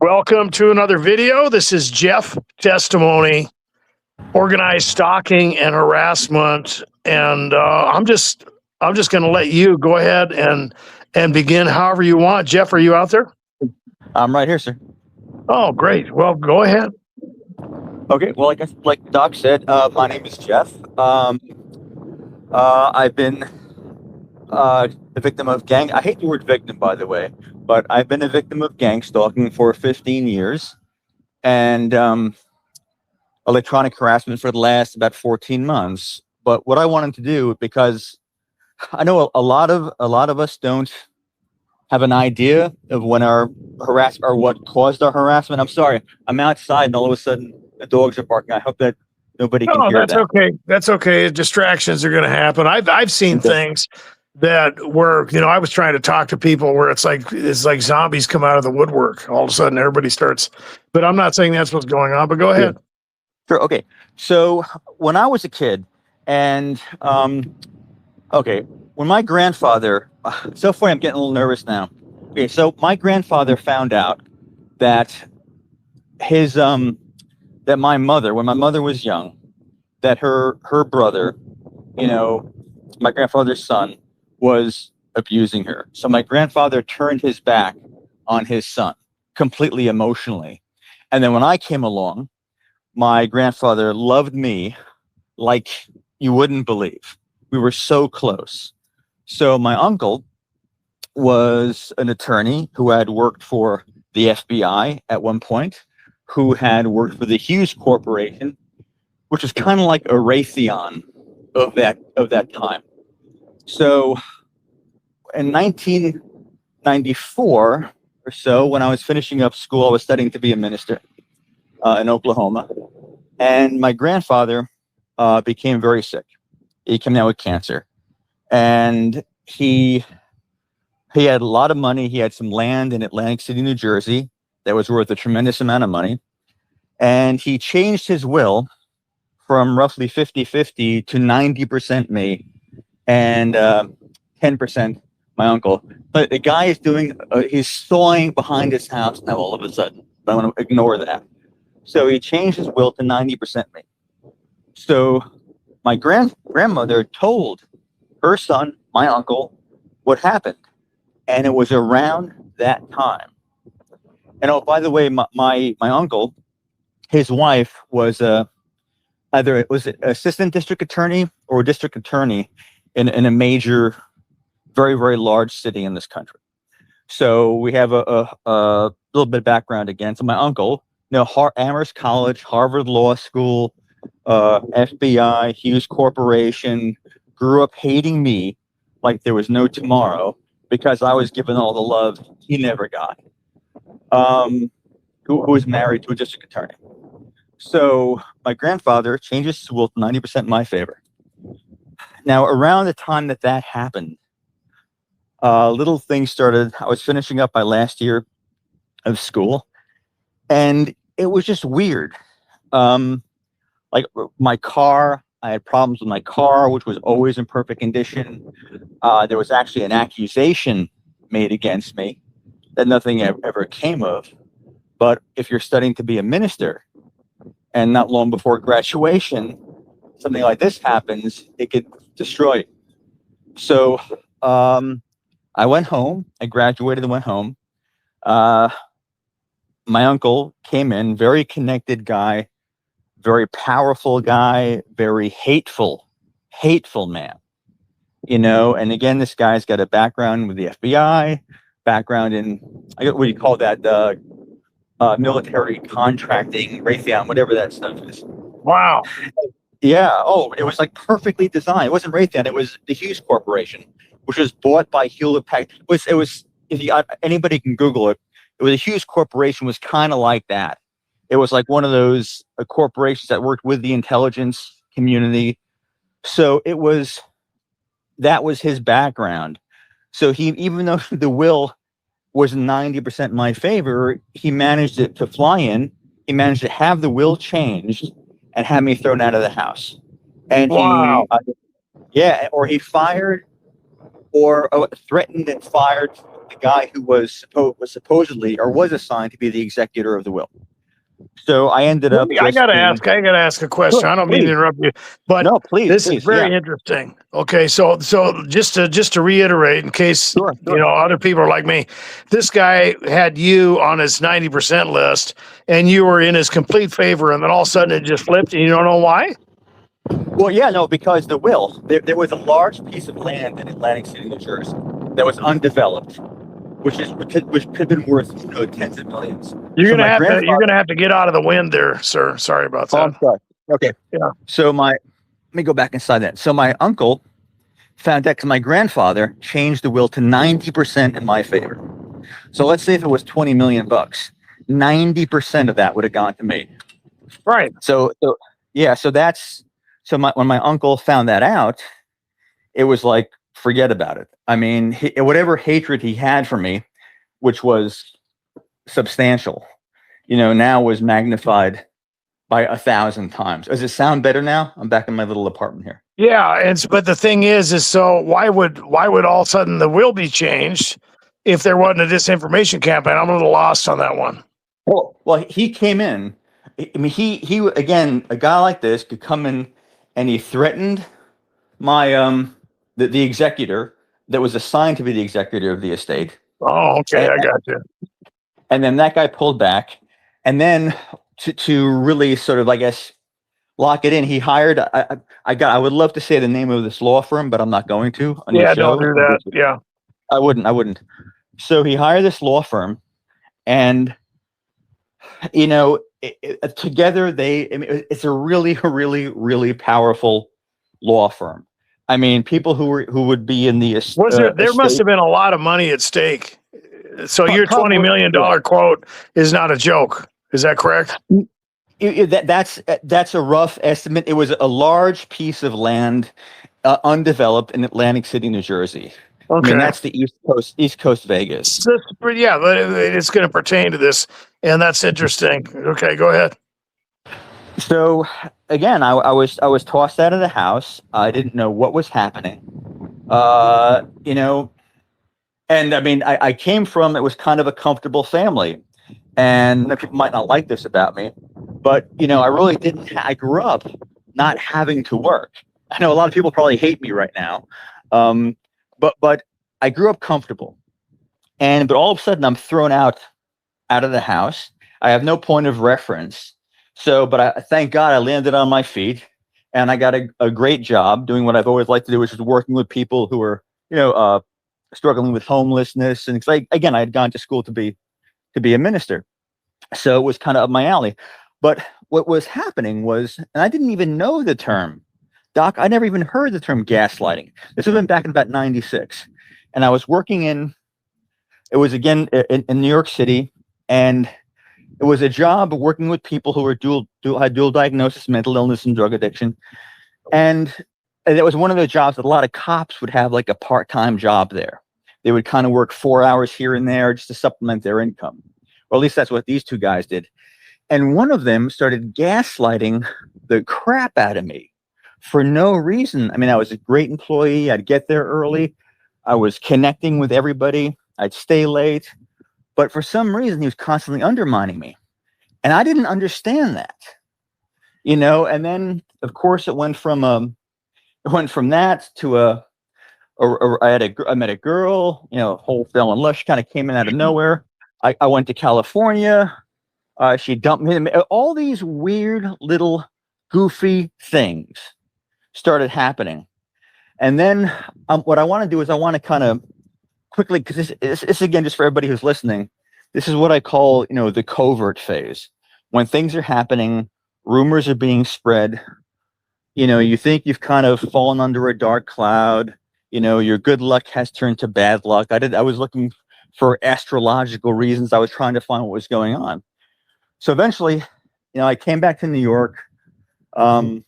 Welcome to another video. This is Jeff Testimony, organized stalking and harassment, and I'm just going to let you go ahead and begin however you want. Jeff, are you out there? I'm right here, sir. Oh, great. Well, go ahead. Okay. Well, like Doc said, my name is Jeff. I've been the victim of gang. I hate the word victim, by the way, but I've been a victim of gang stalking for 15 years, and electronic harassment for the last about 14 months. But what I wanted to do, because I know a lot of us don't have an idea of when our or what caused our harassment. I'm sorry, I'm outside and all of a sudden the dogs are barking. I hope that nobody can Oh, hear that's that. okay. That's okay. Distractions are going to happen. I've seen Okay. things that were, I was trying to talk to people where it's like zombies come out of the woodwork. All of a sudden, everybody starts. But I'm not saying that's what's going on. But go Sure. ahead. Sure. Okay. So when I was a kid, and okay, when my grandfather, so funny, I'm getting a little nervous now. Okay, so my grandfather found out that his that my mother, when my mother was young, that her brother, you know, my grandfather's son, was abusing her. So my grandfather turned his back on his son completely emotionally. And then when I came along, my grandfather loved me like you wouldn't believe. We were so close. So my uncle was an attorney who had worked for the FBI at one point, who had worked for the Hughes Corporation, which is kind of like a Raytheon of that time. So in 1994 or so, when I was finishing up school, I was studying to be a minister in Oklahoma, and my grandfather became very sick. He came down with cancer, and he had a lot of money. He had some land in Atlantic City, New Jersey, that was worth a tremendous amount of money, and he changed his will from roughly 50-50 to 90% me and 10% my uncle. But the guy is he's sawing behind his house now all of a sudden. But I'm going to ignore that. So he changed his will to 90% me. So my grandmother told her son, my uncle, what happened. And it was around that time. And oh, by the way, my uncle, his wife was either it was an assistant district attorney or a district attorney in a major, very, very large city in this country. So we have a little bit of background again. So my uncle, Amherst College, Harvard Law School, FBI, Hughes Corporation, grew up hating me like there was no tomorrow because I was given all the love he never got. Who was married to a district attorney. So my grandfather changes his will to 90% in my favor. Now, around the time that happened, little things started. I was finishing up my last year of school, and it was just weird. Like my car, I had problems with my car, which was always in perfect condition. There was actually an accusation made against me that nothing ever came of. But if you're studying to be a minister, and not long before graduation, something like this happens, it could destroy you. So I went home. I graduated and went home. My uncle came in, very connected guy, very powerful guy, very hateful man. And again, this guy's got a background with the FBI, background in, I get what you call that, military contracting, Raytheon, whatever that stuff is. Wow. Yeah. Oh, it was like perfectly designed. It wasn't Raytheon. It was the Hughes Corporation, which was bought by Hewlett Packard. It was if you anybody can Google it. It was a Hughes Corporation was kind of like that. It was like one of those corporations that worked with the intelligence community. So that was his background. So even though the will was 90% in my favor, he managed to fly in. He managed to have the will changed and have me thrown out of the house. And Wow. or he fired or threatened and fired the guy who was supposedly or was assigned to be the executor of the will. So I ended up I just gotta being. ask a question. Sure, I don't mean to please. interrupt you, but No, please, this is please. very Yeah. interesting. Okay, so just to reiterate, in case Sure, you sure. know other people are like me, this guy had you on his 90% list, and you were in his complete favor, and then all of a sudden it just flipped, and you don't know why. Well, yeah, no, because the will, there was a large piece of land in Atlantic City, New Jersey, that was undeveloped, which could have been worth tens of millions. You're So gonna my have to grandfather. get out of the wind there, sir. Sorry about Oh, that. I'm sorry. Okay. Yeah. So let me go back inside that. So my uncle found out because my grandfather changed the will to 90% in my favor. So let's say if it was 20 million bucks, 90% of that would have gone to me. Right. So yeah, when my uncle found that out, it was like, forget about it. I mean, whatever hatred he had for me, which was substantial, now was magnified by 1,000 times. Does it sound better now? I'm back in my little apartment here. Yeah, but the thing is so why would all of a sudden the will be changed if there wasn't a disinformation campaign? I'm a little lost on that one. Well, he came in. I mean, he again, a guy like this could come in, and he threatened my the executor that was assigned to be the executor of the estate. Oh, okay, And, I got you. and then that guy pulled back, and then to really sort of, I guess, lock it in, he hired. I would love to say the name of this law firm, but I'm not going to on your Yeah, show. don't do that. Yeah. I wouldn't. So he hired this law firm, and together it's a really, really, really powerful law firm. I mean, people who would be in the Was there must estate. have been a lot of money at stake. So your $20 million quote is not a joke. Is that correct? That's a rough estimate. It was a large piece of land, undeveloped in Atlantic City, New Jersey. Okay. I mean, that's the East Coast Vegas. Yeah, but it's going to pertain to this, and that's interesting. Okay, go ahead. So again, I was tossed out of the house. I didn't know what was happening. And I mean, I came from, it was kind of a comfortable family, and people might not like this about me, but I really didn't. I grew up not having to work. I know a lot of people probably hate me right now, but I grew up comfortable, but all of a sudden I'm thrown out of the house. I have no point of reference. So, but I thank God I landed on my feet, and I got a great job doing what I've always liked to do, which is working with people who are struggling with homelessness. And it's like, again, I had gone to school to be a minister, so it was kind of up my alley. But what was happening was, and I didn't even know the term, Doc. I never even heard the term gaslighting. This would have been back in about '96, and I was working it was again in New York City, and it was a job working with people who were had dual diagnosis, mental illness, and drug addiction. And it was one of those jobs that a lot of cops would have, like a part-time job there. They would kind of work 4 hours here and there just to supplement their income. Or at least that's what these two guys did. And one of them started gaslighting the crap out of me for no reason. I mean, I was a great employee. I'd get there early. I was connecting with everybody. I'd stay late. But for some reason, he was constantly undermining me. And I didn't understand that, and then, of course, it went from that to I met a girl, whole fell in love. She kind of came in out of nowhere. I went to California. She dumped me. All these weird little goofy things started happening. And then what I want to do is I want to kind of quickly, because this again, just for everybody who's listening, this is what I call, the covert phase. When things are happening, rumors are being spread. You think you've kind of fallen under a dark cloud. Your good luck has turned to bad luck. I was looking for astrological reasons. I was trying to find what was going on. So eventually, I came back to New York. I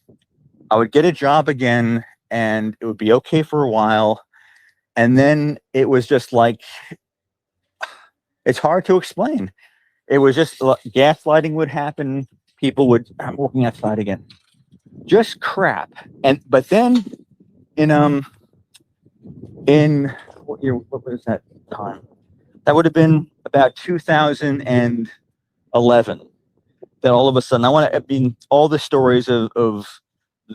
would get a job again, and it would be okay for a while. And then it was just like, it's hard to explain. It was just gaslighting would happen. I'm walking outside again. Just crap. But then in what year, what was that time? That would have been about 2011. That all of a sudden, I mean, all the stories of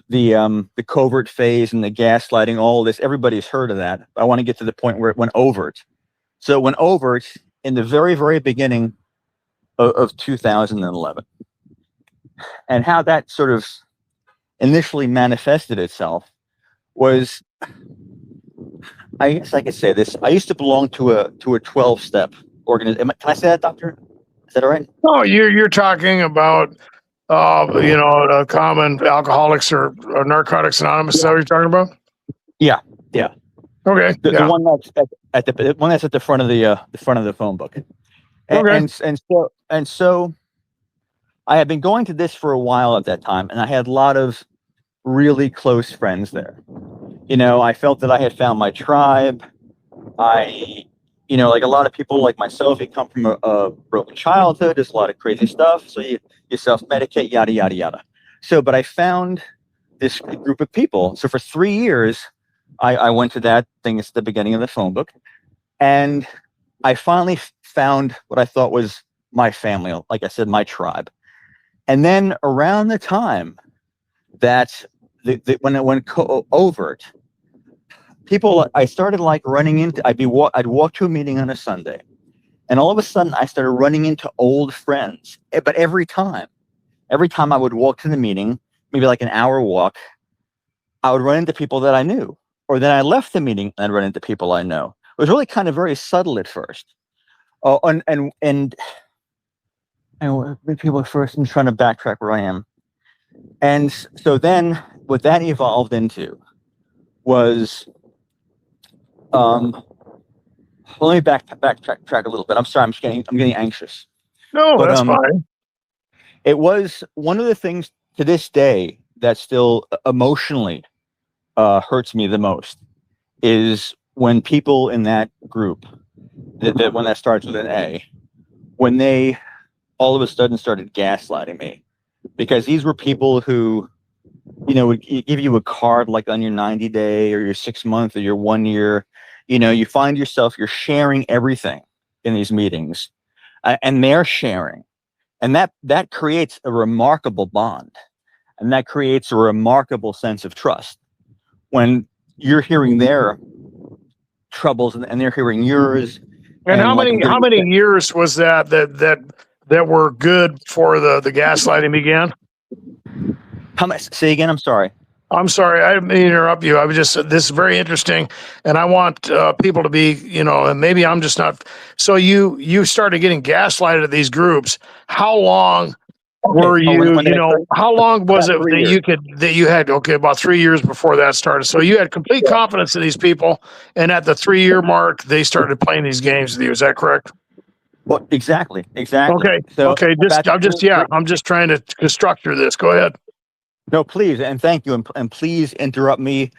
the covert phase and the gaslighting, all this, everybody's heard of that. I want to get to the point where it went overt. So it went overt in the very, very beginning of 2011. And how that sort of initially manifested itself was, I guess I could say this. I used to belong to a 12-step organization. Can I say that, Doctor? Is that all right? Oh, you're talking about the common Alcoholics or Narcotics Anonymous. Is that what you're talking about? Yeah. Okay. The one that's at the one that's at the front of the phone book. Okay. And so I had been going to this for a while at that time, and I had a lot of really close friends there. I felt that I had found my tribe. Like a lot of people like myself, you come from a broken childhood. There's a lot of crazy stuff. So you self-medicate, yada, yada, yada. But I found this group of people. So for 3 years, I went to that thing. It's the beginning of the phone book. And I finally found what I thought was my family. Like I said, my tribe. And then around the time that when it went overt, people, I started like running into, I'd walk to a meeting on a Sunday, and all of a sudden I started running into old friends. But every time I would walk to the meeting, maybe like an hour walk, I would run into people that I knew. Or then I left the meeting and I'd run into people I know. It was really kind of very subtle at first. Oh, and people at first, I'm trying to backtrack where I am. And so then what that evolved into was, let me backtrack a little bit. I'm sorry, I'm getting anxious. No, that's fine. It was one of the things to this day that still emotionally hurts me the most is when people in that group, that when that starts with an A, when they all of a sudden started gaslighting me, because these were people who, would give you a card like on your 90-day or your 6-month or your 1 year. You find yourself, you're sharing everything in these meetings, and they're sharing, and that creates a remarkable bond, and that creates a remarkable sense of trust when you're hearing their troubles and they're hearing yours. And how many years was that were good before the gaslighting began? Say again. I'm sorry. I'm sorry, I didn't mean to interrupt you. I was just, this is very interesting, and I want people to be, and maybe I'm just not. So you started getting gaslighted at these groups. How long were you? How long was it that you had? Okay, about 3 years before that started. So you had complete confidence in these people, and at the 3-year mark, they started playing these games with you. Is that correct? Well, exactly. Okay. So okay. I'm just trying to structure this. Go ahead. No, please, and thank you, and please interrupt me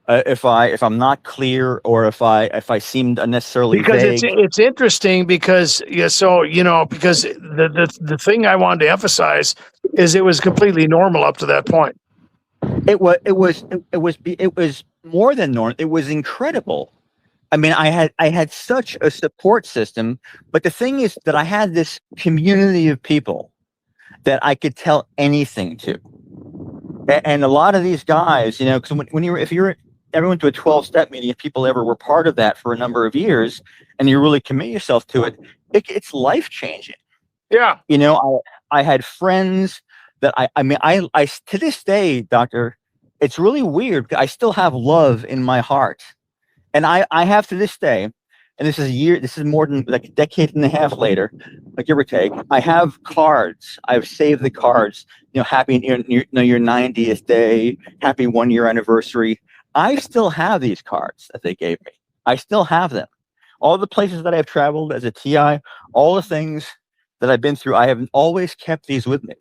if I'm not clear or if I seemed unnecessarily because vague. it's interesting because because the thing I wanted to emphasize is it was completely normal up to that point. It was more than normal. It was incredible. I mean, I had such a support system, but the thing is that I had this community of people that I could tell anything to. And a lot of these guys, because if you're ever went to a 12-step meeting, if people ever were part of that for a number of years, and you really commit yourself to it, it's life changing. Yeah. I had friends that I to this day, Doctor, it's really weird. I still have love in my heart, and I have to this day. And this is more than like a decade and a half later, give or take. I have cards. I've saved the cards. Happy your 90th day, happy 1-year anniversary. I still have these cards that they gave me. I still have them. All the places that I've traveled as a TI, all the things that I've been through, I have always kept these with me.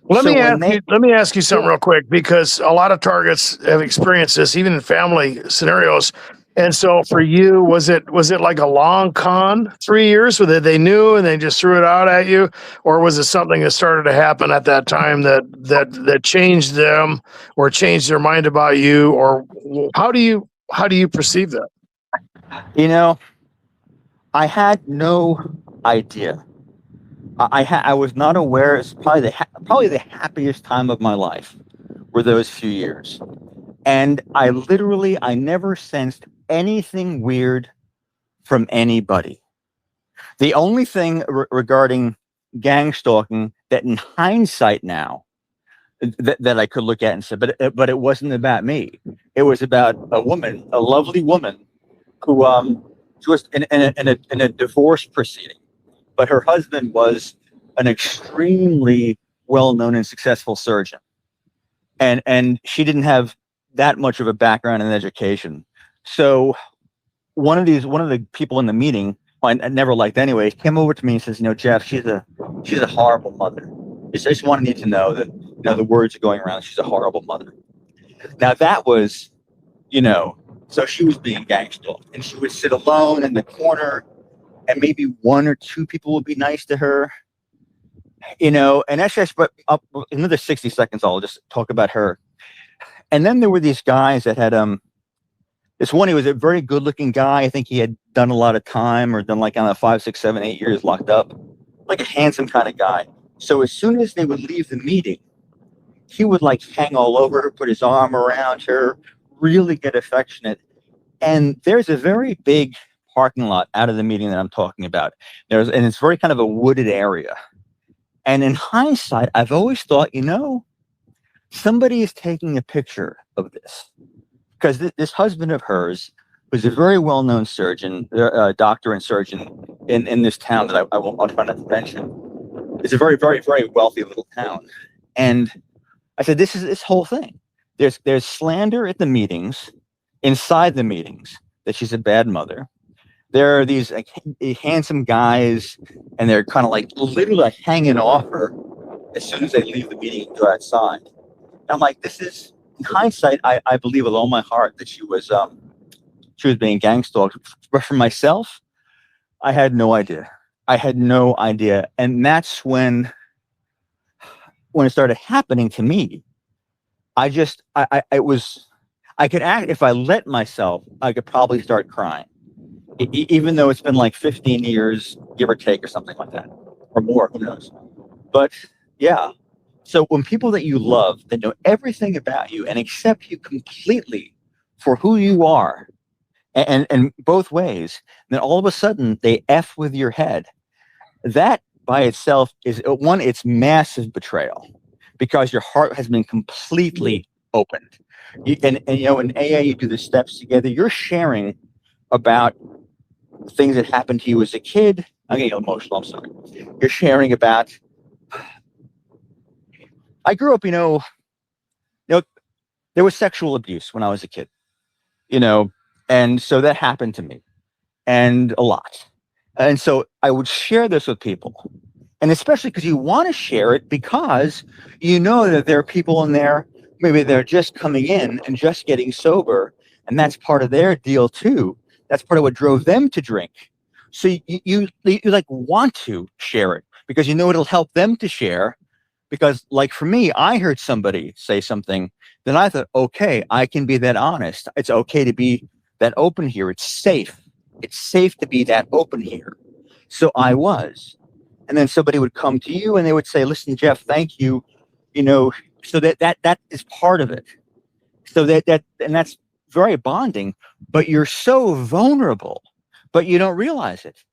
Let me ask you something real quick, because a lot of targets have experienced this, even in family scenarios. And so for you, was it like a long con, 3 years, where they knew and they just threw it out at you, or was it something that started to happen at that time that changed them or changed their mind about you, or how do you perceive that? I had no idea. I was not aware. It's probably the happiest time of my life were those few years. And I never sensed anything weird from anybody. The only thing regarding gang stalking that in hindsight now that I could look at and say, but it wasn't about me. It was about a woman, a lovely woman who she was in a divorce proceeding, but her husband was an extremely well-known and successful surgeon, and she didn't have that much of a background in education. So one of the people in the meeting, I never liked anyway, came over to me and says, Jeff, she's a horrible mother. I just wanted you to know that the words are going around. She's a horrible mother. Now that was, so she was being gang stalked, and she would sit alone in the corner, and maybe one or two people would be nice to her, and that's just, but up another 60 seconds, I'll just talk about her. And then there were these guys that had, this one, he was a very good looking guy. I think he had done a lot of time or done like, I don't know, 5, 6, 7, 8 years locked up, like a handsome kind of guy. So as soon as they would leave the meeting, he would like hang all over her, put his arm around her, really get affectionate. And there's a very big parking lot out of the meeting that I'm talking about. And it's very kind of a wooded area. And in hindsight, I've always thought, somebody is taking a picture of this, because this husband of hers was a very well-known surgeon, doctor and surgeon in this town that I'll try not to mention. It's a very, very, very wealthy little town. And I said, this whole thing. There's slander at the meetings, inside the meetings, that she's a bad mother. There are these handsome guys, and they're kind of like literally like hanging off her as soon as they leave the meeting and go outside. And I'm like, this is, in hindsight, I believe with all my heart that she was being gang stalked. But for myself, I had no idea. And that's when it started happening to me. I could act, if I let myself, I could probably start crying, even though it's been like 15 years, give or take, or something like that, or more, who knows. But yeah. So when people that you love, that know everything about you and accept you completely for who you are, and both ways, then all of a sudden they F with your head. That by itself is, one, it's massive betrayal, because your heart has been completely opened. And in AA, you do the steps together. You're sharing about things that happened to you as a kid. I'm getting emotional, I'm sorry. You're sharing about, I grew up, there was sexual abuse when I was a kid, and so that happened to me, and a lot. And so I would share this with people, and especially because you want to share it, because that there are people in there, maybe they're just coming in and just getting sober, and that's part of their deal too. That's part of what drove them to drink. So you like want to share it, because it'll help them to share. Because like for me, I heard somebody say something, then I thought, okay, I can be that honest. It's okay to be that open here. It's safe. It's safe to be that open here. So I was. And then somebody would come to you and they would say, listen, Jeff, thank you. So that is part of it. So and that's very bonding, but you're so vulnerable, but you don't realize it,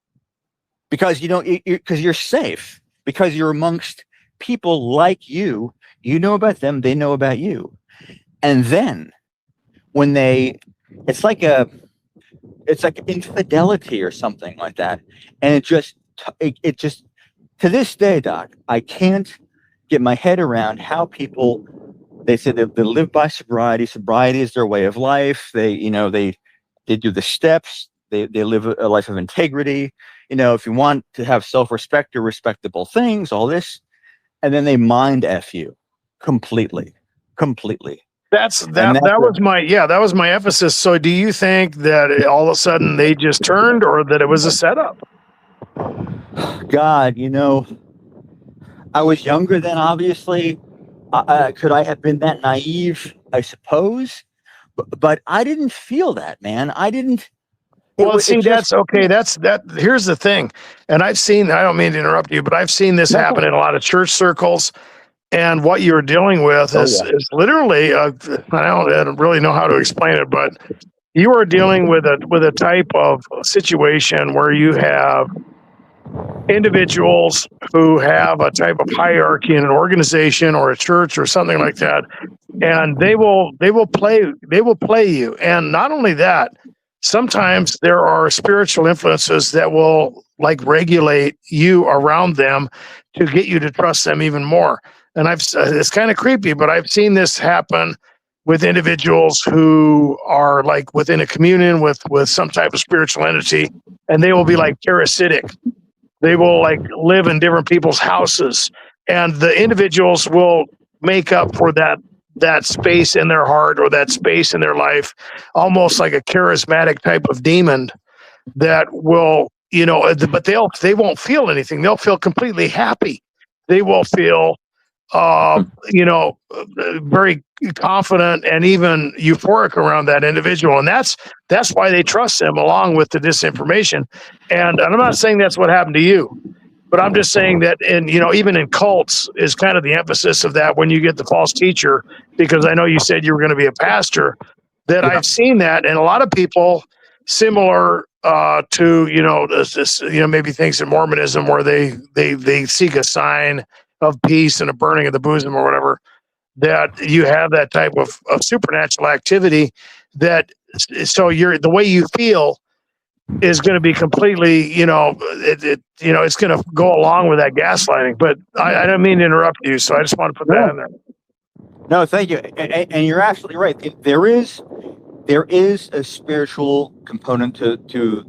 because because you're safe, because you're amongst people like you. About them, they know about you. And then when it's like infidelity or something like that. And it just to this day, Doc, I can't get my head around how people, they say they live by sobriety. Sobriety is their way of life. They do the steps. They live a life of integrity. If you want to have self-respect or respectable things, all this, and then they mind F you completely. That was my emphasis. So do you think that all of a sudden they just turned, or that it was a setup? God, I was younger then, obviously. Could I have been that naive? I suppose. But I didn't feel that, man. I didn't. Well, it see, just that's okay. That's that. Here's the thing, and I've seen. I don't mean to interrupt you, but I've seen this no, happen in a lot of church circles. And what you're dealing with oh yeah, is literally. I don't really know how to explain it, but you are dealing with a type of situation where you have individuals who have a type of hierarchy in an organization or a church or something like that, and they will play you. And not only that, sometimes there are spiritual influences that will like regulate you around them to get you to trust them even more. And it's kind of creepy, but I've seen this happen with individuals who are like within a communion with some type of spiritual entity, and they will be like parasitic. They will like live in different people's houses, and the individuals will make up for that space in their heart or that space in their life, almost like a charismatic type of demon that will, but they won't feel anything. They'll feel completely happy. They will feel very confident and even euphoric around that individual, and that's why they trust them along with the disinformation. And I'm not saying that's what happened to you, but I'm just saying that even in cults is kind of the emphasis of that when you get the false teacher, because I know you said you were going to be a pastor, that yeah. I've seen that, and a lot of people similar to this, maybe things in Mormonism where they seek a sign of peace and a burning of the bosom or whatever, that you have that type of supernatural activity that so the way you feel is going to be completely, it's going to go along with that gaslighting. But I don't mean to interrupt you, so I just want to put that in there. No, thank you, and you're absolutely right. There is a spiritual component to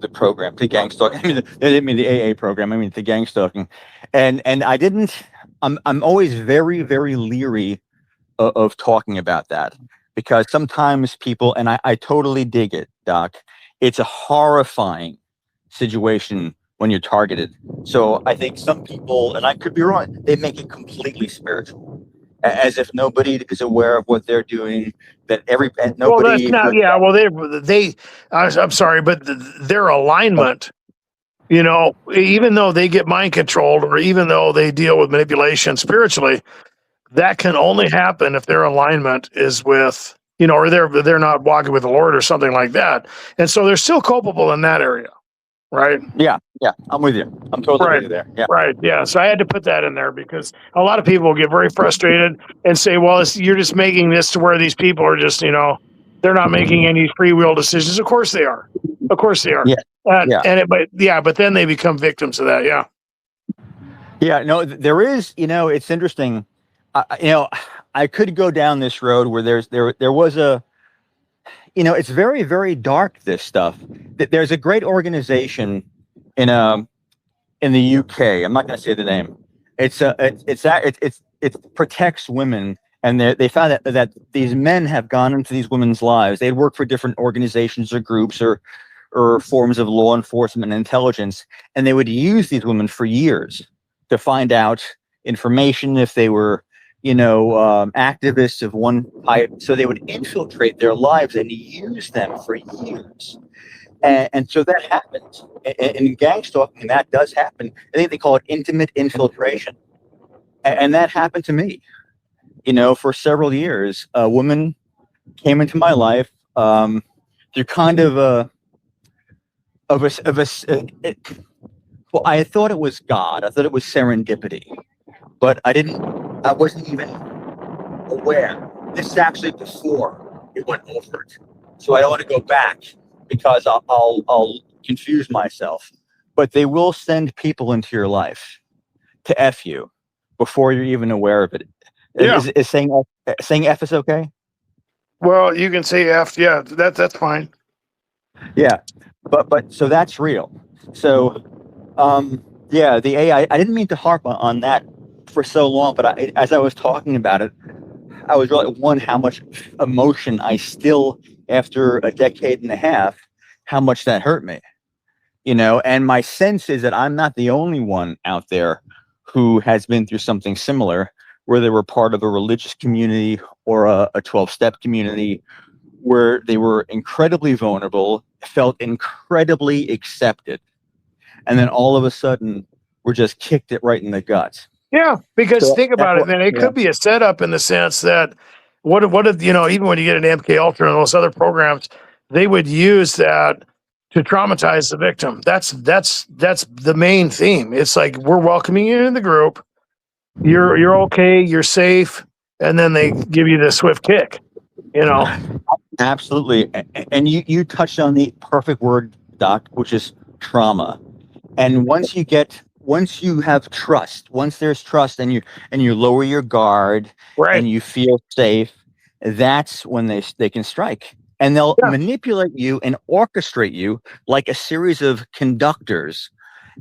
the program, to gang stalking. I didn't mean the AA program. I mean the gang stalking, and I didn't. I'm always very, very leery of talking about that, because sometimes people, and I totally dig it, Doc. It's a horrifying situation when you're targeted. So I think some people, and I could be wrong, they make it completely spiritual, as if nobody is aware of what they're doing. That Well, that's nobody. not. Yeah. Well, I'm sorry, but their alignment. Even though they get mind controlled, or even though they deal with manipulation spiritually, that can only happen if their alignment is with, or they're not walking with the Lord or something like that. And so they're still culpable in that area, right? Yeah, I'm with you. I'm totally with you there. Yeah, Right. Yeah. So I had to put that in there because a lot of people get very frustrated and say, well, you're just making this to where these people are just, they're not making any free will decisions. Of course they are. Of course they are. yeah, yeah, But then they become victims of that. Yeah. yeah. No, there is. It's interesting. I could go down this road where there was a. It's very, very dark, this stuff. There's a great organization in the UK. I'm not going to say the name. It protects women, and they found that these men have gone into these women's lives. They'd worked for different organizations or groups or forms of law enforcement and intelligence, and they would use these women for years to find out information if they were activists of one type. So they would infiltrate their lives and use them for years. And so that happens. And in gang stalking, that does happen. I think they call it intimate infiltration. And that happened to me. For several years, a woman came into my life through kind of well, I thought it was God. I thought it was serendipity, but I wasn't even aware. This is actually before it went over it. So I don't want to go back because I'll confuse myself. But they will send people into your life to F you before you're even aware of it. Yeah. Is saying F is okay? Well, you can say F. Yeah, that's fine. Yeah, but so that's real. So, yeah, the AI. I didn't mean to harp on that for so long, but as I was talking about it, I was really how much emotion I still, after a decade and a half, how much that hurt me. And my sense is that I'm not the only one out there who has been through something similar, where they were part of a religious community or a 12-step community where they were incredibly vulnerable. felt incredibly accepted, and then all of a sudden we're just kicked it right in the guts. Yeah, because So think that's about it, what, man. It yeah. could be a setup in the sense that what if even when you get an MK Ultra and those other programs, they would use that to traumatize the victim. That's the main theme. It's like we're welcoming you in the group. You're okay. You're safe, and then they give you the swift kick. You know. Absolutely. And you touched on the perfect word, Doc, which is trauma. And once you have trust, once there's trust and you lower your guard Right. and you feel safe, that's when they can strike. And they'll Yeah. manipulate you and orchestrate you like a series of conductors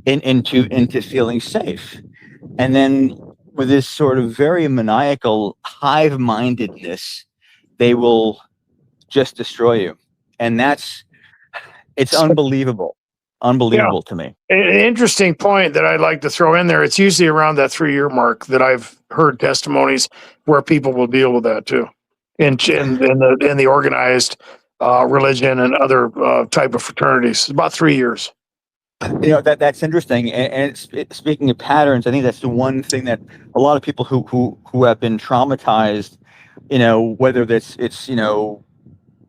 into feeling safe. And then with this sort of very maniacal hive-mindedness, they will just destroy you. And it's unbelievable. Yeah. Unbelievable to me. An interesting point that I'd like to throw in there. It's usually around that 3-year mark that I've heard testimonies where people will deal with that too, in the organized religion and other type of fraternities. It's about 3 years. That's interesting. Speaking of patterns, I think that's the one thing that a lot of people who have been traumatized, whether it's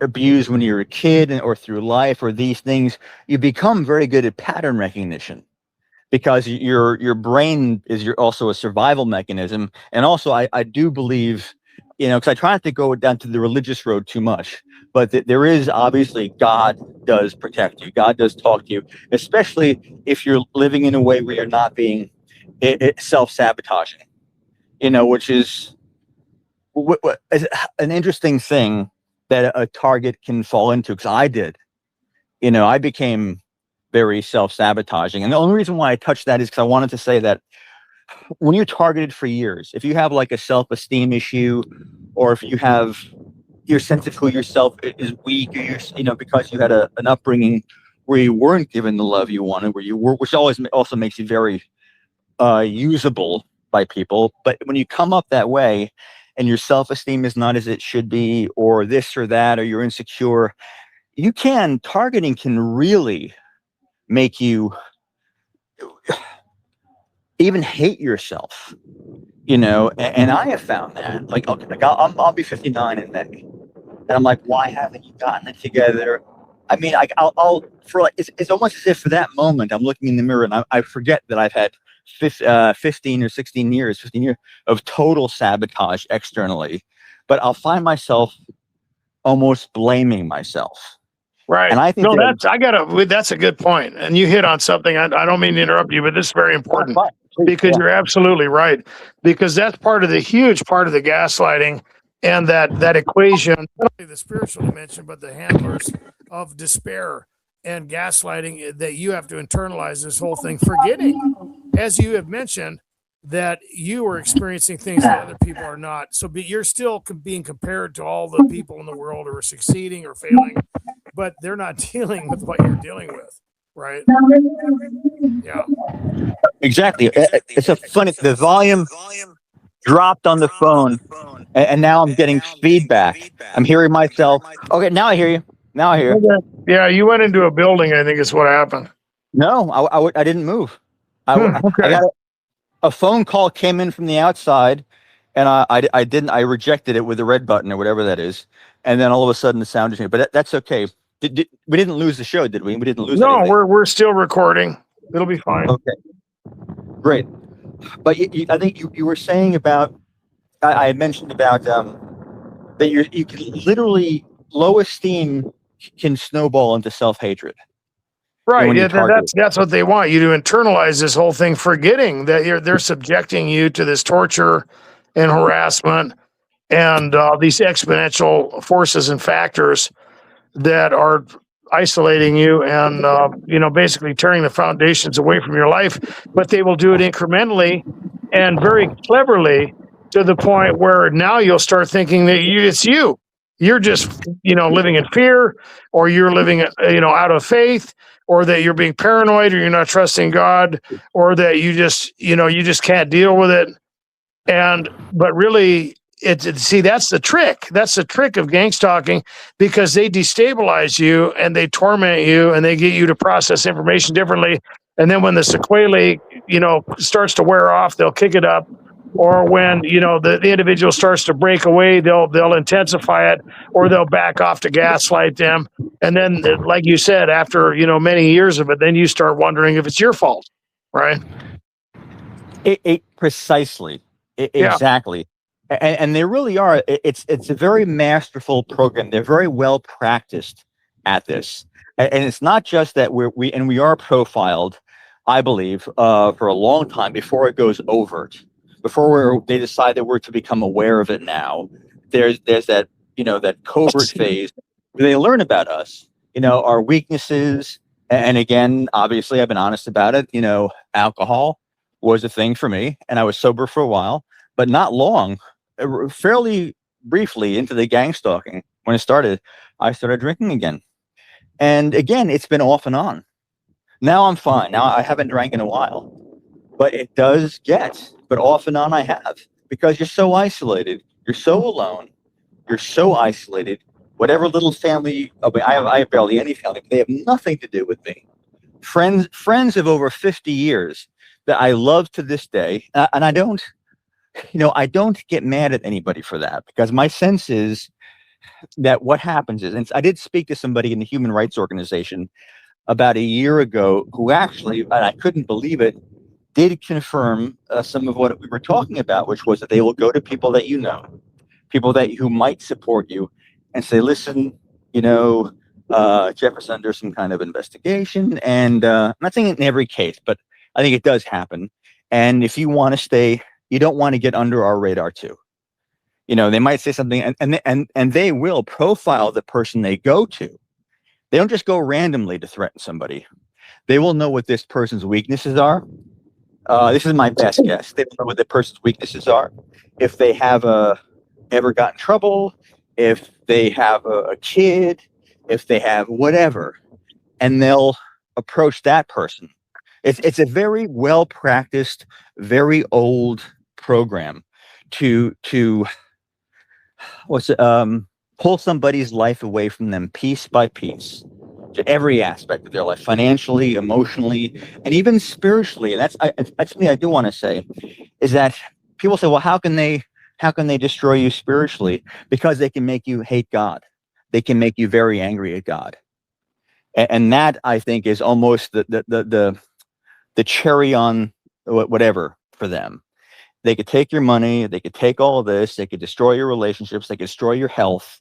abused when you're a kid or through life or these things, you become very good at pattern recognition because your brain is also a survival mechanism. And also I do believe, because I try not to go down to the religious road too much, but there is obviously God does protect you. God does talk to you, especially if you're living in a way where you're not being self-sabotaging, which is an interesting thing that a target can fall into, because I did. I became very self-sabotaging. And the only reason why I touched that is because I wanted to say that when you're targeted for years, if you have like a self-esteem issue, or if you have your sense of who yourself is weak, or because you had an upbringing where you weren't given the love you wanted, where you were, which always also makes you very usable by people. But when you come up that way and your self-esteem is not as it should be, or this or that, or you're insecure, targeting can really make you even hate yourself, and I have found that, like, okay, like I'll be 59 in May, and I'm like, why haven't you gotten it together? I mean, I'll for like, it's almost as if for that moment I'm looking in the mirror and I forget that I've had 15 or 16 years, 15 years of total sabotage externally, but I'll find myself almost blaming myself. Right. And I think No, that's a good point. And you hit on something. I don't mean to interrupt you, but this is very important because you're absolutely right. Because that's huge part of the gaslighting and that equation, not only the spiritual dimension, but the handlers of despair and gaslighting, that you have to internalize this whole thing, forgetting, as you have mentioned, that you are experiencing things that other people are not. So you're still being compared to all the people in the world who are succeeding or failing, but they're not dealing with what you're dealing with, right? Yeah. Exactly. It's a funny, the volume dropped on the phone, and now I'm getting feedback. I'm hearing myself. Okay, now I hear you. Now I hear you. Okay. Yeah, you went into a building, I think is what happened. No, I didn't move. I Okay. got a phone call came in from the outside, and I didn't. I rejected it with the red button or whatever that is, and then all of a sudden the sound is here. But that's okay. We didn't lose the show, did we? We didn't lose anything. We're still recording. It'll be fine. Okay, great. But I think you were saying about, I had mentioned about that you can literally, low esteem can snowball into self-hatred. Right. Yeah, that's what they want you to internalize this whole thing, forgetting that they're subjecting you to this torture and harassment and these exponential forces and factors that are isolating you and basically tearing the foundations away from your life. But they will do it incrementally and very cleverly, to the point where now you'll start thinking that it's you. You're just living in fear, or you're living out of faith, or that you're being paranoid, or you're not trusting God, or that you just can't deal with it. But really, see, that's the trick. That's the trick of gang stalking, because they destabilize you and they torment you and they get you to process information differently. And then when the sequelae, starts to wear off, they'll kick it up. Or when the individual starts to break away, they'll intensify it, or they'll back off to gaslight them. And then, like you said, after many years of it, then you start wondering if it's your fault, right? Precisely. Yeah. Exactly. And they really are. It's a very masterful program. They're very well practiced at this. And it's not just that we are profiled, I believe, for a long time before it goes overt, before they decide that we're to become aware of it now. There's that, that covert phase where they learn about us, our weaknesses. And again, obviously, I've been honest about it. Alcohol was a thing for me, and I was sober for a while, but not long, fairly briefly into the gang stalking. When it started, I started drinking again. And again, it's been off and on. Now I'm fine. Now I haven't drank in a while, but it does but off and on I have, because you're so isolated. You're so alone. You're so isolated. Whatever little family, I have barely any family, but they have nothing to do with me. Friends of over 50 years that I love to this day. And I don't get mad at anybody for that, because my sense is that what happens is, and I did speak to somebody in the human rights organization about a year ago who actually, and I couldn't believe it, did confirm some of what we were talking about, which was that they will go to people that people who might support you, and say, listen, Jeff is under some kind of investigation, and I'm not saying it in every case, but I think it does happen. And if you want to stay, you don't want to get under our radar too. They might say something, and they will profile the person they go to. They don't just go randomly to threaten somebody. They will know what this person's weaknesses are. This is my best guess. They will know what the person's weaknesses are. If they have ever got in trouble, if they have a kid, if they have whatever, and they'll approach that person. It's a very well practiced, very old program to pull somebody's life away from them piece by piece, to every aspect of their life, financially, emotionally, and even spiritually. And that's something I do want to say, is that people say, well, how can they destroy you spiritually? Because they can make you hate God. They can make you very angry at God. And that, I think, is almost the cherry on whatever for them. They could take your money, they could take all of this, they could destroy your relationships, they could destroy your health.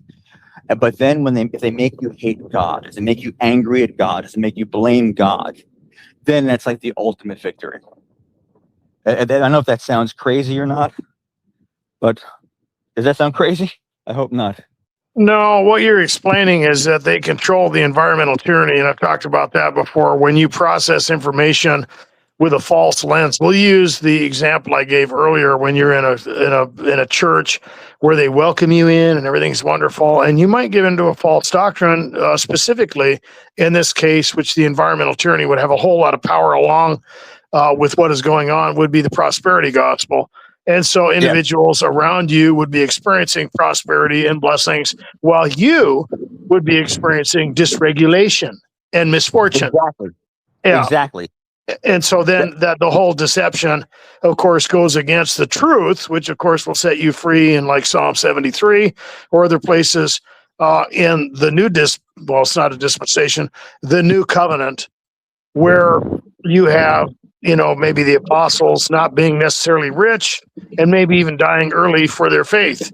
But then if they make you hate God, if they make you angry at God, if they make you blame God, then that's like the ultimate victory. I don't know if that sounds crazy or not, but does that sound crazy? I hope not. No, what you're explaining is that they control the environmental tyranny, and I've talked about that before. When you process information with a false lens, we'll use the example I gave earlier. When you're in a church where they welcome you in and everything's wonderful, and you might get into a false doctrine, specifically in this case, which the environmental tyranny would have a whole lot of power along with what is going on, would be the prosperity gospel. And so individuals around you would be experiencing prosperity and blessings, while you would be experiencing dysregulation and misfortune. Exactly. Yeah. Exactly. And so then that the whole deception, of course, goes against the truth, which of course will set you free in like Psalm 73 or other places in the new it's not a dispensation, the new covenant, where you have, maybe the apostles not being necessarily rich and maybe even dying early for their faith.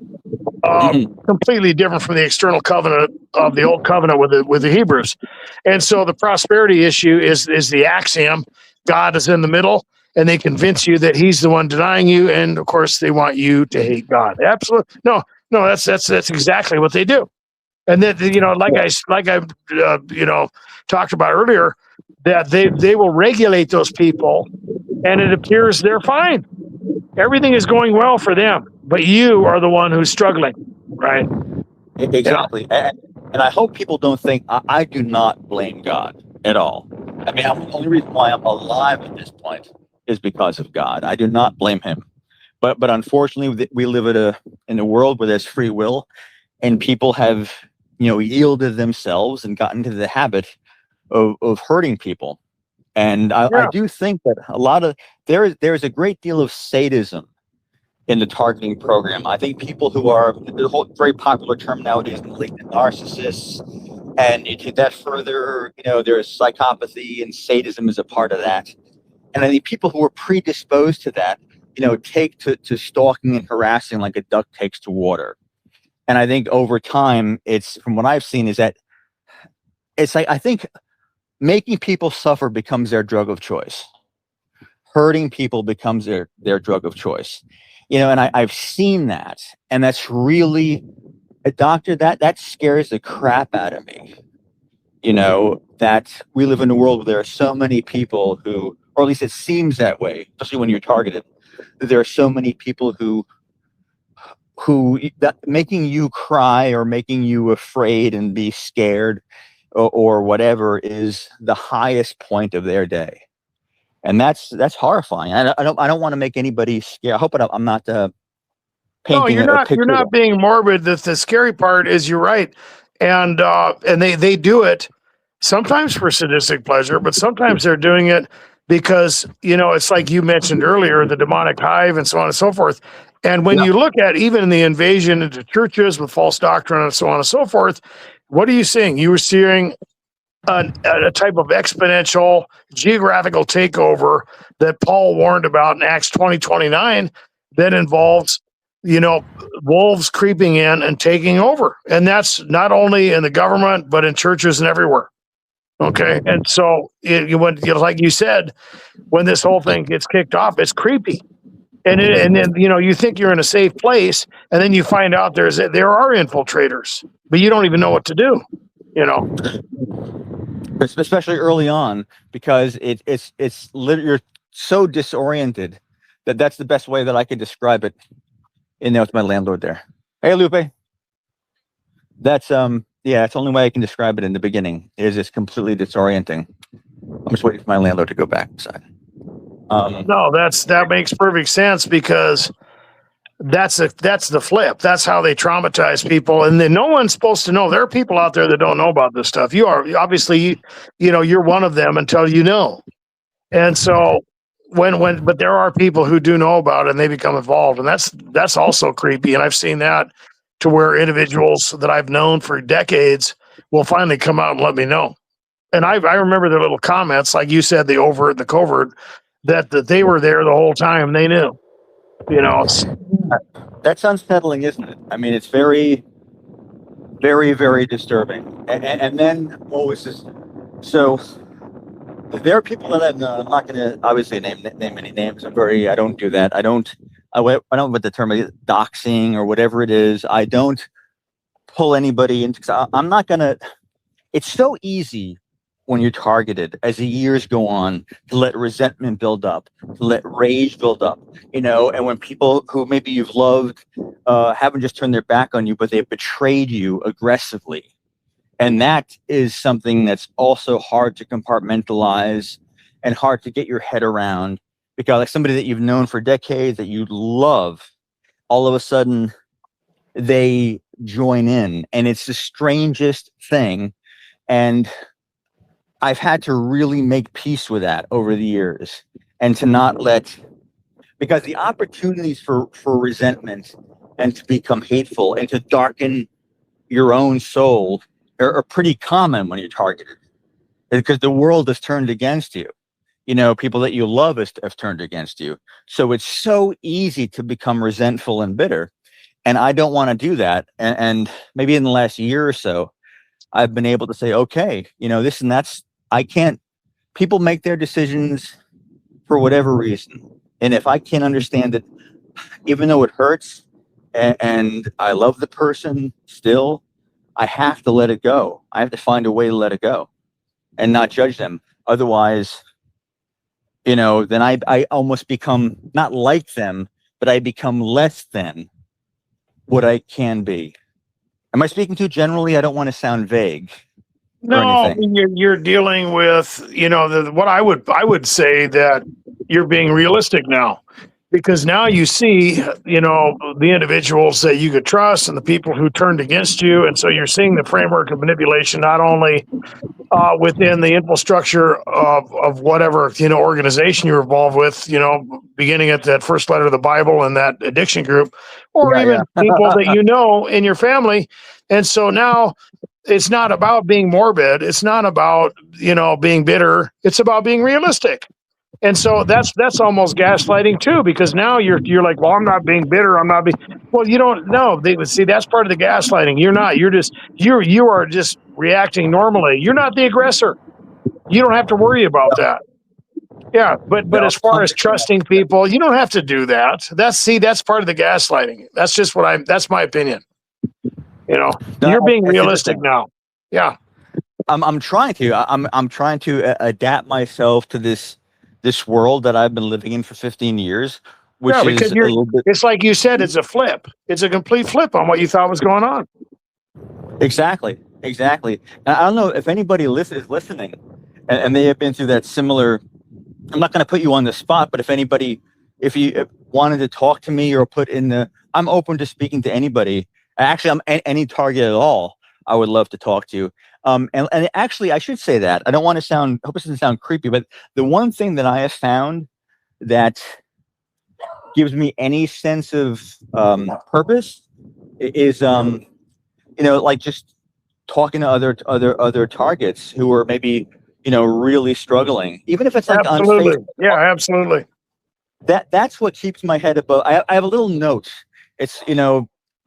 Completely different from the external covenant of the old covenant with the Hebrews. And so the prosperity issue is the axiom. God is in the middle, and they convince you that he's the one denying you. And of course they want you to hate God. Absolutely. No, that's exactly what they do. And then, like I talked about earlier, that they will regulate those people, and it appears they're fine. Everything is going well for them, but you are the one who's struggling, right? Exactly. Yeah. And I hope people don't think I do not blame God at all. I mean, the only reason why I'm alive at this point is because of God. I do not blame him. but unfortunately, we live in a world where there's free will, and people have, yielded themselves and gotten into the habit of hurting people. And I Yeah. do think that a lot of there's a great deal of sadism in the targeting program. I think people who are the whole very popular term nowadays, malignant narcissists, and you take that further, there's psychopathy and sadism is a part of that. And I think people who are predisposed to that, take to stalking and harassing like a duck takes to water. And I think over time, it's from what I've seen is that it's like I think making people suffer becomes their drug of choice. Hurting people becomes their drug of choice. And I've seen that, and that's really a doctor that scares the crap out of me. That we live in a world where there are so many people who, or at least it seems that way, especially when you're targeted, that there are so many people who that making you cry or making you afraid and be scared or whatever is the highest point of their day. And that's horrifying. I don't want to make anybody scared. I hope I'm not No, painting you're a not. You're picture. not being morbid. The scary part is you're right, and they do it sometimes for sadistic pleasure, but sometimes they're doing it because it's like you mentioned earlier, the demonic hive and so on and so forth. And when Yeah. you look at even the invasion into churches with false doctrine and so on and so forth, what are you seeing? You were seeing a type of exponential geographical takeover that Paul warned about in Acts 20:29 that involves, wolves creeping in and taking over. And that's not only in the government, but in churches and everywhere. Okay. And so like you said, when this whole thing gets kicked off, it's creepy. And then, you think you're in a safe place, and then you find out there are infiltrators, but you don't even know what to do, Especially early on, because you're so disoriented that's the best way that I could describe it. And there's my landlord there. Hey, Lupe. That's it's the only way I can describe it in the beginning is it's completely disorienting. I'm just waiting for my landlord to go back inside. No, that makes perfect sense because that's the flip. That's how they traumatize people, and then no one's supposed to know. There are people out there that don't know about this stuff. You are obviously, you're one of them until you know. And so but there are people who do know about it and they become involved, and that's also creepy. And I've seen that to where individuals that I've known for decades will finally come out and let me know. And I remember their little comments, like you said, the overt, the covert, that they were there the whole time. They knew, That's unsettling, isn't it? I mean, it's very, very, very disturbing. And then what was this? So there are people that I'm not going to obviously name any names. I don't do that. I don't with the term doxing or whatever it is. I don't pull anybody into. I'm not going to. It's so easy when you're targeted as the years go on to let resentment build up, to let rage build up, and when people who maybe you've loved haven't just turned their back on you, but they've betrayed you aggressively. And that is something that's also hard to compartmentalize and hard to get your head around, because like somebody that you've known for decades that you love, all of a sudden they join in, and it's the strangest thing. And I've had to really make peace with that over the years, and to not let, because the opportunities for resentment and to become hateful and to darken your own soul are pretty common when you're targeted, because the world has turned against you. People that you love have turned against you. So it's so easy to become resentful and bitter. And I don't want to do that. And maybe in the last year or so, I've been able to say, okay, this and that's, I can't, people make their decisions for whatever reason. And if I can't understand it, even though it hurts and I love the person still, I have to let it go. I have to find a way to let it go and not judge them. Otherwise, then I almost become not like them, but I become less than what I can be. Am I speaking too generally? I don't want to sound vague. No, I anything. mean, you're dealing with, what I would say that you're being realistic now, because now you see, the individuals that you could trust and the people who turned against you. And so you're seeing the framework of manipulation, not only within the infrastructure of whatever, organization you're involved with, beginning at that first letter of the Bible and that addiction group, or Yeah, even people that in your family. And so now it's not about being morbid. It's not about, being bitter. It's about being realistic. And so that's almost gaslighting too, because now you're like, well, I'm not being bitter. I'm not being. Well, you don't know. They would see that's part of the gaslighting. You're not. You're just you are just reacting normally. You're not the aggressor. You don't have to worry about that. Yeah, but no, as far as trusting people, you don't have to do that. That's part of the gaslighting. That's just that's my opinion. You're being realistic now. Yeah. I'm trying to. I'm trying to adapt myself to this world that I've been living in for 15 years, which because is a little bit. It's like you said, it's a flip. It's a complete flip on what you thought was going on. Exactly. And I don't know if anybody is listening, and they have been through that similar. I'm not going to put you on the spot, but if you wanted to talk to me or I'm open to speaking to anybody. Actually, I'm any target at all. I would love to talk to you. And actually, I should say that I don't want to hope it doesn't sound creepy, but the one thing that I have found that gives me any sense of purpose is, like just talking to other targets who are maybe, really struggling, even if it's like absolutely. on Facebook. Yeah, absolutely. That's what keeps my head above. I have a little note. It's,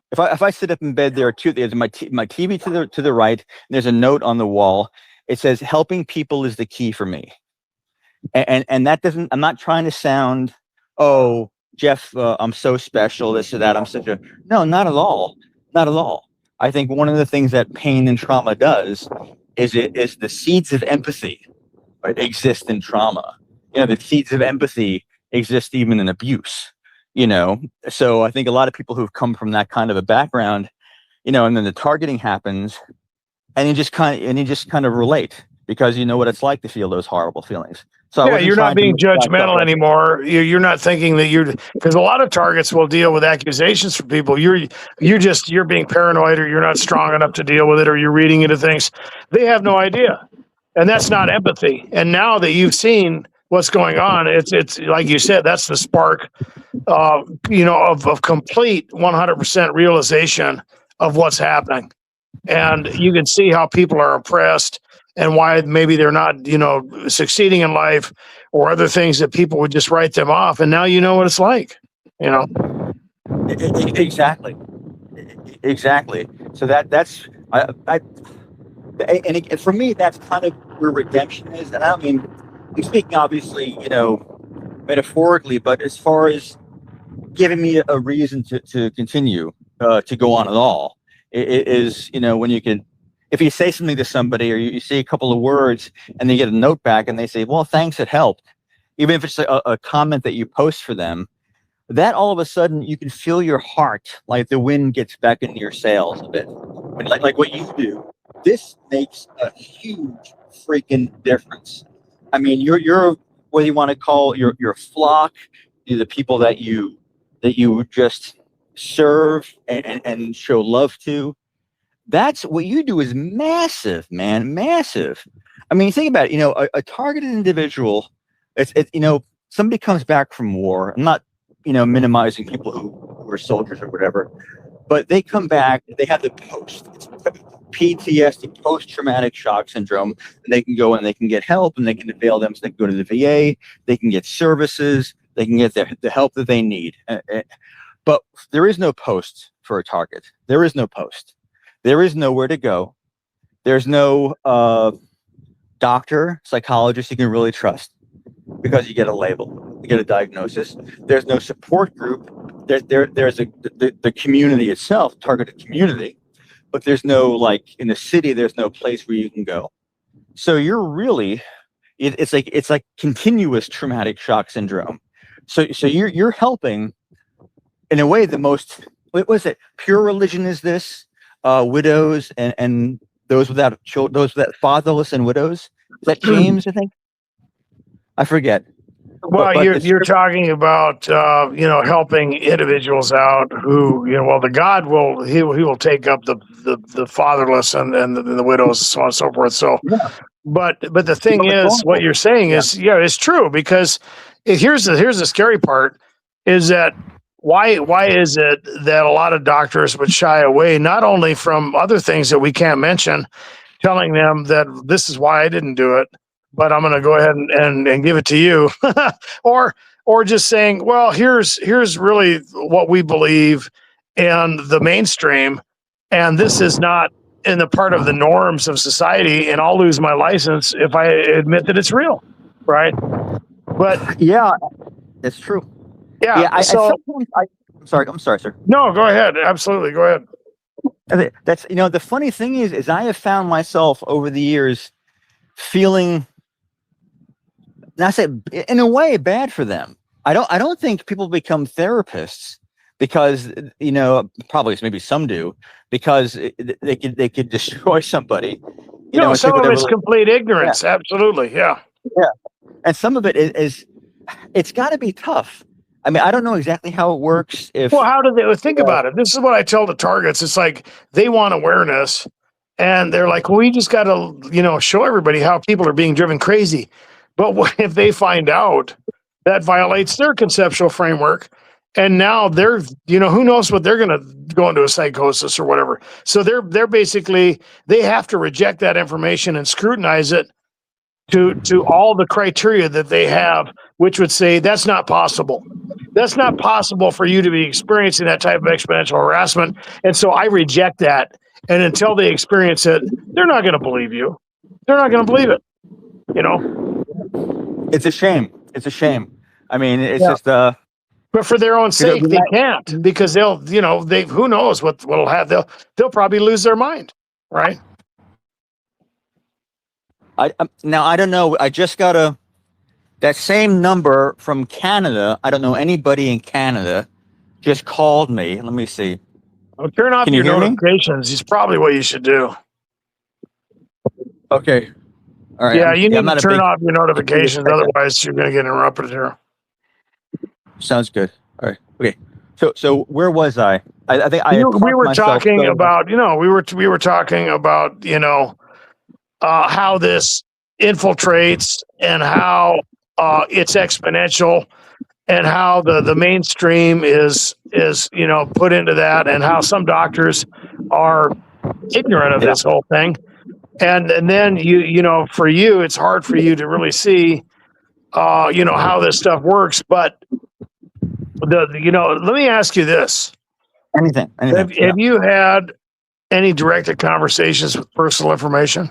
if I sit up in bed, there's my TV to the right, and there's a note on the wall. It says, "Helping people is the key for me." And that doesn't. I'm not trying to sound, oh, Jeff, I'm so special, this or that. No, not at all, not at all. I think one of the things that pain and trauma does is the seeds of empathy, right, exist in trauma. The seeds of empathy exist even in abuse. So I think a lot of people who've come from that kind of a background, and then the targeting happens, and you just kind of relate because you know what it's like to feel those horrible feelings. So yeah, you're not being judgmental anymore. You're not thinking that because a lot of targets will deal with accusations from people. You're being paranoid, or you're not strong enough to deal with it, or you're reading into things. They have no idea, and that's not empathy. And now that you've seen what's going on, it's like you said, that's the spark, of complete 100% realization of what's happening. And you can see how people are oppressed and why maybe they're not, succeeding in life, or other things that people would just write them off. And now you know what it's like, Exactly. So that's for me, that's kind of where redemption is. And I don't mean, I'm speaking obviously, metaphorically, but as far as giving me a reason to continue to go on at all, it is, when you can, if you say something to somebody, or you say a couple of words and they get a note back and they say, well, thanks, it helped. Even if it's a comment that you post for them, that all of a sudden you can feel your heart, like the wind gets back into your sails a bit. Like what you do, this makes a huge freaking difference. I mean, you're what you want to call your flock, the people that you just serve and show love to. That's what you do is massive, man, massive. I mean, think about it. A targeted individual. Somebody comes back from war. I'm not, minimizing people who are soldiers or whatever, but they come back. They have the it's PTSD, post-traumatic shock syndrome, and they can go and they can get help, and they can avail them. So they can go to the VA. They can get services. They can get the help that they need. But there is no post for a target. There is no post. There is nowhere to go. There's no doctor, psychologist you can really trust, because you get a label, you get a diagnosis. There's no support group. There's the community itself, targeted community, but there's no, like in the city, there's no place where you can go. So you're really, it's like continuous traumatic shock syndrome. So you're helping in a way the most, what was it? Pure religion is this. Widows and those without children, those that fatherless and widows. Is that James? I think. I forget. Well, but you're talking about helping individuals out who the God will he will take up the fatherless and the widows, so on and so forth. So, yeah, but the thing but the is, what vulnerable. you're saying Yeah, is it's true because here's the scary part is that why is it that a lot of doctors would shy away not only from other things that we can't mention, telling them that this is why I didn't do it, but I'm going to go ahead and give it to you, or just saying, well, here's really what we believe in the mainstream, and this is not in the part of the norms of society, and I'll lose my license if I admit that it's real, right? But yeah, it's true. yeah, Yeah, I so sometimes I'm sorry, sir. no, go ahead, absolutely, go ahead. That's the funny thing is I have found myself over the years feeling, and I say in a way bad for them. I don't think people become therapists because probably maybe some do because they could destroy somebody, No, and take some of whatever. it's complete Yeah, ignorance, absolutely, yeah. yeah, and some of it is it's got to be tough. I mean, I don't know exactly how it works. Well, If how do they think about it? This is what I tell the targets. It's like they want awareness, and they're like, "Well, we just got to, show everybody how people are being driven crazy." But what if they find out that violates their conceptual framework, and now they're, who knows what they're going to go into a psychosis or whatever. So they're basically they have to reject that information and scrutinize it to all the criteria that they have, which would say that's not possible. That's not possible for you to be experiencing that type of exponential harassment. And so I reject that. And until they experience it, they're not going to believe you. They're not going to believe it, you know? it's a shame, it's a shame. I mean, it's Yeah. just But for their own sake, they can't because they'll, they who knows what'll have they'll probably lose their mind, right? now I don't know. I just got that same number from Canada. I don't know anybody in Canada. Just called me. Let me see. Well, turn off Can you your hear me? notifications. Is probably what you should do. Okay. All right. Yeah, you I'm need to not a turn big off your computer notifications, tech guy. otherwise you're going to get interrupted here. Sounds good. All right. Okay. So where was I? I think I had We parked were myself. talking about, we were talking about, how this infiltrates and how it's exponential and how the mainstream is put into that and how some doctors are ignorant of Yeah. this whole thing. And then for you, it's hard for you to really see, how this stuff works. But let me ask you this: Anything. Have, Anything. Yeah. have you had any directed conversations with personal information?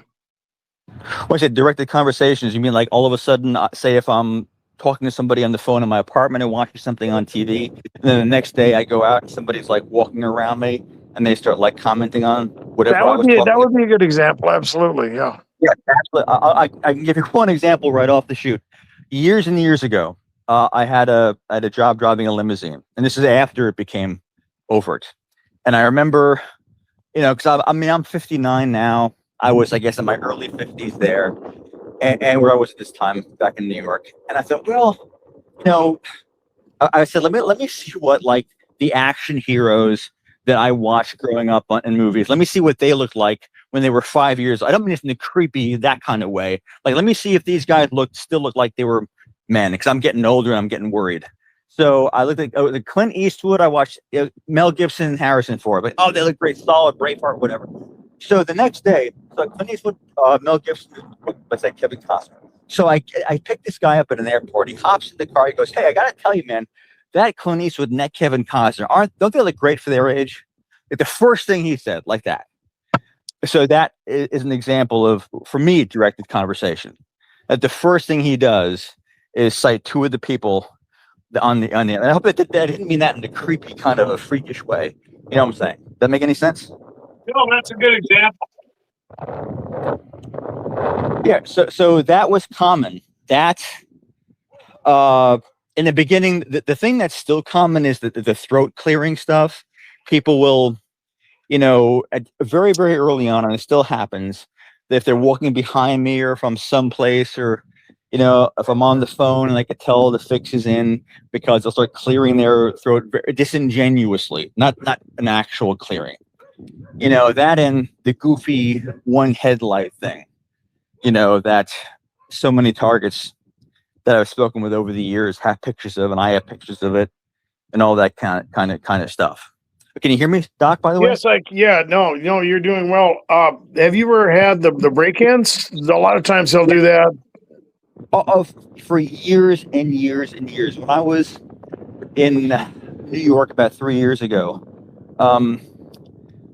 When I say directed conversations, you mean like all of a sudden, say if I'm talking to somebody on the phone in my apartment and watching something on TV, and then the next day I go out and somebody's like walking around me and they start like commenting on whatever I was That talking would about. be a good example. Absolutely, yeah. Yeah, absolutely. I can give you one example right off the shoot. Years and years ago, I had a job driving a limousine, and this is after it became overt. And I remember, because I mean I'm 59 now. I was, I guess, in my early 50s there, and where I was at this time back in New York. And I thought, well, you know, I said, let me see what like the action heroes that I watched growing up in movies. Let me see what they looked like when they were 5 years. I don't mean it's in the creepy that kind of way. Like, let me see if these guys still look like they were men, because I'm getting older and I'm getting worried. So I looked at the Clint Eastwood. I watched Mel Gibson and Harrison Ford. But oh, they look great, solid, Braveheart, whatever. So the next day, so Clint Eastwood, Mel Gibson, what's that, Kevin Costner. So I picked this guy up at an airport. He hops in the car. He goes, "Hey, I got to tell you, man, that Clint Eastwood and that Kevin Costner don't they look great for their age?" Like the first thing he said, like that. So that is an example of, for me, directed conversation. That the first thing he does is cite two of the people on the. And I hope that I didn't mean that in a creepy kind of a freakish way. You know what I'm saying? Does that make any sense? No, that's a good example. Yeah. So that was common. That in the beginning, the thing that's still common is the throat clearing stuff. People will, very, very early on, and it still happens, that if they're walking behind me or from someplace or, if I'm on the phone and I could tell the fix is in, because they'll start clearing their throat very disingenuously, not an actual clearing. That and the goofy one headlight thing, that so many targets that I've spoken with over the years have pictures of, and I have pictures of it, and all that kind of stuff. Can you hear me, Doc, by the way? Yes, yeah, no, you're doing well. Have you ever had the break-ins? A lot of times they'll do that. For years and years and years. When I was in New York about 3 years ago, um,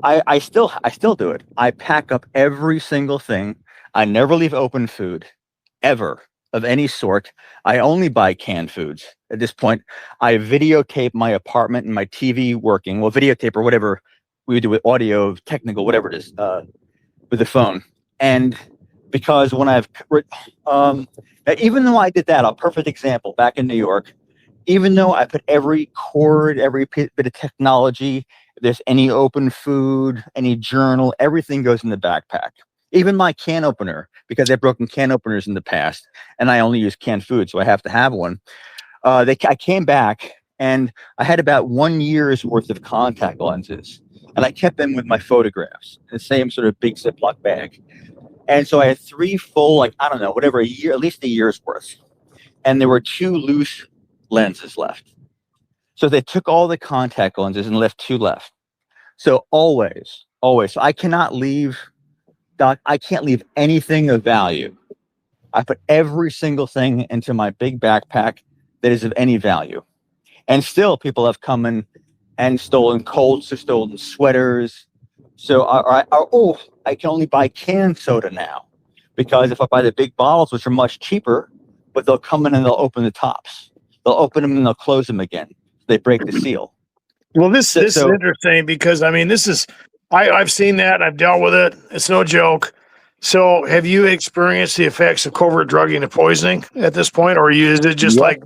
I still do it. I pack up every single thing. I never leave open food, ever, of any sort. I only buy canned foods at this point. I videotape my apartment and my TV working. Well, videotape or whatever we do with audio, technical, whatever it is, with the phone. And because when even though I did that, a perfect example, back in New York, even though I put every cord, every bit of technology, if there's any open food, any journal, everything goes in the backpack. Even my can opener, because I've broken can openers in the past, and I only use canned food, so I have to have one. I came back, and I had about 1 year's worth of contact lenses, and I kept them with my photographs in the same sort of big Ziploc bag. And so I had 3 full, like, I don't know, whatever, a year, at least a year's worth. And there were 2 loose lenses left. So they took all the contact lenses and left 2 left. So always, so I cannot leave, Doc, I can't leave anything of value. I put every single thing into my big backpack that is of any value. And still people have come in and stolen coats or stolen sweaters. So I can only buy canned soda now, because if I buy the big bottles, which are much cheaper, but they'll come in and they'll open the tops. They'll open them and they'll close them again. They break the seal. Well, this is interesting, because I mean, I've seen that. I've dealt with it. It's no joke. So, have you experienced the effects of covert drugging and poisoning at this point, or is it just like,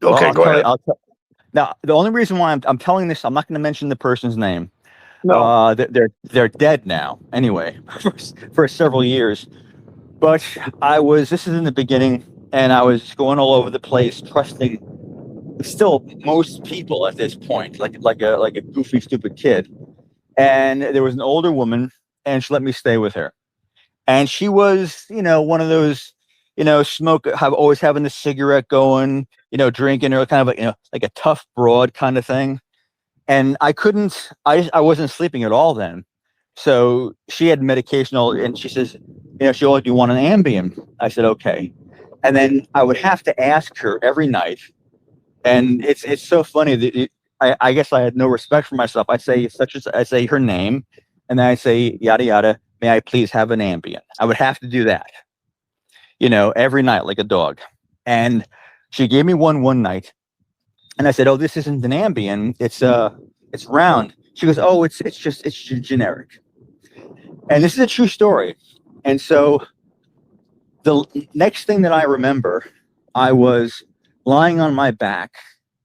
okay, well, go ahead. Now, the only reason why I'm telling this, I'm not going to mention the person's name. No. They're dead now. Anyway, for several years. But this is in the beginning, and I was going all over the place, trusting still most people at this point, like a goofy, stupid kid. And there was an older woman, and she let me stay with her. And she was, one of those, always having the cigarette going, drinking, or kind of like a tough broad kind of thing. And I wasn't sleeping at all then. So she had medication, and she says, she always, do you want an Ambien? I said, okay. And then I would have to ask her every night. And it's so funny that I guess I had no respect for myself. I say her name, and then I say, yada, yada, may I please have an Ambien? I would have to do that, every night, like a dog. And she gave me one night, and I said, oh, this isn't an Ambien. It's round. She goes, oh, it's generic. And this is a true story. And so the next thing that I remember, I was lying on my back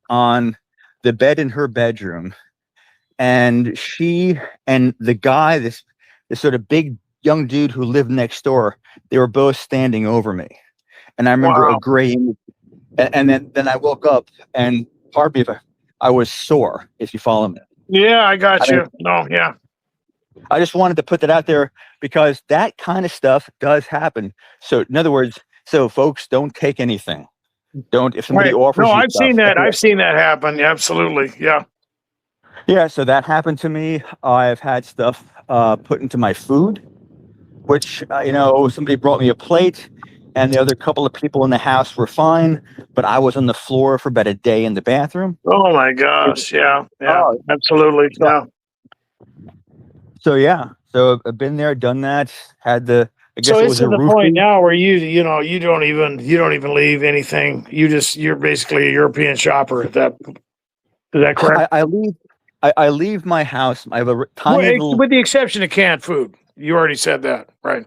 on the bed in her bedroom, and she and the guy, this sort of big young dude who lived next door, they were both standing over me. And I remember agreeing. And then I woke up, and pardon me if I was sore, if you follow me. Yeah, I got you. No, yeah. I just wanted to put that out there, because that kind of stuff does happen. So in other words, folks, don't take anything. Don't, if somebody offers you I've stuff, seen that. I've seen that happen. Absolutely. Yeah. Yeah. So that happened to me. I've had stuff put into my food, which, somebody brought me a plate, and the other couple of people in the house were fine, but I was on the floor for about a day in the bathroom. Oh my gosh. Yeah. Yeah. Absolutely. Yeah. So yeah. So I've been there, done that, had the, I guess So it it's was to a the roofie. point now where you don't even leave anything. You're basically a European shopper. Is that correct? I leave my house. I have a tiny little, With the exception of canned food. You already said that, right?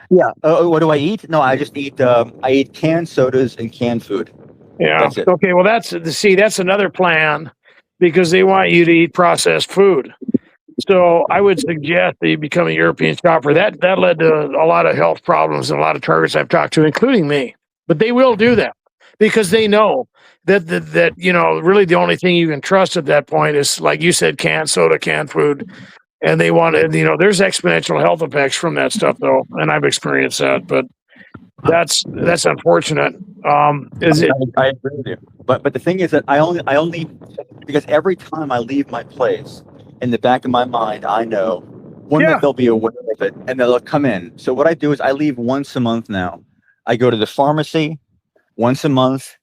yeah. What do I eat? No, I just eat. I eat canned sodas and canned food. Yeah. That's it. Okay. Well, that's another plan, because they want you to eat processed food. So I would suggest that you become a European shopper. That led to a lot of health problems and a lot of targets I've talked to, including me. But they will do that because they know that really the only thing you can trust at that point is, like you said, canned soda, canned food, and they want to. There's exponential health effects from that stuff, though, and I've experienced that. But that's unfortunate. Is it? I agree with you. But the thing is that I only because every time I leave my place, in the back of my mind, I know one Yeah, that they'll be aware of it and they'll come in. So what I do is I leave once a month now. I go to the pharmacy once a month.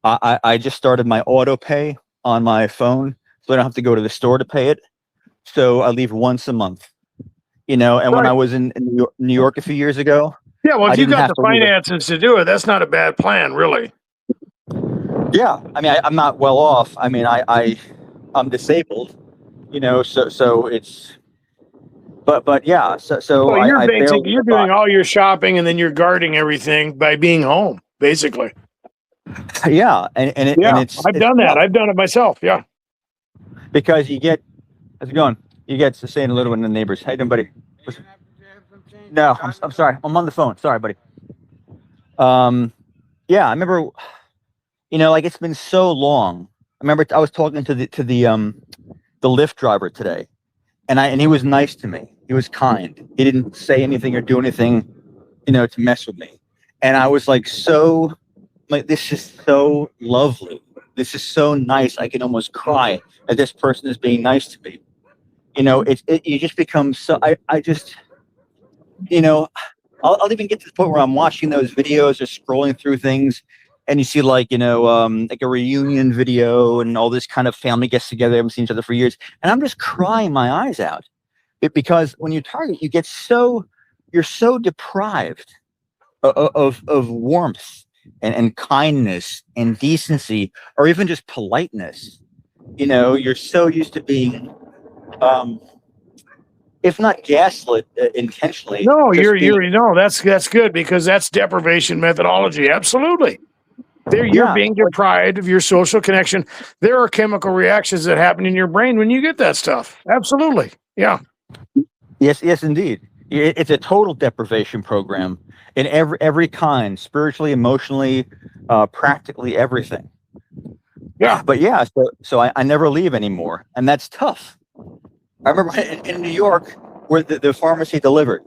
I just started my auto pay on my phone, so I don't have to go to the store to pay it. So I leave once a month. And when right. I was in New York a few years ago, Yeah, well, I if you didn't got have the to leave it. finances to do it, that's not a bad plan, really. Yeah, I mean, I'm not well off. I mean, I'm disabled, so it's, but yeah, so Well, you're I barely you're get by. doing all your shopping and then you're guarding everything by being home, basically. Yeah, and Yeah, I've it's done that. tough I've done it myself. Yeah. because you get, how's it going? You get to saying a little bit to the neighbors. How you doing, buddy? No, I'm sorry. I'm on the phone. Sorry, buddy. Yeah, I remember, like it's been so long. I remember I was talking to the Lyft driver today, and he was nice to me. He was kind. He didn't say anything or do anything, to mess with me. And I was like, this is so lovely. This is so nice. I can almost cry that this person is being nice to me. You just become so, I just, I'll even get to the point where I'm watching those videos or scrolling through things, and you see like like a reunion video and all this kind of family gets together. They haven't seen each other for years, and I'm just crying my eyes out. Because when you target, you're so deprived of warmth and kindness and decency, or even just politeness. You're so used to being, if not gaslit intentionally, No, just being. that's good because that's deprivation methodology. Absolutely. You're Yeah. being deprived of your social connection. There are chemical reactions that happen in your brain when you get that stuff. Absolutely. Yeah. Yes, indeed. It's a total deprivation program in every kind, spiritually, emotionally, practically everything. Yeah. But yeah, so I never leave anymore, and that's tough. I remember in New York where the pharmacy delivered,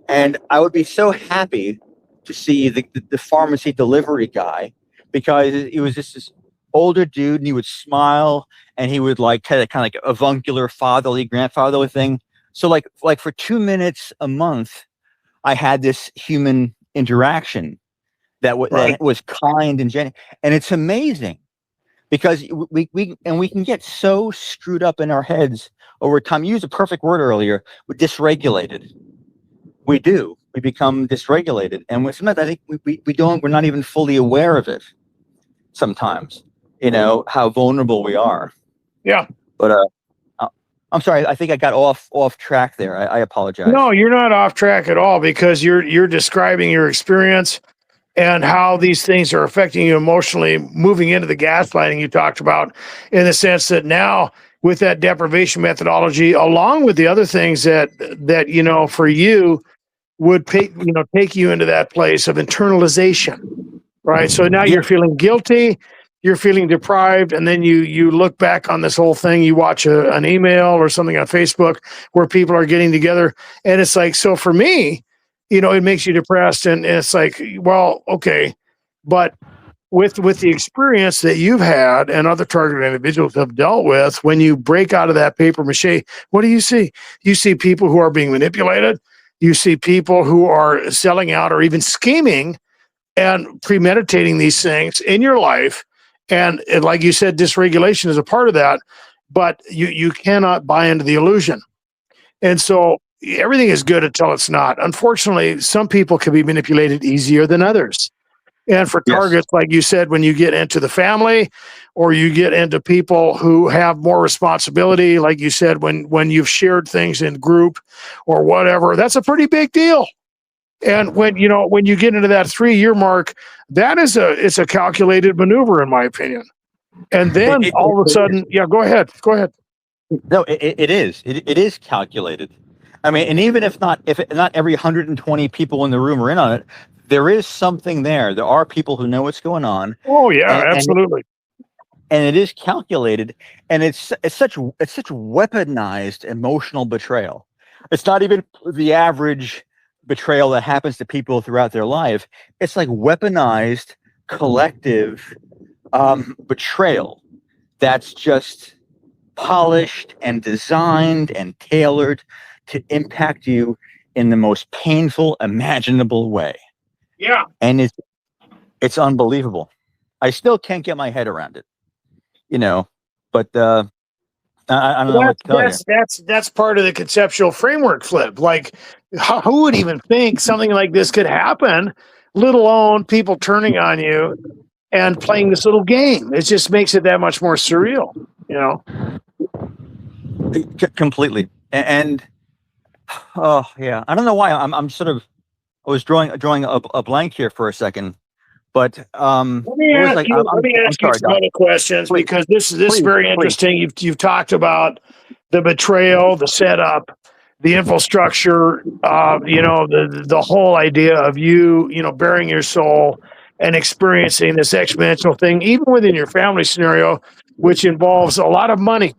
and I would be so happy to see the pharmacy delivery guy, because he was just this older dude, and he would smile, and he would like kind of like avuncular fatherly grandfatherly thing. So like for 2 minutes a month, I had this human interaction Right. that was kind and genuine, and it's amazing because we can get so screwed up in our heads over time. You used a perfect word earlier. We're dysregulated. We become dysregulated, and sometimes I think we're not even fully aware of it sometimes, how vulnerable we are. Yeah. But I'm sorry, I think I got off track there. I apologize. No, you're not off track at all because you're describing your experience and how these things are affecting you emotionally, moving into the gaslighting you talked about, in the sense that now with that deprivation methodology, along with the other things that for you would take you into that place of internalization, right? So now Yeah, you're feeling guilty, you're feeling deprived, and then you look back on this whole thing. You watch an email or something on Facebook where people are getting together, and it's like, so for me, it makes you depressed, and it's like, well, okay, but with the experience that you've had and other targeted individuals have dealt with, when you break out of that paper mache, what do you see? You see people who are being manipulated. You see people who are selling out or even scheming and premeditating these things in your life. And like you said, dysregulation is a part of that, but you cannot buy into the illusion. And so everything is good until it's not. Unfortunately, some people can be manipulated easier than others. And for yes. targets, like you said, when you get into the family or you get into people who have more responsibility, like you said, when you've shared things in group or whatever, that's a pretty big deal. And when you get into that 3-year mark, it's a calculated maneuver, in my opinion. And then all of a It is. sudden, yeah, go ahead. No, it is. It is calculated. I mean, and even if not every 120 people in the room are in on it, there is something there. There are people who know what's going on, Oh yeah, and absolutely. and it is calculated, and it's such weaponized emotional betrayal. It's not even the average betrayal that happens to people throughout their life. It's like weaponized collective betrayal that's just polished and designed and tailored to impact you in the most painful imaginable way. Yeah. And it's unbelievable. I still can't get my head around it, but I don't know Well, what to tell you. that's part of the conceptual framework flip. Like, who would even think something like this could happen? Let alone people turning on you and playing this little game. It just makes it that much more surreal. You know. Completely. And oh yeah, I don't know why I'm sort of I was drawing a blank here for a second, but Let me what was ask like you. Let me I'm ask you sorry, some Doc. other questions Please, because this is please, very please. interesting. You've talked about the betrayal, the setup, the infrastructure. The whole idea of you bearing your soul and experiencing this exponential thing, even within your family scenario, which involves a lot of money.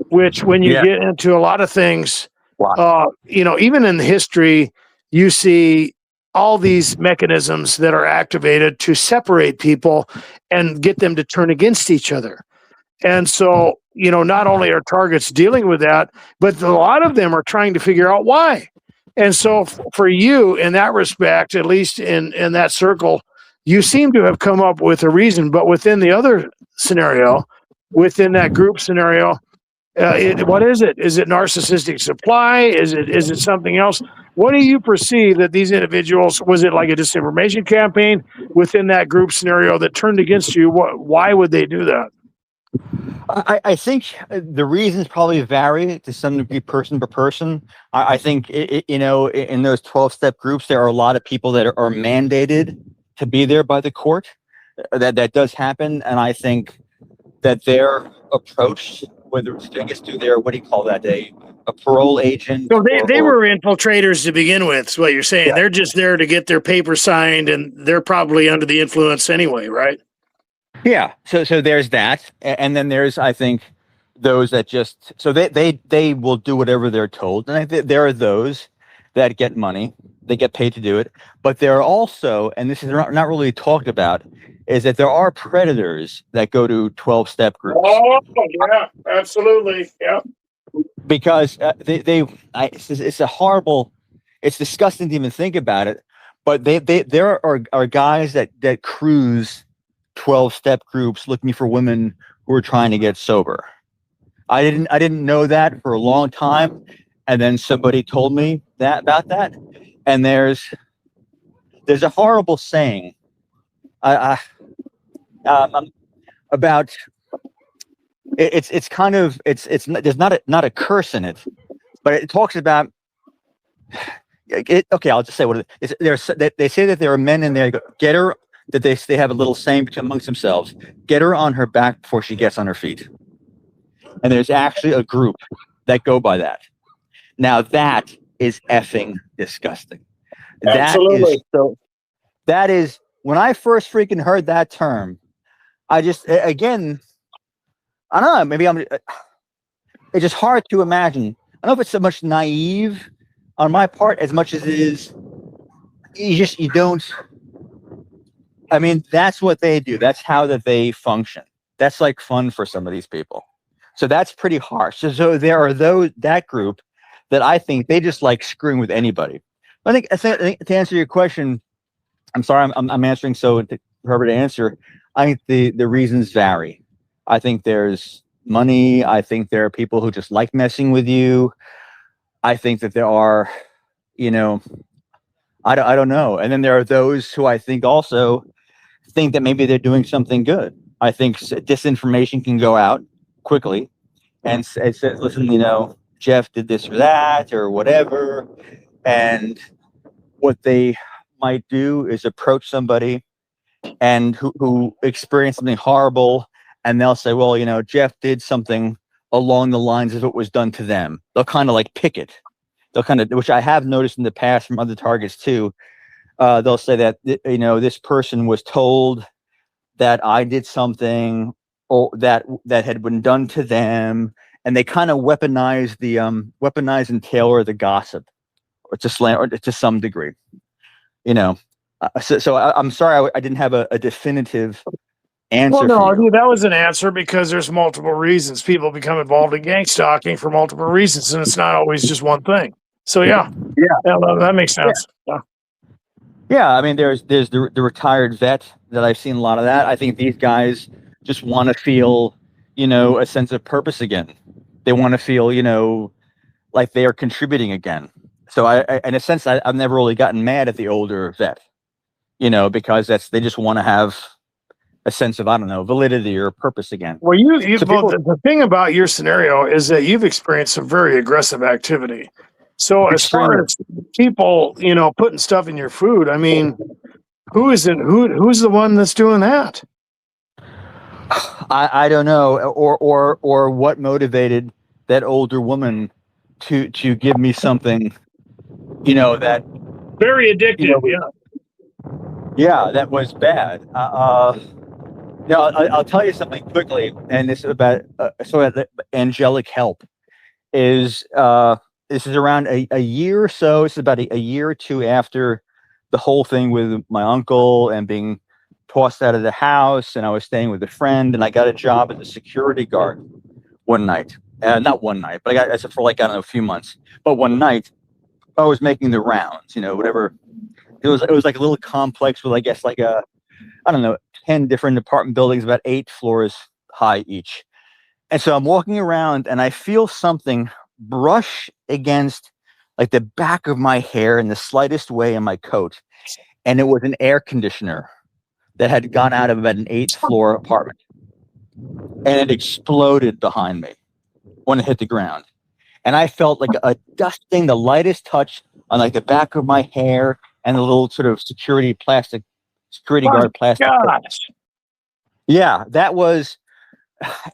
Which, when you Yeah. get into a lot of things, Wow. even in history, you see all these mechanisms that are activated to separate people and get them to turn against each other. And so, not only are targets dealing with that, but a lot of them are trying to figure out why. And so, for you, in that respect, at least in that circle, you seem to have come up with a reason. But within the other scenario, within that group scenario, what is it? Is it narcissistic supply? Is it something else? What do you perceive that these individuals, was it like a disinformation campaign within that group scenario that turned against you? Why would they do that? I think the reasons probably vary to some degree, person per person. I think in those 12-step groups, there are a lot of people that are mandated to be there by the court. That does happen, and I think that their approach, whether it's I guess through their what do you call that, a parole agent So they or were infiltrators to begin with. Is what you're saying? yeah, They're just there to get their paper signed, and they're probably under the influence anyway, right? yeah. So there's that, and then there's I think those that just so they will do whatever they're told, and I think there are those that get money, they get paid to do it, but there are also, and this is not really talked about, is that there are predators that go to 12-step groups. Oh yeah, absolutely, yeah. Because it's a horrible, it's disgusting to even think about it, but there are guys that cruise 12-step groups looking for women who are trying to get sober. I didn't know that for a long time, and then somebody told me about that, and there's a horrible saying about it's kind of it's there's not a curse in it, but it talks about okay, I'll just say what it is. They say that there are men in there. Get her. That they have a little saying amongst themselves. Get her on her back before she gets on her feet. And there's actually a group that go by that. Now that is effing disgusting. Absolutely. That is when I first freaking heard that term. I just again, I don't know. Maybe it's just hard to imagine. I don't know if it's so much naive on my part as much as it is you don't. I mean, that's what they do. That's how that they function. That's like fun for some of these people. So that's pretty harsh. So there are that group that I think they just like screwing with anybody. I think to answer your question, I'm sorry, I'm answering so Herbert to answer. I think the reasons vary. I think there's money. I think there are people who just like messing with you. I think that there are, I don't know. And then there are those who I think also think that maybe they're doing something good. I think disinformation can go out quickly and say, listen, Jeff did this or that or whatever. And what they might do is approach somebody and who experienced something horrible, and they'll say, well, Jeff did something along the lines of it was done to them. They'll kind of like pick it. they'll kind of, which I have noticed in the past from other targets too. They'll say that, you know, this person was told that I did something or that had been done to them, and they kind of weaponize and tailor the gossip or to slant or to some degree, you know. I'm sorry I didn't have a definitive Well, answer for no, I you. mean, that was an answer because there's multiple reasons people become involved in gang stalking for multiple reasons, and it's not always just one thing. So yeah, that makes sense. Yeah. Yeah, I mean, there's the retired vet that I've seen a lot of that. I think these guys just want to feel, you know, a sense of purpose again. They want to feel, you know, like they are contributing again. So I in a sense, I've never really gotten mad at the older vet, you know, because they just want to have a sense of, I don't know, validity or purpose again. Well, So well, people, the thing about your scenario is that you've experienced some very aggressive activity. So as far extremely, as people, you know, putting stuff in your food, I mean, who's the one that's doing that? I don't know, or what motivated that older woman to give me something, you know, that, Very you know, addictive, yeah. yeah, that was bad. No, I'll tell you something quickly, and this is about sort of the angelic help. Is this is around a year or so? It's about a year or two after the whole thing with my uncle and being tossed out of the house, and I was staying with a friend, and I got a job as a security guard one night. Not one night, but I got for like, I don't know, a few months. But one night, I was making the rounds. You know, whatever. It was like a little complex with, I guess, like I don't know, 10 different apartment buildings, about 8 floors high each. And so I'm walking around and I feel something brush against like the back of my hair in the slightest way in my coat. And it was an air conditioner that had gone out of about an 8th floor apartment. And it exploded behind me when it hit the ground. And I felt like a dusting, the lightest touch on like the back of my hair and the little sort of security My guard plastic. gosh. Yeah, that was,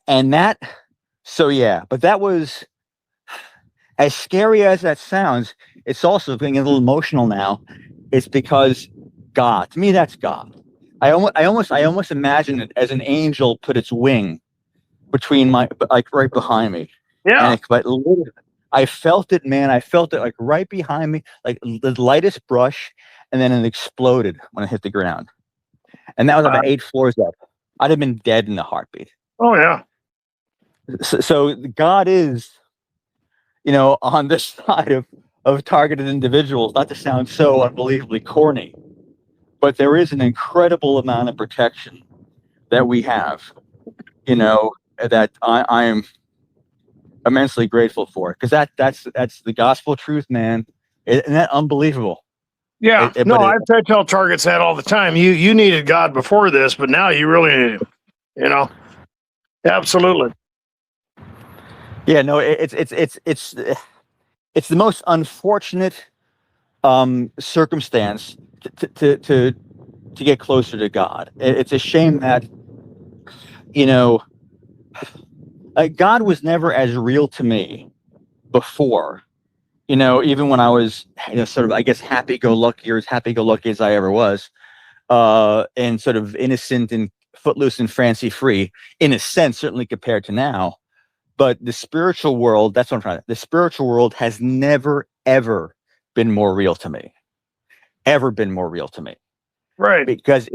and that, so yeah, but that was, as scary as that sounds, it's also getting a little emotional now. It's because God, to me, that's God. I almost imagine it as an angel put its wing between my, like right behind me. Yeah. And but I felt it, man. I felt it like right behind me, like the lightest brush, and then it exploded when it hit the ground. And that was about 8 floors up. I'd have been dead in a heartbeat. Oh yeah. So God is, you know, on this side of targeted individuals, not to sound so unbelievably corny, but there is an incredible amount of protection that we have, you know, that I am immensely grateful for, because that's the gospel truth, man. Isn't that unbelievable? Yeah. But I tell targets that all the time. You needed God before this, but now you really need him. You know? Absolutely. yeah, no, it's the most unfortunate circumstance to get closer to God. It's a shame that, you know, God was never as real to me before. You know, even when I was, you know, sort of, I guess, happy-go-lucky, or as happy-go-lucky as I ever was, and sort of innocent and footloose and fancy-free, in a sense, certainly compared to now. But the spiritual world, that's what I'm trying to, the spiritual world has never, ever been more real to me. Ever been more real to me. Right. Because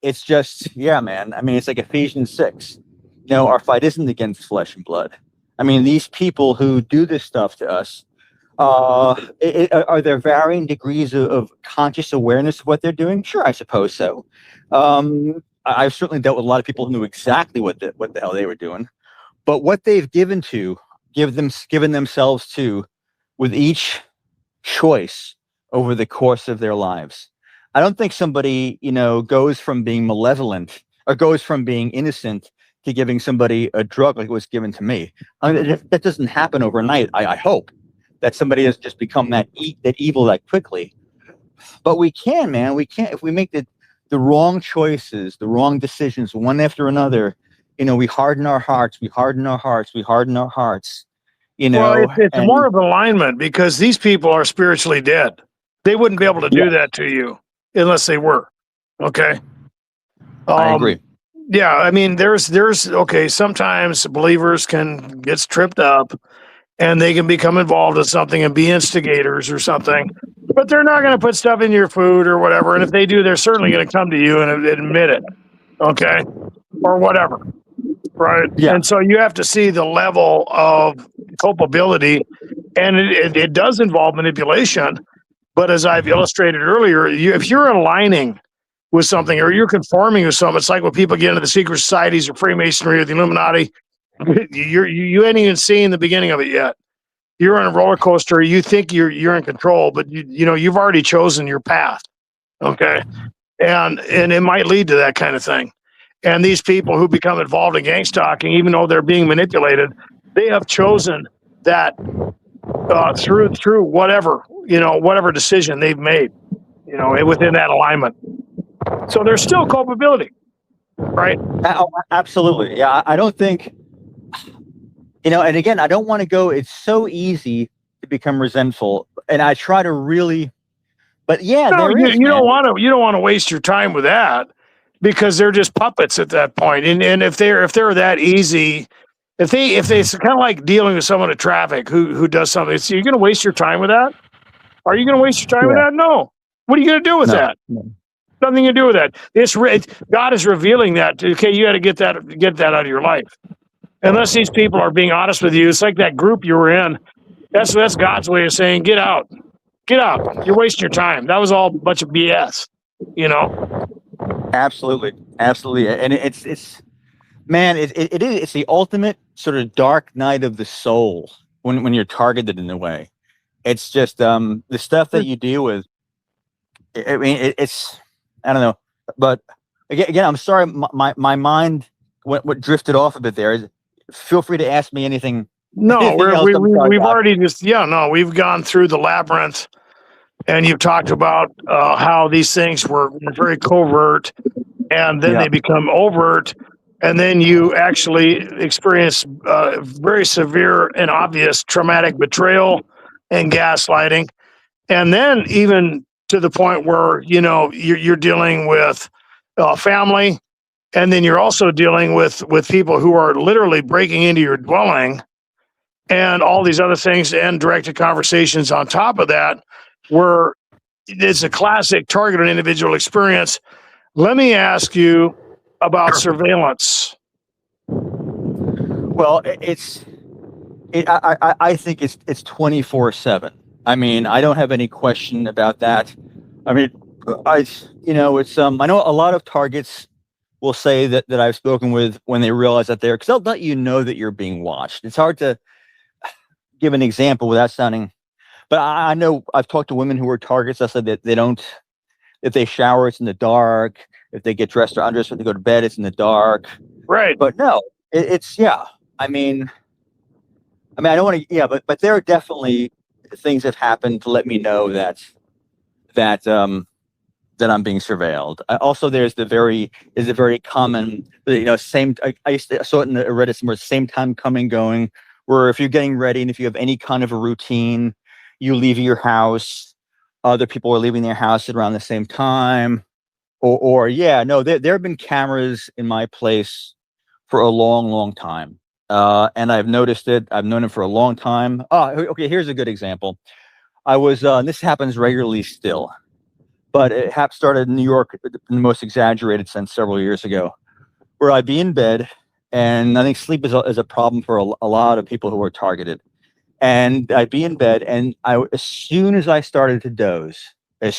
it's just, yeah, man. I mean, it's like Ephesians 6. You know, our fight isn't against flesh and blood. I mean, these people who do this stuff to us, are there varying degrees of conscious awareness of what they're doing? Sure, I suppose so. I've certainly dealt with a lot of people who knew exactly what the hell they were doing. But what they've given themselves to with each choice over the course of their lives. I don't think somebody, you know, goes from being malevolent or goes from being innocent to giving somebody a drug like it was given to me. I mean, that doesn't happen overnight. I hope that somebody has just become that evil that quickly. But we can, man. We can't, if we make the wrong choices, the wrong decisions, one after another. You know, we harden our hearts. We harden our hearts. We harden our hearts. Well, it's more and of alignment because these people are spiritually dead. They wouldn't be able to do yeah, that to you unless they were. Okay. I agree. Yeah, I mean, there's okay. Sometimes believers can get tripped up, and they can become involved in something and be instigators or something, but they're not going to put stuff in your food or whatever. And if they do, they're certainly going to come to you and admit it. Okay, or whatever. Right. Yeah. And so you have to see the level of culpability, and it does involve manipulation. But as I've illustrated earlier, if you're aligning with something or you're conforming with something, it's like when people get into the secret societies or Freemasonry or the Illuminati, you ain't even seen the beginning of it yet. You're on a roller coaster. You think you're in control, but you've already chosen your path. Okay, and it might lead to that kind of thing. And these people who become involved in gang stalking, even though they're being manipulated, they have chosen that through whatever decision they've made, within that alignment. So there's still culpability, right? Oh, absolutely. Yeah. I don't think, and again, I don't want to go, it's so easy to become resentful. And I try to really, but yeah, No, there you, is, you man. don't want to you don't want to waste your time with that because they're just puppets at that point. And if they're that easy, if they it's kind of like dealing with someone in traffic who does something. You're going to waste your time with that? Are you going to waste your time with Yeah. that? No. What are you going to do with No. that? Nothing to do with that. God is revealing that. Okay, you got to get that out of your life. Unless these people are being honest with you, it's like that group you were in. That's God's way of saying, get out. Get out. You're wasting your time. That was all a bunch of BS. You know? Absolutely. Absolutely. And it's man, it is, it's the ultimate sort of dark night of the soul when you're targeted in a way. It's just, the stuff that you deal with. I mean, it's, I don't know, but again, I'm sorry, my mind what drifted off a bit there. Feel free to ask me anything, No, anything else. I'm sorry, we've Doc. already we've gone through the labyrinth, and you've talked about how these things were very covert, and then Yeah. they become overt, and then you actually experience very severe and obvious traumatic betrayal and gaslighting, and then even to the point where you're dealing with family, and then you're also dealing with people who are literally breaking into your dwelling and all these other things and directed conversations on top of that, where it's a classic targeted individual experience. Let me ask you about surveillance. Well, I think it's 24/7. I mean, I don't have any question about that. I mean, it's I know a lot of targets will say that I've spoken with when they realize that because they'll let you know that you're being watched. It's hard to give an example without sounding, but I know I've talked to women who are targets. I said that they don't, if they shower, it's in the dark. If they get dressed or undressed when they go to bed, it's in the dark. Right. But no, it's yeah. I don't want to, yeah, but there are definitely things that happen to let me know that that I'm being surveilled. Also, there's a very common, same. I saw it in the Reddit somewhere. Same time coming, going. Where if you're getting ready and if you have any kind of a routine, you leave your house, other people are leaving their house at around the same time, or yeah, no, there have been cameras in my place for a long, long time. And I've noticed it. I've known it for a long time. Oh, okay. Here's a good example. I was, and this happens regularly still, but it started in New York in the most exaggerated sense several years ago, where I'd be in bed, and I think sleep is a problem for a lot of people who are targeted. And I'd be in bed, and as soon as I started to doze, the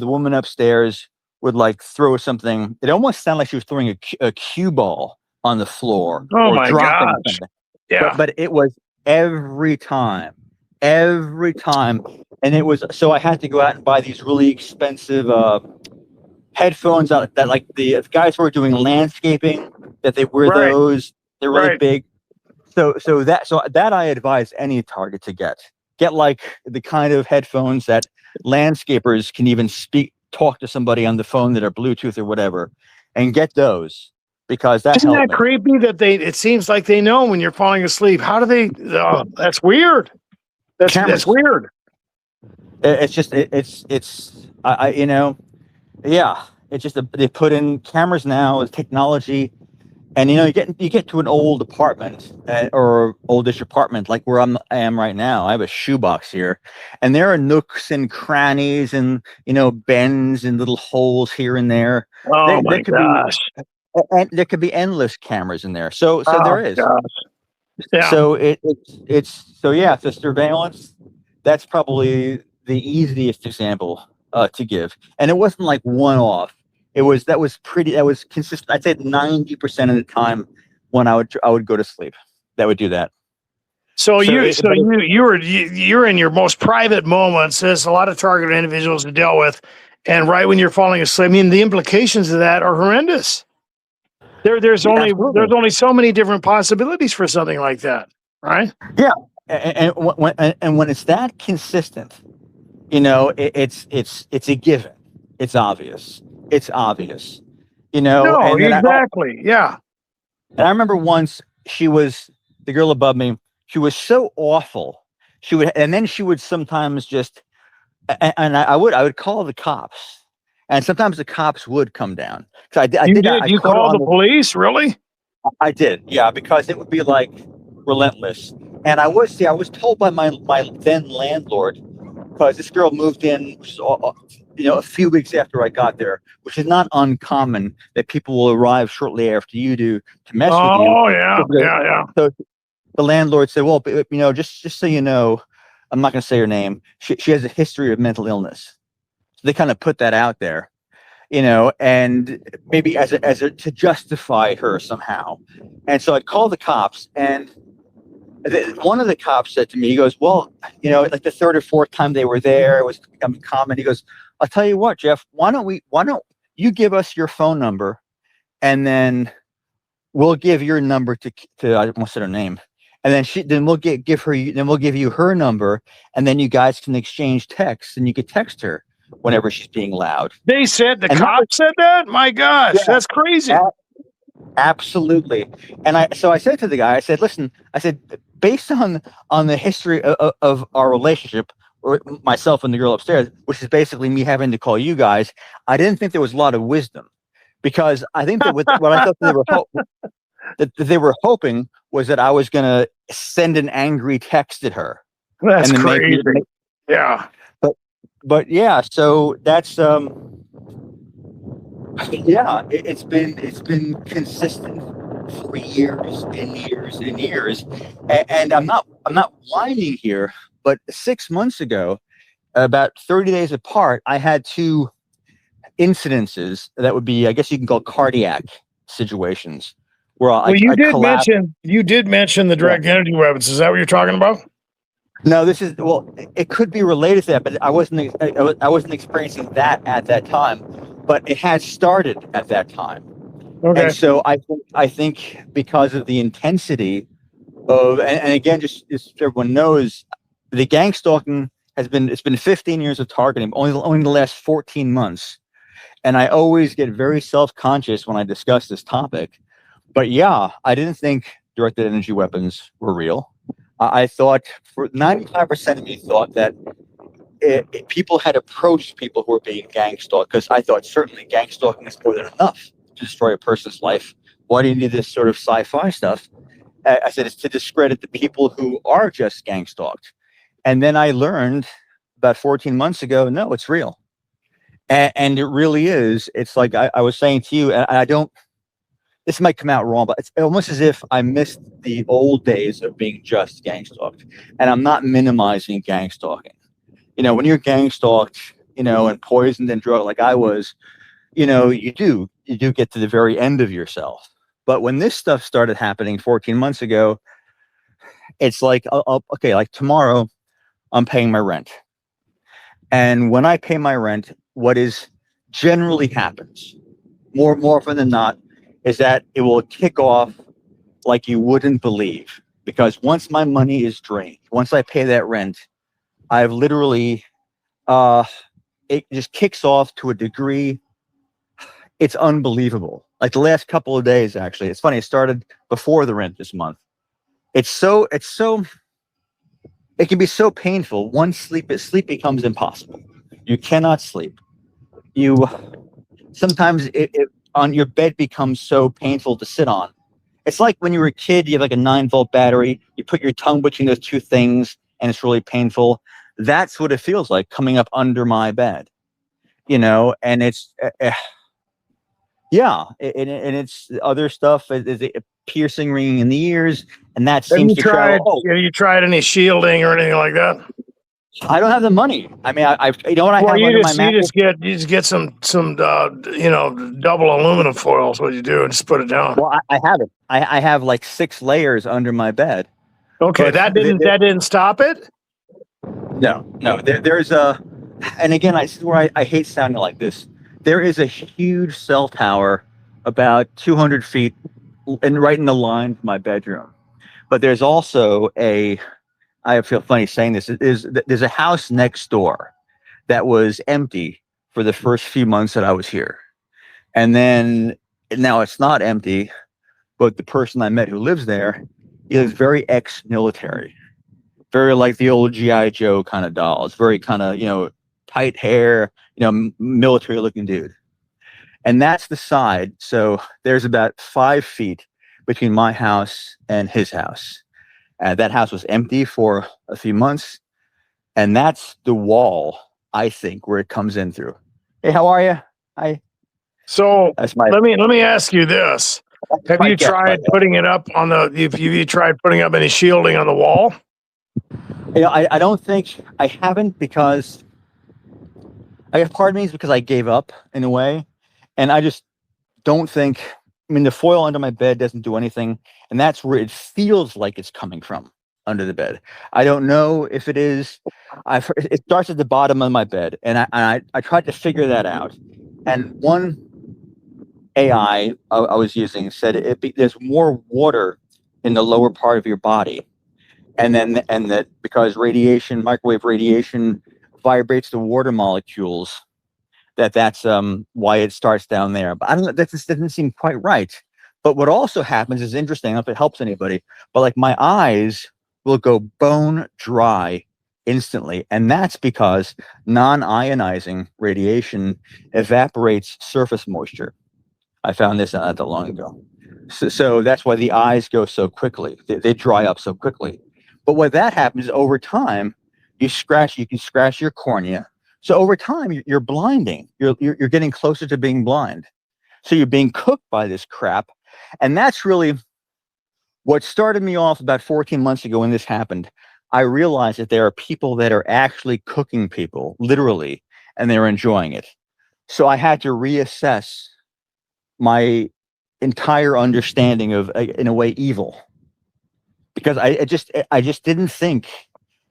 woman upstairs would like throw something. It almost sounded like she was throwing a cue ball on the floor Oh or my dropping gosh. something. Yeah. But it was every time, and it was so I had to go out and buy these really expensive headphones that like the guys who are doing landscaping, that they wear Right. those. They're really Right. big. So that I advise any target to get like the kind of headphones that landscapers can even talk to somebody on the phone that are Bluetooth or whatever, and get those, because that Isn't helped that me. creepy that it seems like they know when you're falling asleep? How do they? Oh, that's weird. That's Cameras. weird. It's just it's you know, yeah. It's just they put in cameras now with technology, and you know, you get to an old apartment or oldish apartment like where I am right now. I have a shoebox here, and there are nooks and crannies and, you know, bends and little holes here and there. Oh There my could be, gosh. and there could be endless cameras in there. So Oh there is. gosh. Yeah. So it's so yeah. So surveillance. That's probably the easiest example to give, and it wasn't like one off. That was consistent. I'd say 90% of the time when I would go to sleep, that would do that. So So it, but it, you're in your most private moments. There's a lot of targeted individuals to deal with, and right when you're falling asleep, I mean, the implications of that are horrendous. There's yeah, there's absolutely. only so many different possibilities for something like that, right? Yeah, and when it's that consistent, you know, it's a given. It's obvious. It's obvious. You know, No, and then exactly. Yeah. I remember once the girl above me. She was so awful. And then she would sometimes just, and I would call the cops, and sometimes the cops would come down. So I You did that. did. I You caught her called on the the. police, really? I did, yeah, because it would be like relentless. And I was told by my then landlord, because this girl moved in, which is you know, a few weeks after I got there, which is not uncommon that people will arrive shortly after you do to mess with you. Oh yeah, So yeah, yeah. so the landlord said, "Well, you know, just so you know, I'm not going to say her name. She has a history of mental illness." So they kind of put that out there, you know, and maybe as a to justify her somehow. And so I called the cops, and one of the cops said to me, he goes, "Well, you know, like the third or fourth time they were there, it was becoming common." He goes, "I'll tell you what, Jeff. Why don't you give us your phone number, and then we'll give your number to I almost said her name, and then we'll we'll give you her number, and then you guys can exchange texts, and you could text her whenever she's being loud." They said the And that was, cop said that. My gosh, yeah, that's crazy. a- absolutely. And I said to the guy, I said, "Listen, I said, based on the history of our relationship, or myself and the girl upstairs, which is basically me having to call you guys, I didn't think there was a lot of wisdom." Because I think that with what I thought that they were hoping was that I was going to send an angry text at her That's and then crazy. Yeah. but yeah, so that's yeah, it's been consistent for years and years and years, and I'm not whining here, but 6 months ago, about 30 days apart, I had two incidences that would be, I guess you can call, cardiac situations where Well, I collapsed. you did mention the Yeah. direct energy weapons. Is that what you're talking about? No, this is, well, it could be related to that, but I wasn't experiencing that at that time, but it had started at that time. Okay. And so I think because of the intensity of, and again, just so everyone knows, the gang stalking it's been 15 years of targeting, only the last 14 months. And I always get very self-conscious when I discuss this topic. But yeah, I didn't think directed energy weapons were real. I thought, for 95% of me thought that people had approached people who were being gang stalked, because I thought certainly gang stalking is more than enough to destroy a person's life. Why do you need this sort of sci-fi stuff? I said it's to discredit the people who are just gang stalked. And then I learned about 14 months ago, no, it's real. And it really is. It's like I was saying to you, and I don't, this might come out wrong, but it's almost as if I missed the old days of being just gang stalked. And I'm not minimizing gang stalking. You know, when you're gang stalked, you know, and poisoned and drugged like I was, you know, you do get to the very end of yourself. But when this stuff started happening 14 months ago, it's like, okay, like tomorrow, I'm paying my rent. And when I pay my rent, what is generally happens, more often than not, is that it will kick off like you wouldn't believe. Because once my money is drained, once I pay that rent, I've literally, it just kicks off to a degree. it's unbelievable. Like the last couple of days, actually, it's funny. It started before the rent this month. It can be so painful. Once sleep becomes impossible. You cannot sleep. You sometimes it on your bed becomes so painful to sit on. It's like when you were a kid, you have like a 9-volt battery. You put your tongue between those two things, and it's really painful. That's what it feels like coming up under my bed, and it's yeah, and it's other stuff is a piercing, ringing in the ears, and that seems to travel. Oh, have you tried any shielding or anything like that? I don't have the money. I mean, I you know what I Well, have under my mattress? you just get some double aluminum foil is what you do, and just put it down. Well, I have it. I have like 6 layers under my bed. Okay, But that didn't stop it. No. There's a, and again, this is where I hate sounding like this. There is a huge cell tower about 200 feet and right in the line of my bedroom. But there's also I feel funny saying this, there's a house next door that was empty for the first few months that I was here. And then now it's not empty, but the person I met who lives there is very ex-military, very like the old GI Joe kind of doll. It's very kind of tight hair, military looking dude. And that's the side. So there's about 5 feet between my house and his house. That house was empty for a few months, and that's the wall, I think, where it comes in through. Hey, how are you? Hi. So let me ask you this: Have you tried putting it up on the? Have you tried putting up any shielding on the wall? I don't think I haven't, because I guess part of me is because I gave up in a way, and I just don't think. I mean, the foil under my bed doesn't do anything, and that's where it feels like it's coming from, under the bed. I don't know if it is. It starts at the bottom of my bed, and I tried to figure that out. And one AI I was using said there's more water in the lower part of your body, and that because microwave radiation vibrates the water molecules, that's why it starts down there. But I don't know, that just doesn't seem quite right. But what also happens is interesting. I don't know if it helps anybody, but like my eyes will go bone dry instantly, and that's because non-ionizing radiation evaporates surface moisture. I found this not that long ago. So that's why the eyes go so quickly. They dry up so quickly. But what that happens is over time, you can scratch your cornea. So over time, you're blinding. You're getting closer to being blind. So you're being cooked by this crap. And that's really what started me off about 14 months ago when this happened. I realized that there are people that are actually cooking people, literally, and they're enjoying it. So I had to reassess my entire understanding of, in a way, evil. Because I just didn't think,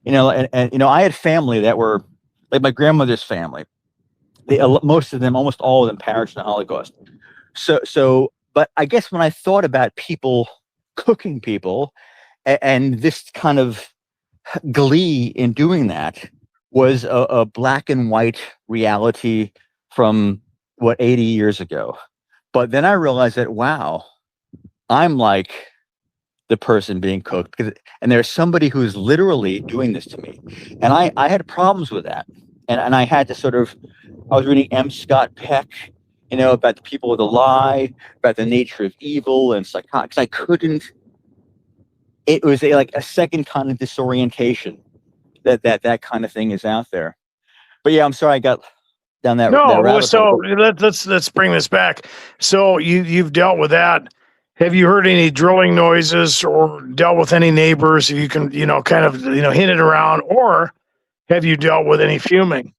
and I had family that were, like my grandmother's family, most of them, almost all of them, perished in the Holocaust. But I guess when I thought about people cooking people, and this kind of glee in doing that was a black and white reality from 80 years ago. But then I realized that, wow, I'm like the person being cooked, and there's somebody who's literally doing this to me, and I had problems with that, and I had to I was reading M. Scott Peck, about the people of the lie, about the nature of evil and psychotic, because I couldn't. It was like a second kind of disorientation that kind of thing is out there. But yeah, I'm sorry I got down that rabbit hole. Let's bring this back. So you've dealt with that. Have you heard any drilling noises or dealt with any neighbors? If you can, kind of, hint it around, or have you dealt with any fuming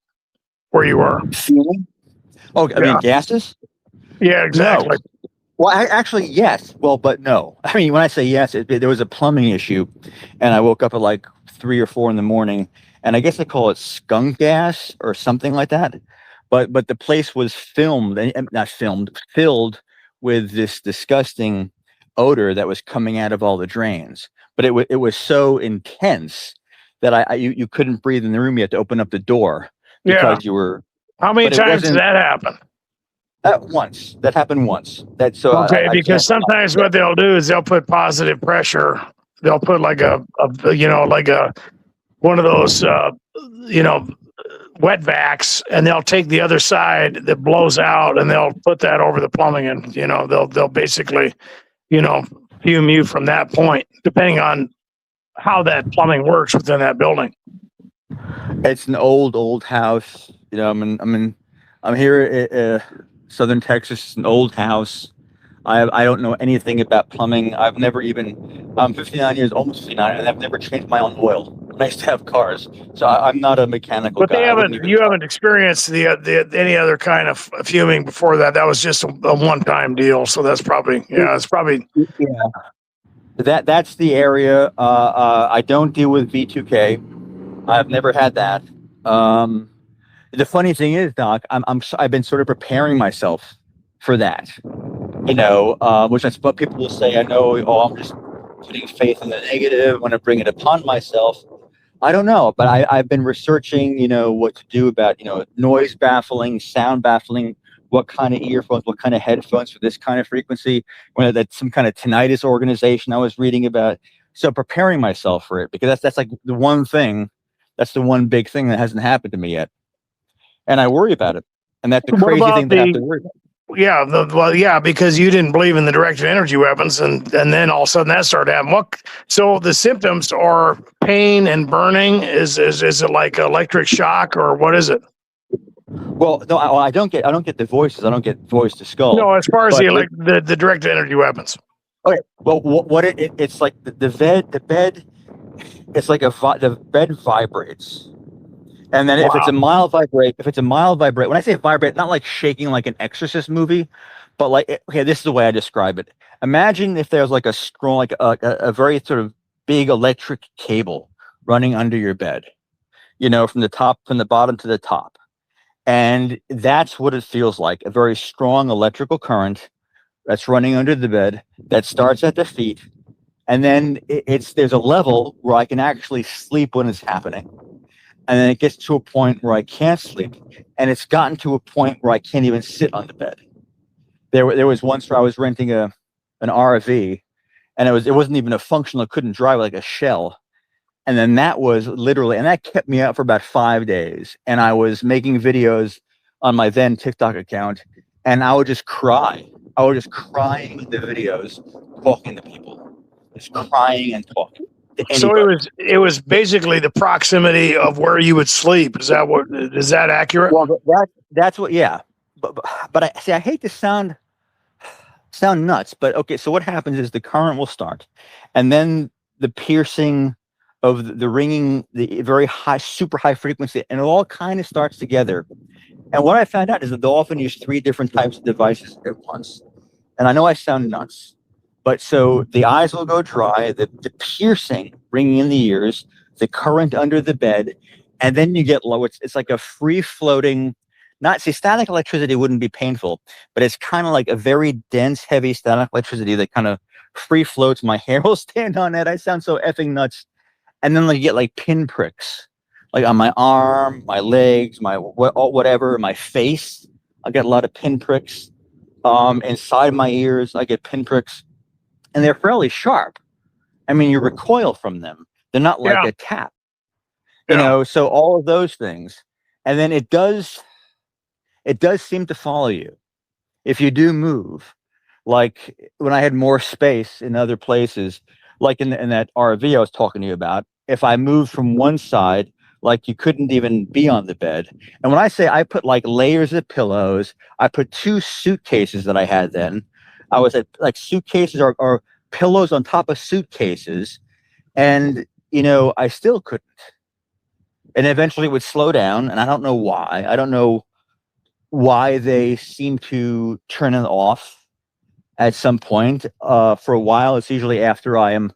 where you are? Fuming? Oh, I mean, gases? Yeah, exactly. No. Well, actually, yes. Well, but no. I mean, when I say yes, there was a plumbing issue, and I woke up at like 3 or 4 in the morning, and I guess they call it skunk gas or something like that. But the place was filled with this disgusting odor that was coming out of all the drains. But it was so intense that you couldn't breathe in the room. You had to open up the door because you were. How many times did that happen? Once. That happened once. That so Okay, I because can't. sometimes what they'll do is they'll put positive pressure. They'll put like like a one of those you know wet vacs, and they'll take the other side that blows out, and they'll put that over the plumbing, and they'll basically you know fume you from that point, depending on how that plumbing works within that building. It's an old house. I'm here in southern Texas. It's an old house. I don't know anything about plumbing. I've never even. I'm 59 years, almost 59, and I've never changed my own oil. I used to have cars, so I'm not a mechanical But guy. I wouldn't even you try. haven't experienced the any other kind of fuming before that. That was just a one time deal. So that's probably it's probably Yeah, that's the area. I don't deal with V2K. I've never had that. Um, the funny thing is, Doc, I've been sort of preparing myself for that. Which that's what people will say. I know, oh, I'm just putting faith in the negative. I want to bring it upon myself. I don't know, but I've been researching, what to do about, noise baffling, sound baffling, what kind of earphones, what kind of headphones for this kind of frequency, whether that's some kind of tinnitus organization I was reading about. So preparing myself for it, because that's like the one thing, that's the one big thing that hasn't happened to me yet. And I worry about it. And that's the what crazy about thing that I have to worry about. because you didn't believe in the directed energy weapons, and then all of a sudden that started happening. So the symptoms are pain and burning. Is it like electric shock, or what is it? Well, no, I don't get the voices. I don't get voice to skull. No, as far as But the directed energy weapons. okay, well, what it's like the bed, it's like the bed vibrates, and then if it's Wow. a mild vibrate, when I say vibrate, not like shaking like an Exorcist movie, but like, okay, this is the way I describe it. Imagine if there's like a strong, like a very sort of big electric cable running under your bed, from the bottom to the top. And that's what it feels like, a very strong electrical current that's running under the bed that starts at the feet. And then there's a level where I can actually sleep when it's happening. And then it gets to a point where I can't sleep. And it's gotten to a point where I can't even sit on the bed. There was once where I was renting an RV, and it wasn't even a functional, couldn't drive, like a shell. And then that was literally, and that kept me up for about 5 days. And I was making videos on my then TikTok account, and I would just cry. I was just crying in the videos, talking to people, just crying and talking to So anybody. it was basically the proximity of where you would sleep. Is that accurate? Well, that's what, yeah. But I see. I hate to sound nuts, but okay. So what happens is the current will start, and then the piercing of the ringing, the very high, super high frequency, and it all kind of starts together. And what I found out is that they'll often use 3 different types of devices at once. And I know I sound nuts, but so the eyes will go dry, the piercing, ringing in the ears, the current under the bed, and then you get low. It's like a free floating, static electricity wouldn't be painful, but it's kind of like a very dense, heavy static electricity that kind of free floats. My hair will stand on it. I sound so effing nuts. And then you get like pinpricks, like on my arm, my legs, my whatever, my face. I get a lot of pinpricks. Inside my ears, I get pinpricks, and they're fairly sharp. I mean, you recoil from them. They're not like Yeah. a tap, Yeah. So all of those things. And then it does seem to follow you if you do move. Like when I had more space in other places, like in that RV I was talking to you about, if I moved from one side, like you couldn't even be on the bed. And when I say I put like layers of pillows, I put 2 suitcases that I had then. I was at like suitcases or pillows on top of suitcases. And, I still couldn't. And eventually it would slow down. And I don't know why. I don't know why they seem to turn it off at some point. For a while, it's usually after I am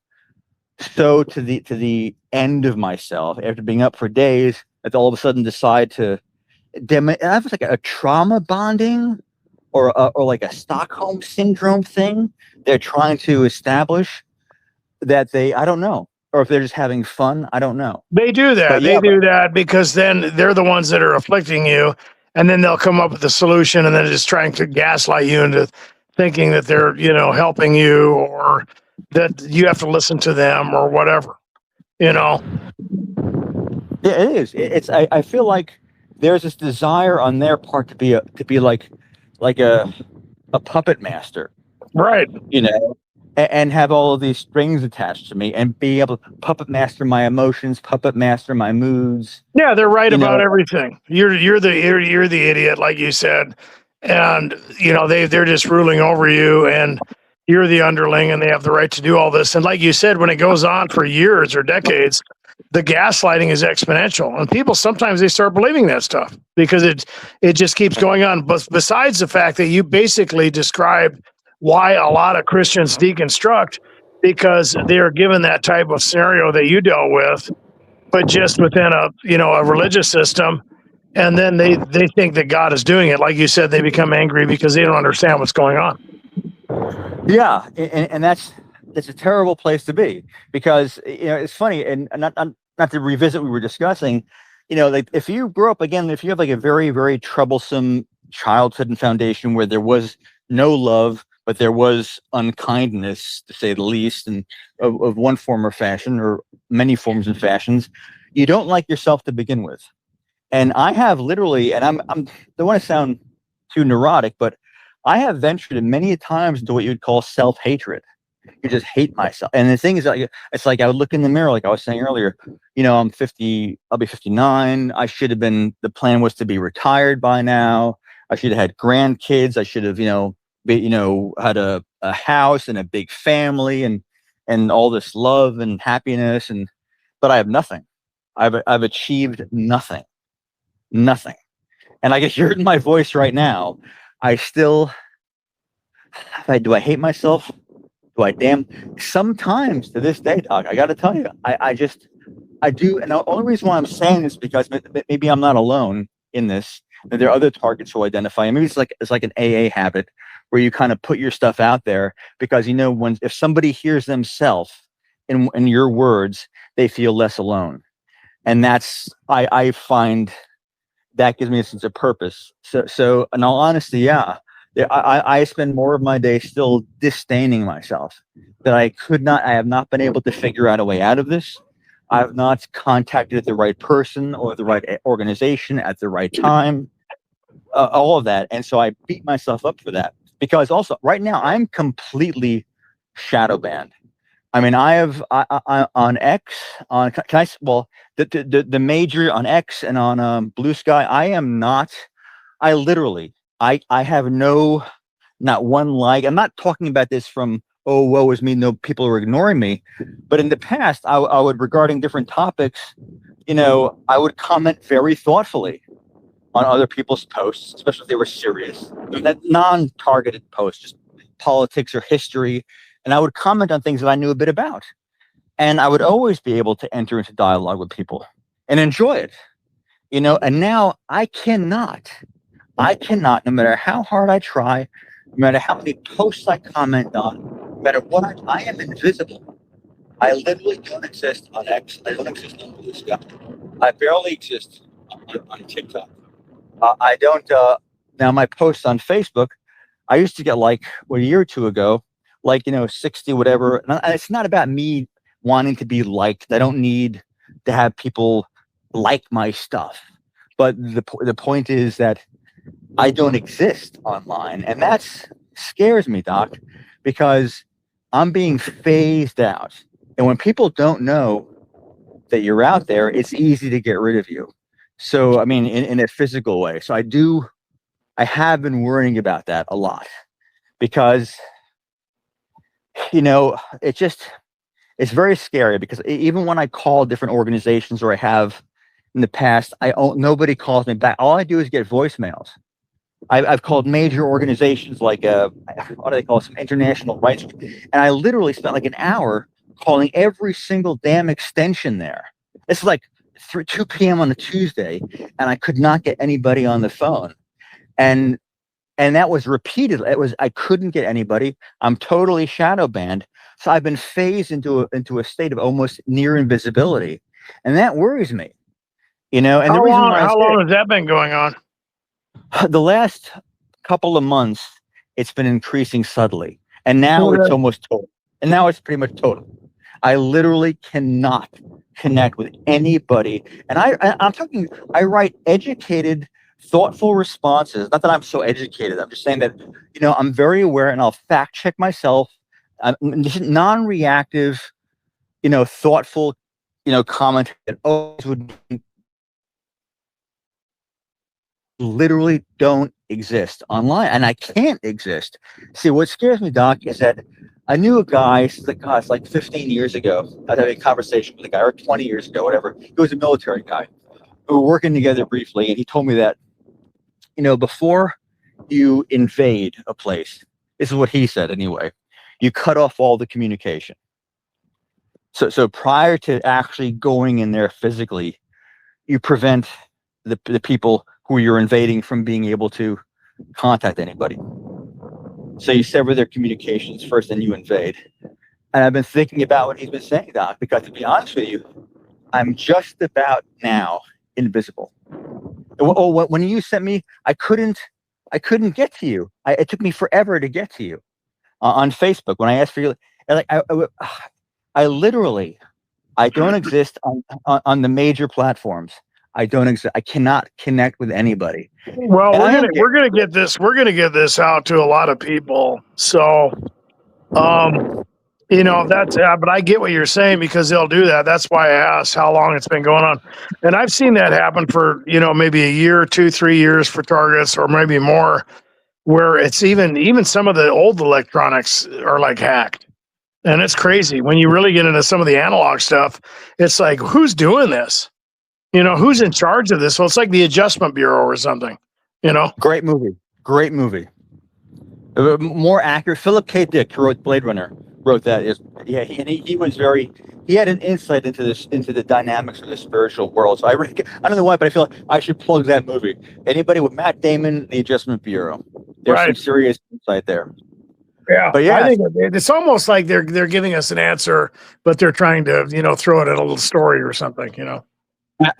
so to the end of myself, after being up for days, that all of a sudden decide to I was like a trauma bonding or like a Stockholm syndrome thing they're trying to establish, that I don't know, or if they're just having fun, I don't know. They do that. But yeah, They do that because then they're the ones that are afflicting you. and then they'll come up with a solution, and then just trying to gaslight you into thinking that they're, helping you, or that you have to listen to them or whatever, Yeah, it is. I feel like there's this desire on their part to be like a puppet master, Right. And have all of these strings attached to me and be able to puppet master my emotions, puppet master my moods. Yeah, they're right about everything. You're the idiot, like you said, and they're just ruling over you, and you're the underling, and they have the right to do all this. And like you said, when it goes on for years or decades, the gaslighting is exponential, and people sometimes they start believing that stuff because it just keeps going on. But besides the fact that you basically described why a lot of Christians deconstruct, because they are given that type of scenario that you dealt with, but just within a religious system, and then they think that God is doing it. Like you said, they become angry because they don't understand what's going on. Yeah, and that's a terrible place to be, because it's funny, and not to revisit what we were discussing. Like if you grew up, again, if you have like a very, very troublesome childhood and foundation where there was no love, but there was unkindness, to say the least, and of one form or fashion, or many forms and fashions, you don't like yourself to begin with. And I have literally, and I don't want to sound too neurotic, but I have ventured many a times into what you would call self-hatred. You just hate myself. And the thing is, like, it's like I would look in the mirror, like I was saying earlier, I'm 50, I'll be 59. I should have been, the plan was to be retired by now. I should have had grandkids. I should have, had a house and a big family and all this love and happiness. But I have nothing. I've achieved nothing. And I can hear it in my voice right now. I still, do I hate myself? Do I sometimes to this day, Doc, I got to tell you, I do. And the only reason why I'm saying this is because maybe I'm not alone in this. And there are other targets who identify. Maybe it's like an AA habit where you kind of put your stuff out there because, if somebody hears themselves in your words, they feel less alone. And that's, I find that gives me a sense of purpose. So in all honesty, yeah, I spend more of my day still disdaining myself, that I have not been able to figure out a way out of this. I've not contacted the right person or the right organization at the right time, all of that. And so I beat myself up for that, because also right now I'm completely shadow banned. I mean, I have on X, the major on X and on Blue Sky, I literally, I have not one like. I'm not talking about this from, oh, woe is me, no, people are ignoring me. But in the past, I would, regarding different topics, I would comment very thoughtfully on other people's posts, especially if they were serious. That non-targeted posts, just politics or history. And I would comment on things that I knew a bit about. And I would always be able to enter into dialogue with people and enjoy it. And now I cannot, no matter how hard I try, no matter how many posts I comment on, no matter what, I am invisible. I literally don't exist on X. I don't exist on Blue Sky. I barely exist on TikTok. I don't, now my posts on Facebook, I used to get a year or two ago, 60, whatever. And it's not about me wanting to be liked. I don't need to have people like my stuff. But the point is that I don't exist online. And that scares me, Doc, because I'm being phased out. And when people don't know that you're out there, it's easy to get rid of you. So, I mean, in a physical way. So I have been worrying about that a lot, because, it's very scary, because even when I call different organizations, or I have in the past, nobody calls me back. All I do is get voicemails. I've called major organizations like what do they call it? Some international rights, and I literally spent like an hour calling every single damn extension there. It's like 2 p.m. on a Tuesday, and I could not get anybody on the phone, and that was repeated. I couldn't get anybody. I'm totally shadow banned, so I've been phased into a state of almost near invisibility, and that worries me. And the reason why How long has that been going on? The last couple of months, it's been increasing subtly, and now it's Okay. almost total. And now it's pretty much total. I literally cannot connect with anybody, and I'm talking. I write educated, thoughtful responses. Not that I'm so educated. I'm just saying that I'm very aware, and I'll fact check myself. I'm just non-reactive, thoughtful, comment that always would literally don't exist online, and I can't exist. See, what scares me, Doc, is that I knew a guy, it's like 15 years ago. I was having a conversation with a guy, or 20 years ago, whatever. He was a military guy. We were working together briefly, and he told me that, before you invade a place, this is what he said anyway, you cut off all the communication. So prior to actually going in there physically, you prevent the people who you're invading from being able to contact anybody. So you sever their communications first, then you invade. And I've been thinking about what he's been saying, Doc, because to be honest with you, I'm just about now invisible. Oh, when you sent me, I couldn't get to you. It took me forever to get to you on Facebook when I asked for you. Like I literally, I don't exist on the major platforms. I don't exist. I cannot connect with anybody. Well, And we're gonna get this out to a lot of people. So, that's but I get what you're saying because they'll do that. That's why I asked how long it's been going on, and I've seen that happen for maybe a year, 2, 3 years for targets, or maybe more, where it's even some of the old electronics are like hacked, and it's crazy when you really get into some of the analog stuff. It's like, who's doing this? Who's in charge of this? Well, it's like the Adjustment Bureau or something. Great movie. Great movie. More accurate. Philip K. Dick, who wrote Blade Runner, wrote that. He was very. He had an insight into the dynamics of the spiritual world. So I don't know why, but I feel like I should plug that movie. Anybody with Matt Damon, The Adjustment Bureau. There's some serious insight there. Yeah, But yeah, I think it's almost like they're giving us an answer, but they're trying to throw it in a little story or something.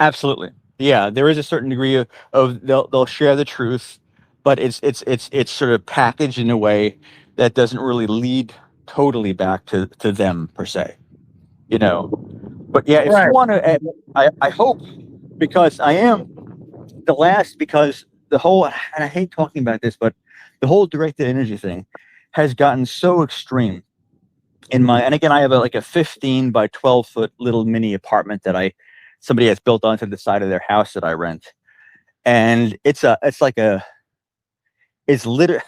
absolutely. Yeah, there is a certain degree of they'll share the truth, but it's sort of packaged in a way that doesn't really lead totally back to them per se. But yeah, if you want to, I hope, because I am the last, because the whole, and I hate talking about this, but the whole directed energy thing has gotten so extreme and again, I have like a 15 by 12-foot little mini apartment that somebody has built onto the side of their house that I rent. And it's literally,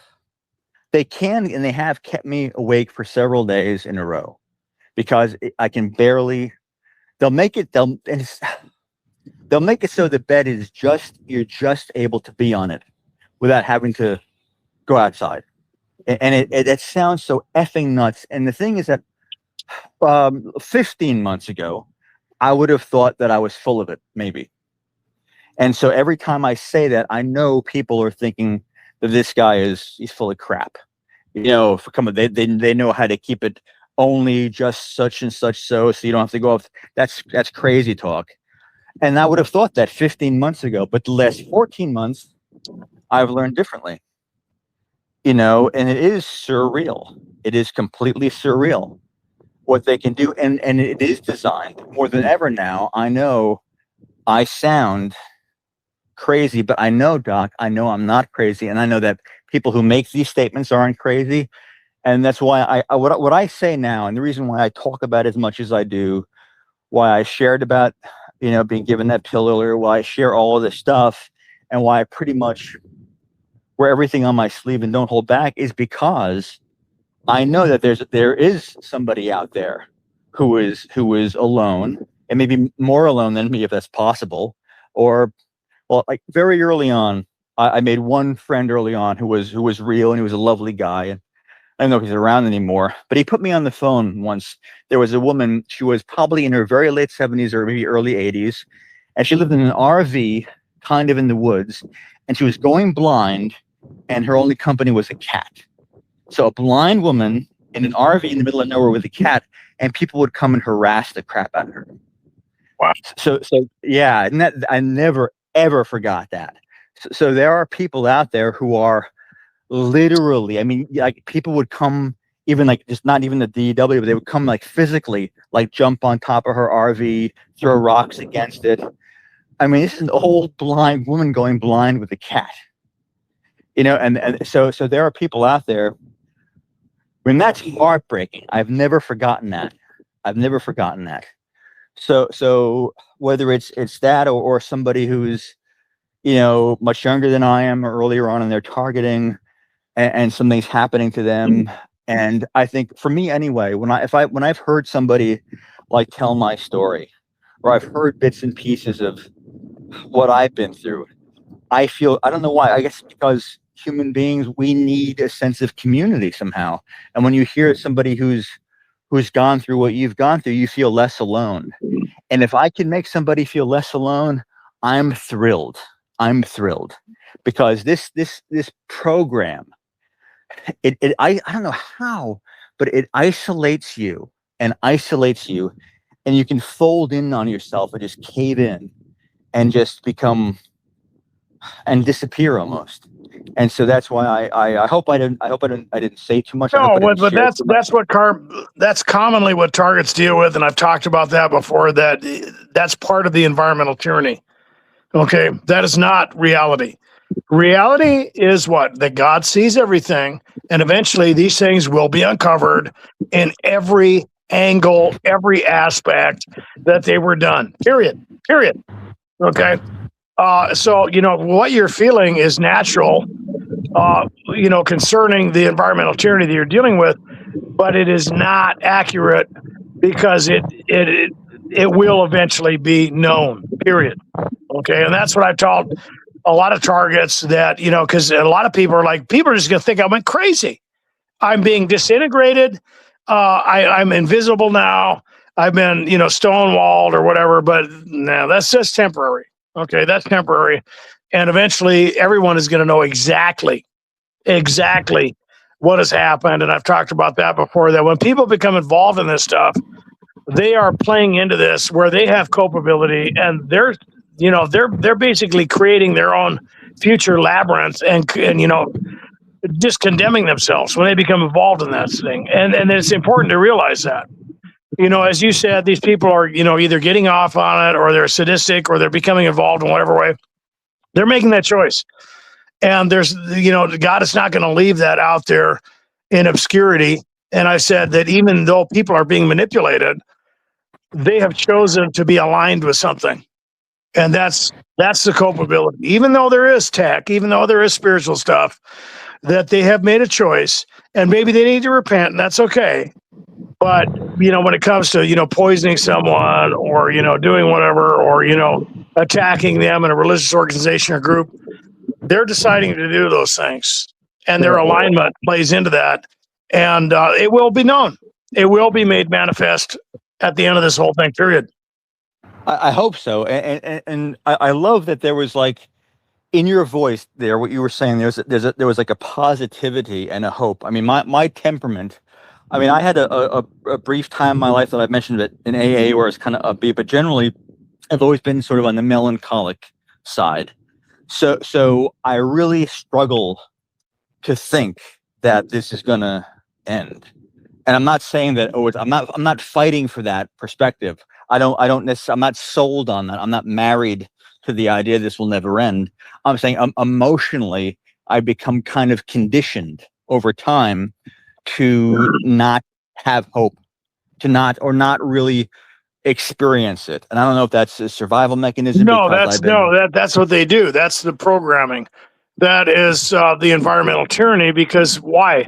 they can, and they have kept me awake for several days in a row because I can barely, they'll make it so the bed is you're just able to be on it without having to go outside. And it sounds so effing nuts. And the thing is that 15 months ago, I would have thought that I was full of it, maybe. And so every time I say that, I know people are thinking that this guy he's full of crap. They know how to keep it only just such and such so you don't have to go off. That's crazy talk. And I would have thought that 15 months ago, but the last 14 months, I've learned differently. And it is surreal. It is completely surreal what they can do. And it is designed more than ever now. I know I sound crazy, but I know, Doc, I know I'm not crazy. And I know that people who make these statements aren't crazy. And that's why what I say now, and the reason why I talk about it as much as I do, why I shared about, being given that pill earlier, why I share all of this stuff, and why I pretty much wear everything on my sleeve and don't hold back, is because I know that there is somebody out there who is alone, and maybe more alone than me, if that's possible. Or, well, like very early on, I made one friend early on who was real, and he was a lovely guy. And I don't know if he's around anymore, but he put me on the phone once. There was a woman, she was probably in her very late 70s or maybe early 80s, and she lived in an RV kind of in the woods, and she was going blind, and her only company was a cat. So a blind woman in an RV in the middle of nowhere with a cat, and people would come and harass the crap out of her. Wow. So yeah, and that I never ever forgot that. So there are people out there who are literally, I mean, like people would come, even like just not even the DEW, but they would come like physically, like jump on top of her RV, throw rocks against it. I mean, this is an old blind woman going blind with a cat, and so there are people out there. When that's heartbreaking, I've never forgotten that. I've never forgotten that. So whether it's that or somebody who's, much younger than I am or earlier on in their targeting, and something's happening to them. And I think for me anyway, when I've heard somebody like tell my story, or I've heard bits and pieces of what I've been through, I feel, I don't know why, I guess because human beings, we need a sense of community somehow. And when you hear somebody who's gone through what you've gone through, you feel less alone. And if I can make somebody feel less alone, I'm thrilled. I'm thrilled because this program, I don't know how, but it isolates you, and you can fold in on yourself and just cave in and just become and disappear almost. And so that's why I hope I didn't say too much. No, but that's commonly what targets deal with, and I've talked about that before. That's part of the environmental tyranny. Okay, that is not reality. Reality is what? That God sees everything, and eventually these things will be uncovered in every angle, every aspect that they were done. Period. Okay. So what you're feeling is natural. Concerning the environmental tyranny that you're dealing with, but it is not accurate because it will eventually be known. Period. Okay, and that's what I've told a lot of targets that because a lot of people are just going to think I went crazy. I'm being disintegrated. I'm invisible now. I've been stonewalled or whatever, but no, that's just temporary. Okay, that's temporary, and eventually everyone is going to know exactly what has happened. And I've talked about that before, that when people become involved in this stuff, they are playing into this where they have culpability, and they're basically creating their own future labyrinth and just condemning themselves when they become involved in that thing. And it's important to realize that. As you said, these people are, either getting off on it, or they're sadistic, or they're becoming involved in whatever way. They're making that choice. And there's, God is not going to leave that out there in obscurity. And I said that even though people are being manipulated, they have chosen to be aligned with something. And that's the culpability. Even though there is tech, even though there is spiritual stuff, that they have made a choice, and maybe they need to repent, and that's okay. But, when it comes to, poisoning someone, or, doing whatever, or, attacking them in a religious organization or group, they're deciding to do those things, and their alignment plays into that. And it will be known. It will be made manifest at the end of this whole thing, period. I hope so. And I love that there was, like, in your voice there, what you were saying, there was like a positivity and a hope. I mean, my temperament, I mean, I had a brief time in my life that I've mentioned it in AA where it's kind of upbeat, but generally I've always been sort of on the melancholic side. So I really struggle to think that this is going to end. And I'm not saying that, I'm not fighting for that perspective. I'm not sold on that. I'm not married to the idea this will never end. I'm saying emotionally, I become kind of conditioned over time to not have hope, to not really experience it. And I don't know if that's a survival mechanism. No, that's what they do. That's the programming. That is the environmental tyranny. Because why?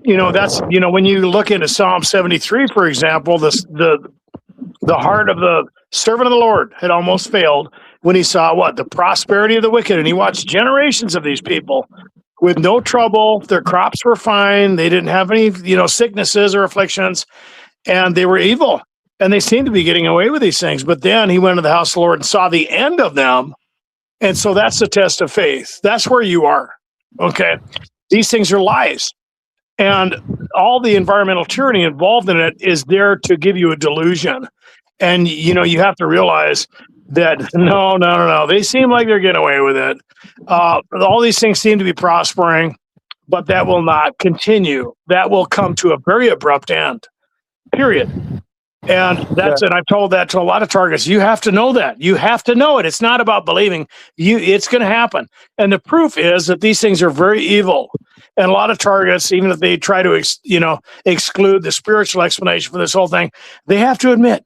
That's when you look into Psalm 73, for example, the heart of the servant of the Lord had almost failed when he saw the prosperity of the wicked, and he watched generations of these people with no trouble. Their crops were fine. They didn't have any sicknesses or afflictions, and they were evil. And they seemed to be getting away with these things. But then he went to the house of the Lord and saw the end of them. And so that's the test of faith. That's where you are. Okay. These things are lies. And all the environmental tyranny involved in it is there to give you a delusion. And, you have to realize that no. They seem like they're getting away with it. All these things seem to be prospering, but that will not continue. That will come to a very abrupt end. Period. And that's it. I've told that to a lot of targets. You have to know that. You have to know it. It's not about believing. It's going to happen. And the proof is that these things are very evil. And a lot of targets, even if they try to exclude the spiritual explanation for this whole thing, they have to admit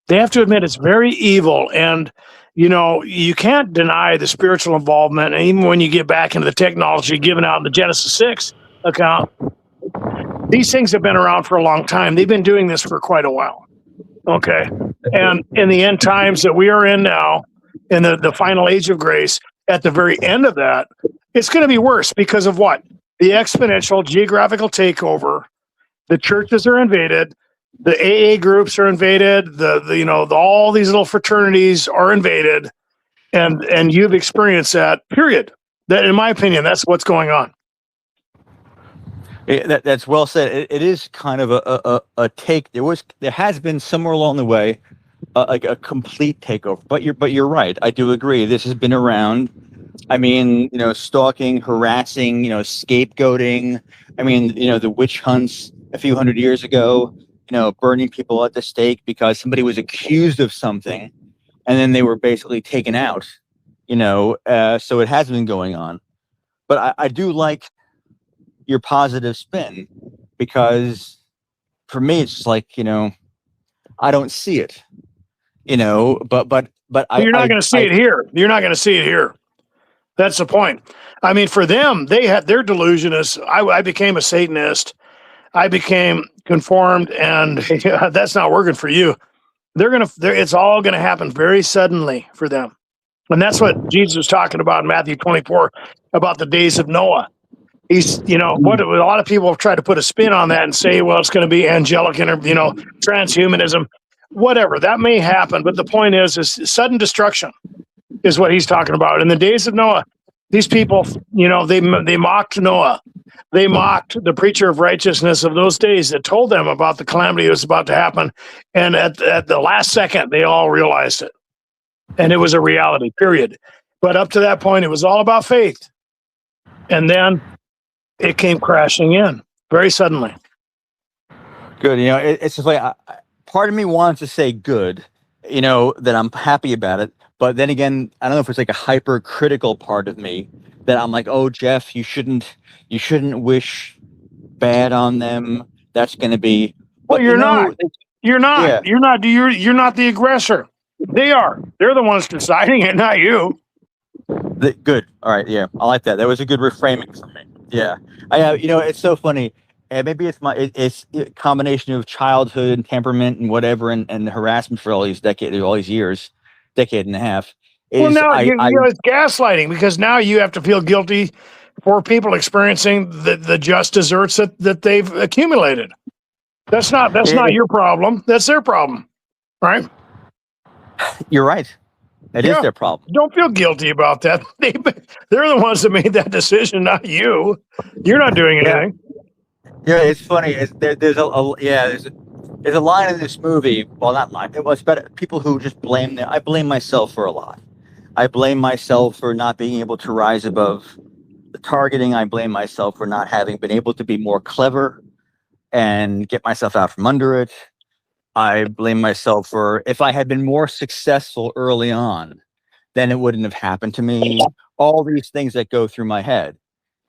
it's very evil. And you can't deny the spiritual involvement. And even when you get back into the technology given out in the Genesis 6 account, these things have been around for a long time. They've been doing this for quite a while. Okay. And in the end times that we are in now, in the final age of grace, at the very end of that, it's going to be worse because of what? The exponential geographical takeover. The churches are invaded. The AA groups are invaded. All these little fraternities are invaded. And you've experienced that, period. That, in my opinion, that's what's going on. That's well said. It is kind of a take. There has been somewhere along the way like a complete takeover. But you're right. I do agree. This has been around. I mean, stalking, harassing, scapegoating. I mean, the witch hunts a few hundred years ago. Burning people at the stake because somebody was accused of something, and then they were basically taken out. So it has been going on. But I do like your positive spin, because for me it's just like, I don't see it, but you're not going to see it here. You're not going to see it here. That's the point. I mean, for them, they had their delusion is I became a Satanist. I became conformed, and that's not working for you. It's all going to happen very suddenly for them. And that's what Jesus was talking about in Matthew 24 about the days of Noah. He's, what a lot of people have tried to put a spin on that and say, well, it's going to be angelic and, transhumanism, whatever. That may happen. But the point is sudden destruction is what he's talking about. In the days of Noah, these people, they mocked Noah. They mocked the preacher of righteousness of those days that told them about the calamity that was about to happen. And at the last second, they all realized it. And it was a reality, period. But up to that point, it was all about faith. And then it came crashing in very suddenly. Good. It's just like, part of me wants to say good, that I'm happy about it. But then again, I don't know if it's like a hypercritical part of me that I'm like, oh, Jeff, you shouldn't wish bad on them. That's going to be. Well, you're not. You're not. Yeah. You're not. You're not the aggressor. They are. They're the ones deciding it, not you. Good. All right. Yeah, I like that. That was a good reframing for me. Yeah. It's so funny. Maybe it's a combination of childhood and temperament and whatever, and harassment for all these years, decade and a half. It's gaslighting, because now you have to feel guilty for people experiencing the just desserts that they've accumulated. That's not your problem. That's their problem, right? You're right. It is their problem. Don't feel guilty about that. They're the ones that made that decision, not you. You're not doing anything. Yeah, it's funny. There's a line in this movie. Well, not line. It was about people who just blame them. I blame myself for a lot. I blame myself for not being able to rise above the targeting. I blame myself for not having been able to be more clever and get myself out from under it. I blame myself for, if I had been more successful early on, then it wouldn't have happened to me. All these things that go through my head.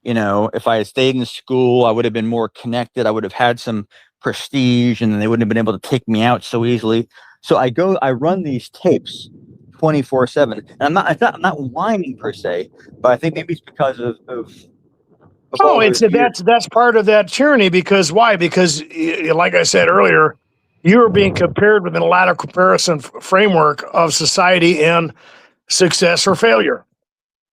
If I had stayed in school, I would have been more connected. I would have had some prestige, and they wouldn't have been able to take me out so easily. So I run these tapes 24/7. And I'm not whining per se, but I think maybe it's because of that's part of that tyranny. Because why? Because, like I said earlier, you are being compared within a ladder comparison framework of society and success or failure.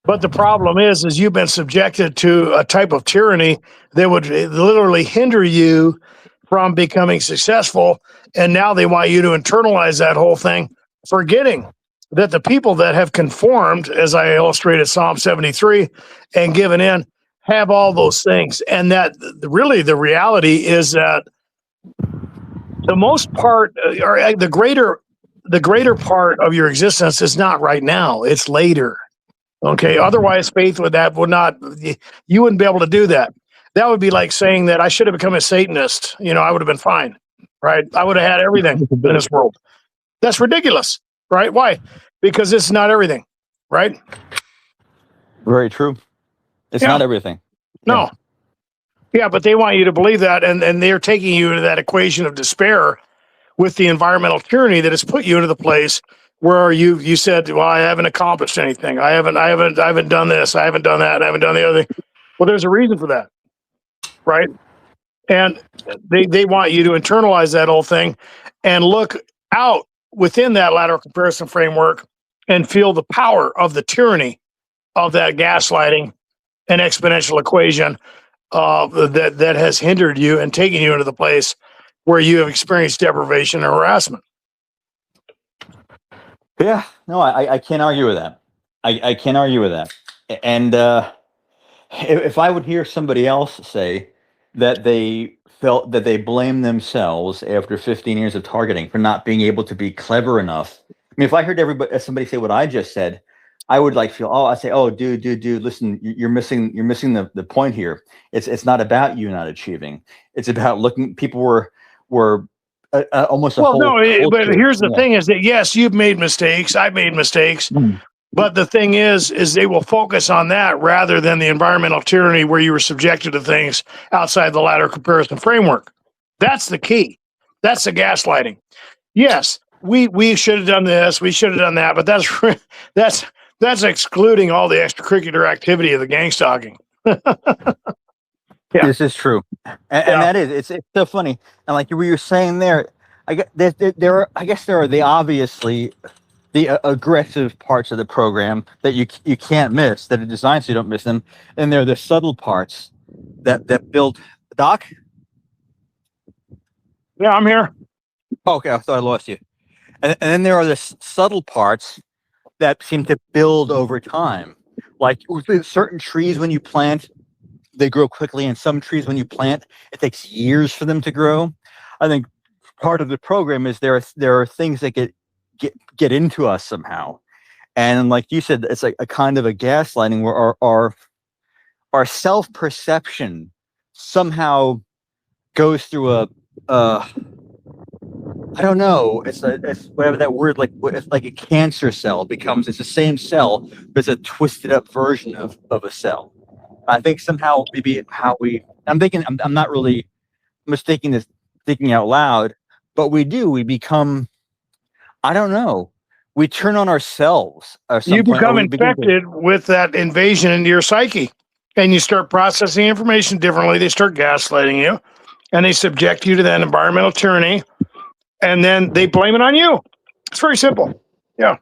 But the problem is you've been subjected to a type of tyranny that would literally hinder you from becoming successful. And now they want you to internalize that whole thing, forgetting that the people that have conformed, as I illustrated Psalm 73, and given in, have all those things. And that really the reality is that the most part, or the greater the greater part of your existence is not right now; it's later. Okay. Otherwise, faith would not. You wouldn't be able to do that. That would be like saying that I should have become a Satanist. I would have been fine, right? I would have had everything in this world. That's ridiculous, right? Why? Because it's not everything, right? Very true. It's not everything. No. Yeah, but they want you to believe that, and they're taking you to that equation of despair with the environmental tyranny that has put you into the place where you said, well, I haven't accomplished anything. I haven't done this. I haven't done that. I haven't done the other thing. Well, there's a reason for that, right? And they want you to internalize that whole thing and look out within that lateral comparison framework and feel the power of the tyranny of that gaslighting and exponential equation that has hindered you and taken you into the place where you have experienced deprivation and harassment. Yeah, no, I can't argue with that. I can't argue with that. And if I would hear somebody else say that they felt that they blame themselves after 15 years of targeting for not being able to be clever enough. I mean, if I heard somebody say what I just said, I would I'd say, oh, dude, listen, you're missing the point here. It's not about you not achieving. It's about looking. People were almost a whole culture. But here's the thing: is that yes, you've made mistakes. I've made mistakes. But the thing is they will focus on that rather than the environmental tyranny where you were subjected to things outside the lateral comparison framework. That's the key. That's the gaslighting. Yes, we should have done this. We should have done that. But that's excluding all the extracurricular activity of the gang stalking. Yeah. This is true, and that is it's so funny. And like you were saying there, I guess there are the obviously the aggressive parts of the program that you can't miss, that are designed so you don't miss them, and there are the subtle parts that build. Doc? Yeah, I'm here. Okay, I thought I lost you. And then there are the subtle parts that seem to build over time. Like with certain trees, when you plant, they grow quickly, and some trees, when you plant, it takes years for them to grow. I think part of the program is there are things that get into us somehow, and like you said, it's like a kind of a gaslighting where our self-perception somehow goes through a I don't know, it's whatever that word, like a cancer cell becomes. It's the same cell, but it's a twisted up version of a cell. I think somehow maybe I'm not really mistaking this, thinking out loud, but we become, I don't know, we turn on ourselves. You become infected with that invasion into your psyche, and you start processing information differently. They start gaslighting you, and they subject you to that environmental tyranny, and then they blame it on you. It's very simple. Yeah.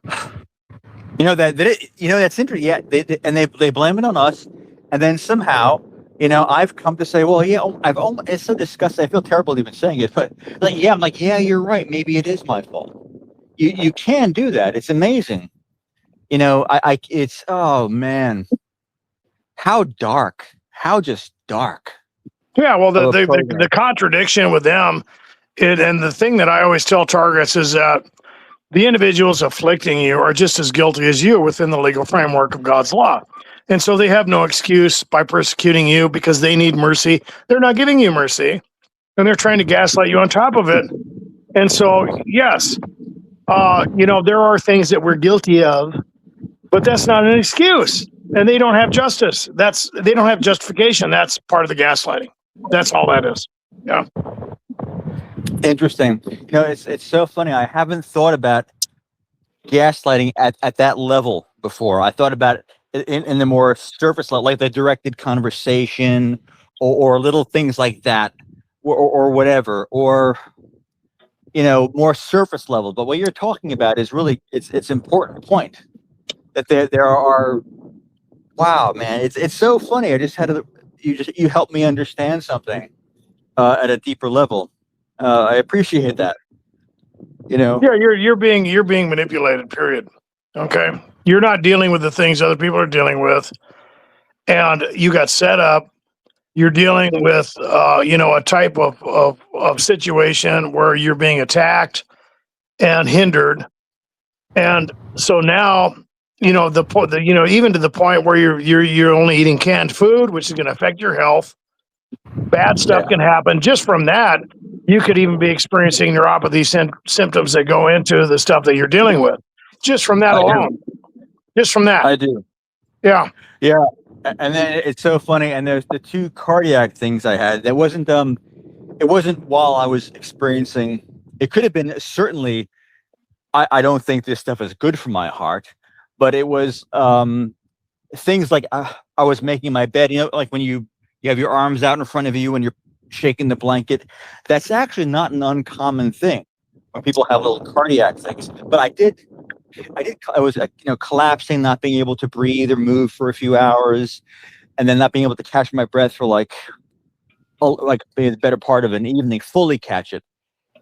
That's interesting. Yeah, they blame it on us, and then somehow, I've come to say, well, yeah, it's so disgusting. I feel terrible even saying it, but I'm like, yeah, you're right. Maybe it is my fault. You can do that. It's amazing. It's, oh man, how dark, how just dark. Yeah. Well, the contradiction with them, and the thing that I always tell targets is that the individuals afflicting you are just as guilty as you within the legal framework of God's law. And so they have no excuse by persecuting you because they need mercy. They're not giving you mercy, and they're trying to gaslight you on top of it. And so, yes, there are things that we're guilty of, but that's not an excuse. And they don't have justice. They don't have justification. That's part of the gaslighting. That's all that is. Yeah. Interesting. It's so funny. I haven't thought about gaslighting at that level before. I thought about it in the more surface level, like the directed conversation or little things like that, or whatever, or more surface level. But what you're talking about is really it's important point that there are. Wow, man, it's so funny. I just had you helped me understand something at a deeper level. I appreciate that. Yeah, you're being manipulated. Period. Okay, you're not dealing with the things other people are dealing with, and you got set up. You're dealing with a type of situation where you're being attacked, and hindered. And so now, even to the point where you're only eating canned food, which is going to affect your health. Bad stuff can happen just from that. You could even be experiencing neuropathy symptoms that go into the stuff that you're dealing with, just from that alone. Just from that. I do. Yeah. Yeah. And then it's so funny. And there's the 2 cardiac things I had. It wasn't while I was experiencing, it could have been certainly, I don't think this stuff is good for my heart, but it was things like I was making my bed, like when you have your arms out in front of you and you're shaking the blanket. That's actually not an uncommon thing when people have little cardiac things. But I was collapsing, not being able to breathe or move for a few hours, and then not being able to catch my breath for like the better part of an evening, fully catch it.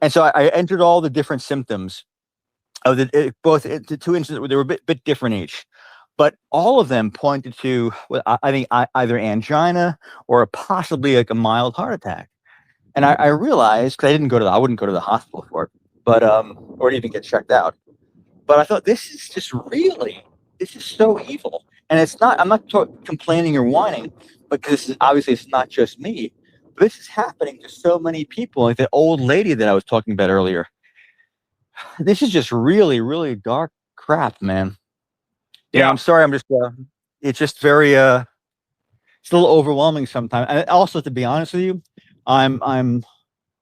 And so I entered all the different symptoms of the 2 instances. They were a bit different each, but all of them pointed to, I think, either angina or possibly like a mild heart attack. And I realized, because I wouldn't go to the hospital for it, but or even get checked out. But I thought, this is so evil. And it's not. I'm not complaining or whining, because obviously it's not just me. But this is happening to so many people. Like the old lady that I was talking about earlier. This is just really, really dark crap, man. Yeah, I'm sorry. I'm just. It's just very. It's a little overwhelming sometimes. And also, to be honest with you, I'm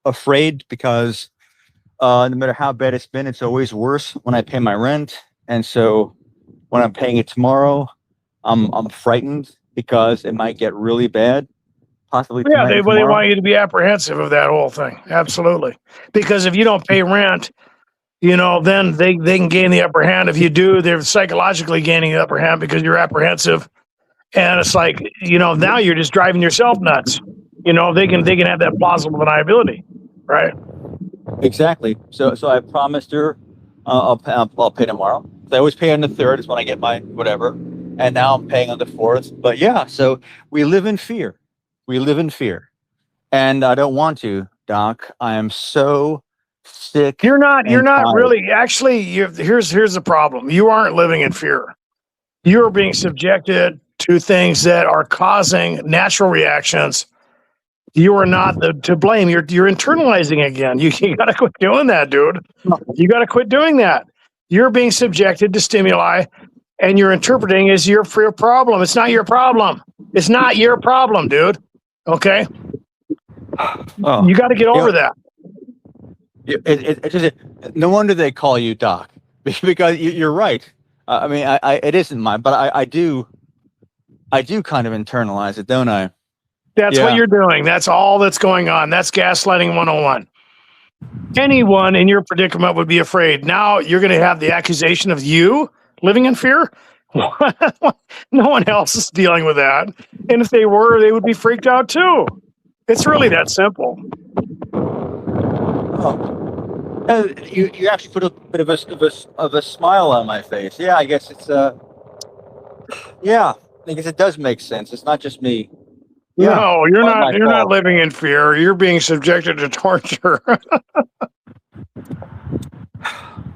afraid, because no matter how bad it's been, it's always worse when I pay my rent. And so when I'm paying it tomorrow, I'm frightened because it might get really bad. Possibly. Yeah, they want you to be apprehensive of that whole thing. Absolutely. Because if you don't pay rent, then they can gain the upper hand. If you do, they're psychologically gaining the upper hand because you're apprehensive. And it's like, now you're just driving yourself nuts. They can have that plausible deniability, right? Exactly. So I promised her I'll pay tomorrow. I always pay on the 3rd is when I get my whatever, and now I'm paying on the 4th. But yeah, so we live in fear. We live in fear, and I don't want to, Doc. I am so sick. You're not really. Actually, here's the problem. You aren't living in fear. You're being subjected to things that are causing natural reactions. You are not to blame. You're internalizing again. You got to quit doing that, dude. You got to quit doing that. You're being subjected to stimuli, and you're interpreting as your problem. It's not your problem. It's not your problem, dude. Okay. You got to get over that. It's just, no wonder they call you Doc, because you're right. I mean, it isn't mine, but I do kind of internalize it, don't I? That's what you're doing. That's all that's going on. That's gaslighting 101. Anyone in your predicament would be afraid. Now you're going to have the accusation of you living in fear. No one else is dealing with that. And if they were, they would be freaked out too. It's really that simple. You actually put a bit of a smile on my face. Yeah, I guess it's yeah, I guess it does make sense. It's not just me. Yeah, no, you're not. You're not living in fear. You're being subjected to torture.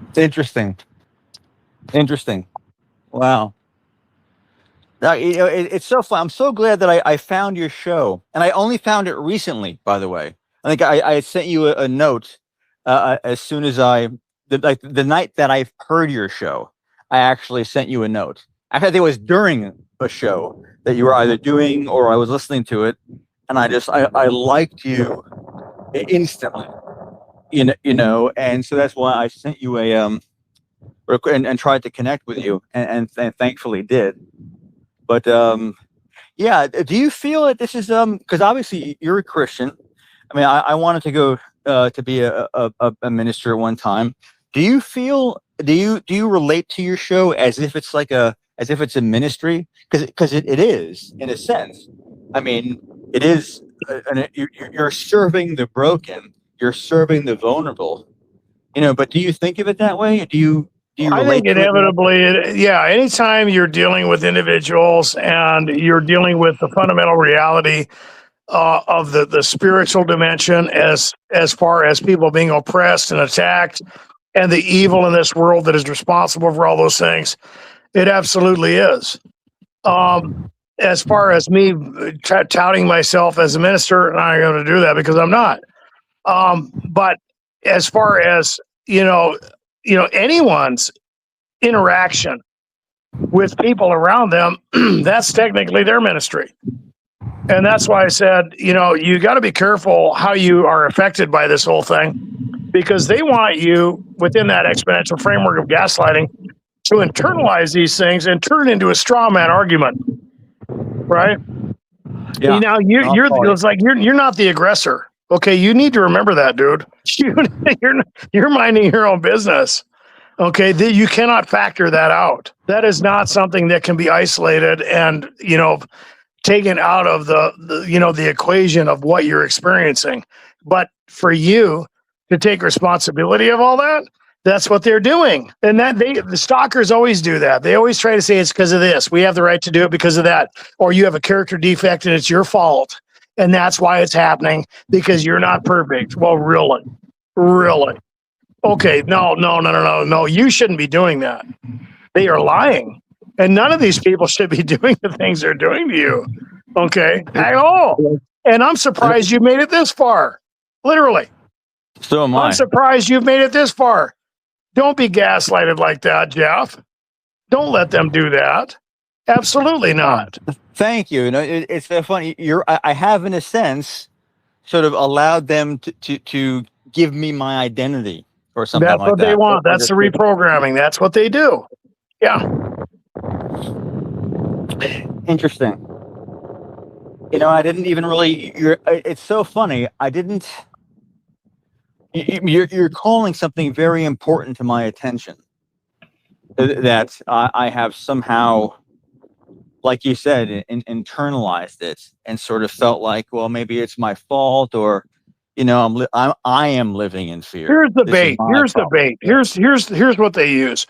It's interesting. Interesting. Wow. Now, it's so fun. I'm so glad that I found your show, and I only found it recently. By the way, I think I sent you a note as soon as the night that I heard your show. I actually sent you a note. I think it was during a show that you were either doing or I was listening to it, and I liked you instantly, and so that's why I sent you a and tried to connect with you, and thankfully did. But yeah, do you feel that this is because obviously you're a Christian? I mean, I wanted to go to be a minister at one time. Do you relate to your show as if it's a ministry? Because it is, in a sense. I mean, it is. You're serving the broken. You're serving the vulnerable. But do you think of it that way? Do you I think inevitably, anytime you're dealing with individuals and you're dealing with the fundamental reality of the spiritual dimension as far as people being oppressed and attacked and the evil in this world that is responsible for all those things. It absolutely is. As far as me touting myself as a minister, and I'm going to do that because I'm not. But as far as anyone's interaction with people around them, that's technically their ministry. And that's why I said, you got to be careful how you are affected by this whole thing, because they want you within that exponential framework of gaslighting to internalize these things and turn it into a straw man argument, right? Yeah. It's like you're not the aggressor. Okay, you need to remember that, dude. You're minding your own business. Okay, you cannot factor that out. That is not something that can be isolated and taken out of the equation of what you're experiencing. But for you to take responsibility of all that, that's what they're doing. And the stalkers always do that. They always try to say it's because of this. We have the right to do it because of that. Or you have a character defect and it's your fault. And that's why it's happening, because you're not perfect. Well, really? Really? Okay, no. You shouldn't be doing that. They are lying. And none of these people should be doing the things they're doing to you. Okay, at all. And I'm surprised you made it this far. Literally. So am I. I'm surprised you've made it this far. Don't be gaslighted like that, Jeff. Don't let them do that. Absolutely not. Thank you. It's so funny. I have, in a sense, sort of allowed them to give me my identity or something like that. That's what they want. That's the reprogramming. That's what they do. Yeah. Interesting. I didn't even really. It's so funny. I didn't. You're calling something very important to my attention. That I have somehow, like you said, internalized it and sort of felt like, well, maybe it's my fault, or I am living in fear. Here's the bait. Here's what they use.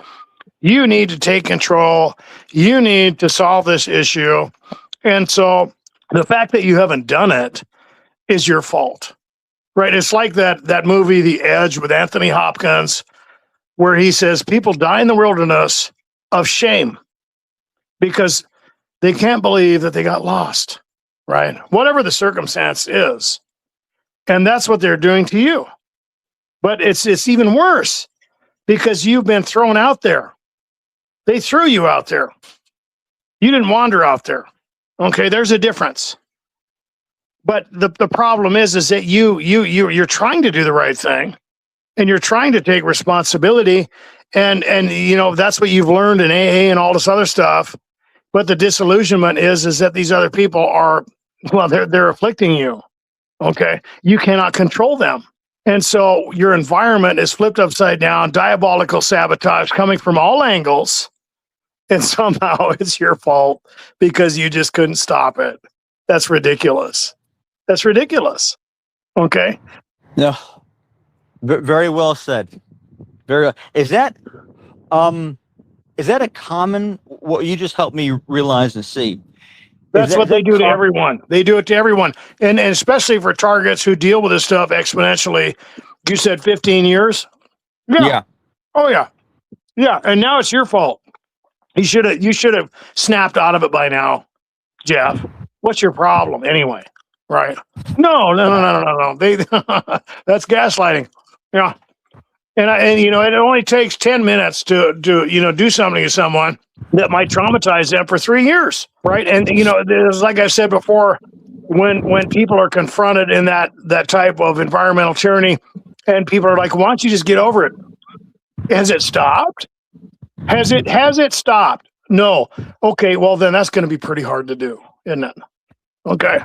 You need to take control. You need to solve this issue. And so the fact that you haven't done it is your fault, right? It's like that movie, The Edge, with Anthony Hopkins, where he says people die in the wilderness of shame because they can't believe that they got lost, right? Whatever the circumstance is. And that's what they're doing to you. But it's even worse because you've been thrown out there. They threw you out there. You didn't wander out there. Okay, there's a difference. But the problem is that you're trying to do the right thing, and you're trying to take responsibility, and that's what you've learned in AA and all this other stuff. But the disillusionment is that these other people are, well, they're afflicting you. Okay, you cannot control them. And so your environment is flipped upside down, diabolical sabotage coming from all angles. And somehow it's your fault because you just couldn't stop it. That's ridiculous. That's ridiculous. Okay. No. Very well said. Is that a common, what you just helped me realize and see? That's what they do to everyone. They do it to everyone. And especially for targets who deal with this stuff exponentially. You said 15 years? Yeah. Oh, yeah. Yeah. And now it's your fault. You should have snapped out of it by now, Jeff. What's your problem anyway? Right? No. That's gaslighting. Yeah. And it only takes 10 minutes to do something to someone that might traumatize them for 3 years, right? And there's, like I said before, when people are confronted in that type of environmental tyranny, and people are like, "Why don't you just get over it?" Has it stopped? Has it stopped? No. Okay, well then that's going to be pretty hard to do, isn't it? Okay.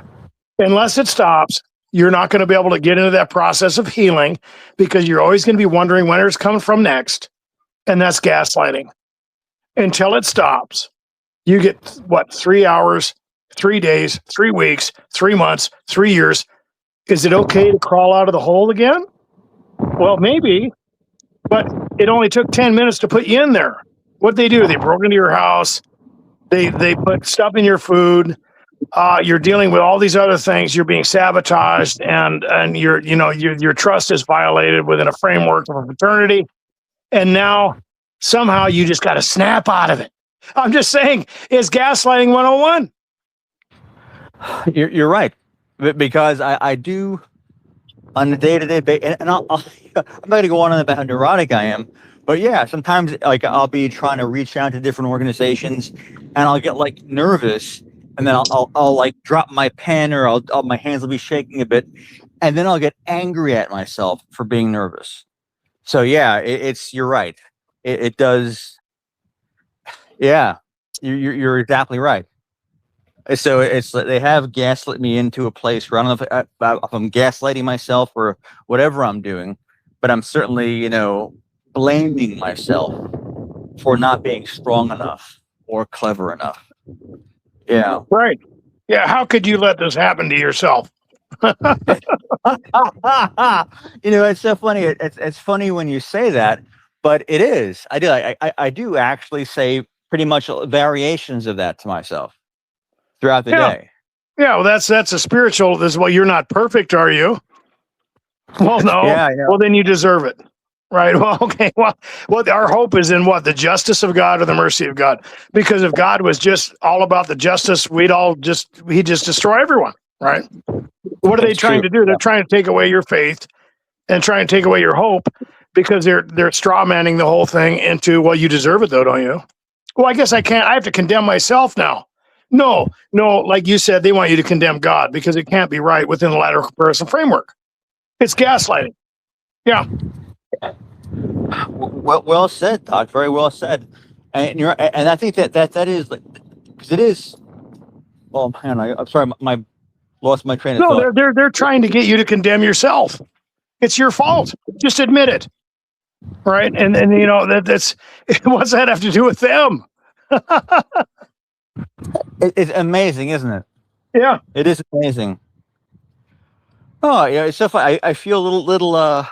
Unless it stops, you're not going to be able to get into that process of healing, because you're always going to be wondering when it's coming from next. And that's gaslighting. Until it stops, you get 3 hours, 3 days, 3 weeks, 3 months, 3 years. Is it okay to crawl out of the hole again? Well, maybe, but it only took 10 minutes to put you in there. What they do? They broke into your house. They put stuff in your food. You're dealing with all these other things. You're being sabotaged, and your trust is violated within a framework of a fraternity. and now somehow you just got to snap out of it. I'm just saying, it's gaslighting 101. You're right, because I do on a day-to-day basis, and I'm not going to go on about how neurotic I am, but yeah, sometimes like I'll be trying to reach out to different organizations, and I'll get like nervous, and then I'll like drop my pen, or my hands will be shaking a bit, and then I'll get angry at myself for being nervous. So yeah, you're right. It does. Yeah, you're exactly right. So it's like they have gaslit me into a place where I don't know if I'm gaslighting myself or whatever I'm doing, but I'm certainly, blaming myself for not being strong enough or clever enough. Yeah. Right. Yeah. How could you let this happen to yourself? It's so funny. It's funny when you say that, but it is. I do. I do actually say pretty much variations of that to myself throughout the Yeah. day. Yeah. Well, that's a spiritual. This is what, you're not perfect, are you? Well, no. Yeah, I know. Well, then you deserve it. Right. Well, okay. Well, our hope is in what? The justice of God or the mercy of God? Because if God was just all about the justice, he'd just destroy everyone. Right. What are they It's trying true. to do? They're trying to take away your faith and try and take away your hope, because they're straw manning the whole thing into, well, you deserve it though, don't you? Well, I guess I have to condemn myself now. No, like you said, they want you to condemn God because it can't be right within the lateral comparison framework. It's gaslighting. Yeah. Well said, Doc. Very well said. And I think that is like, because it is. Well, man, I'm sorry, my lost my train of No, thought. they're trying to get you to condemn yourself. It's your fault. Just admit it. Right. And that's what's that have to do with them? It's amazing, isn't it? Yeah. It is amazing. Oh yeah, it's so fun. I feel a little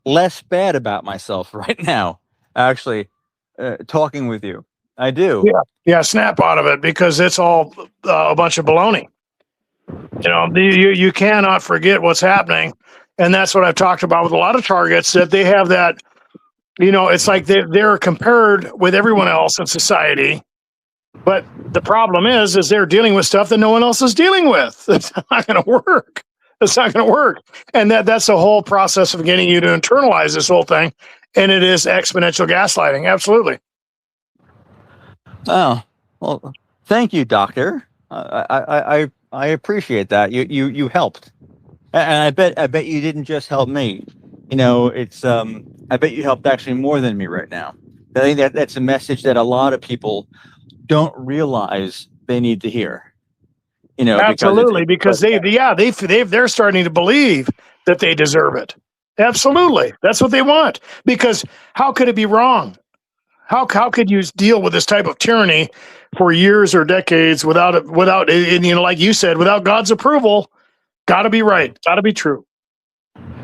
less bad about myself right now. Actually, talking with you, I do. Yeah. Yeah. Snap out of it, because it's all a bunch of baloney. You cannot forget what's happening. And that's what I've talked about with a lot of targets, that they have that, it's like they're compared with everyone else in society. But the problem is they're dealing with stuff that no one else is dealing with. It's not going to work. It's not going to work. And that's the whole process of getting you to internalize this whole thing. And it is exponential gaslighting. Absolutely. Oh well, thank you, Doctor. I appreciate that. You helped, and I bet you didn't just help me. It's I bet you helped actually more than me right now. I think that's a message that a lot of people don't realize they need to hear. Because Absolutely. Because they're starting to believe that they deserve it. Absolutely. That's what they want. Because how could it be wrong? How could you deal with this type of tyranny for years or decades without and, like you said, without God's approval? Got to be right. Got to be true.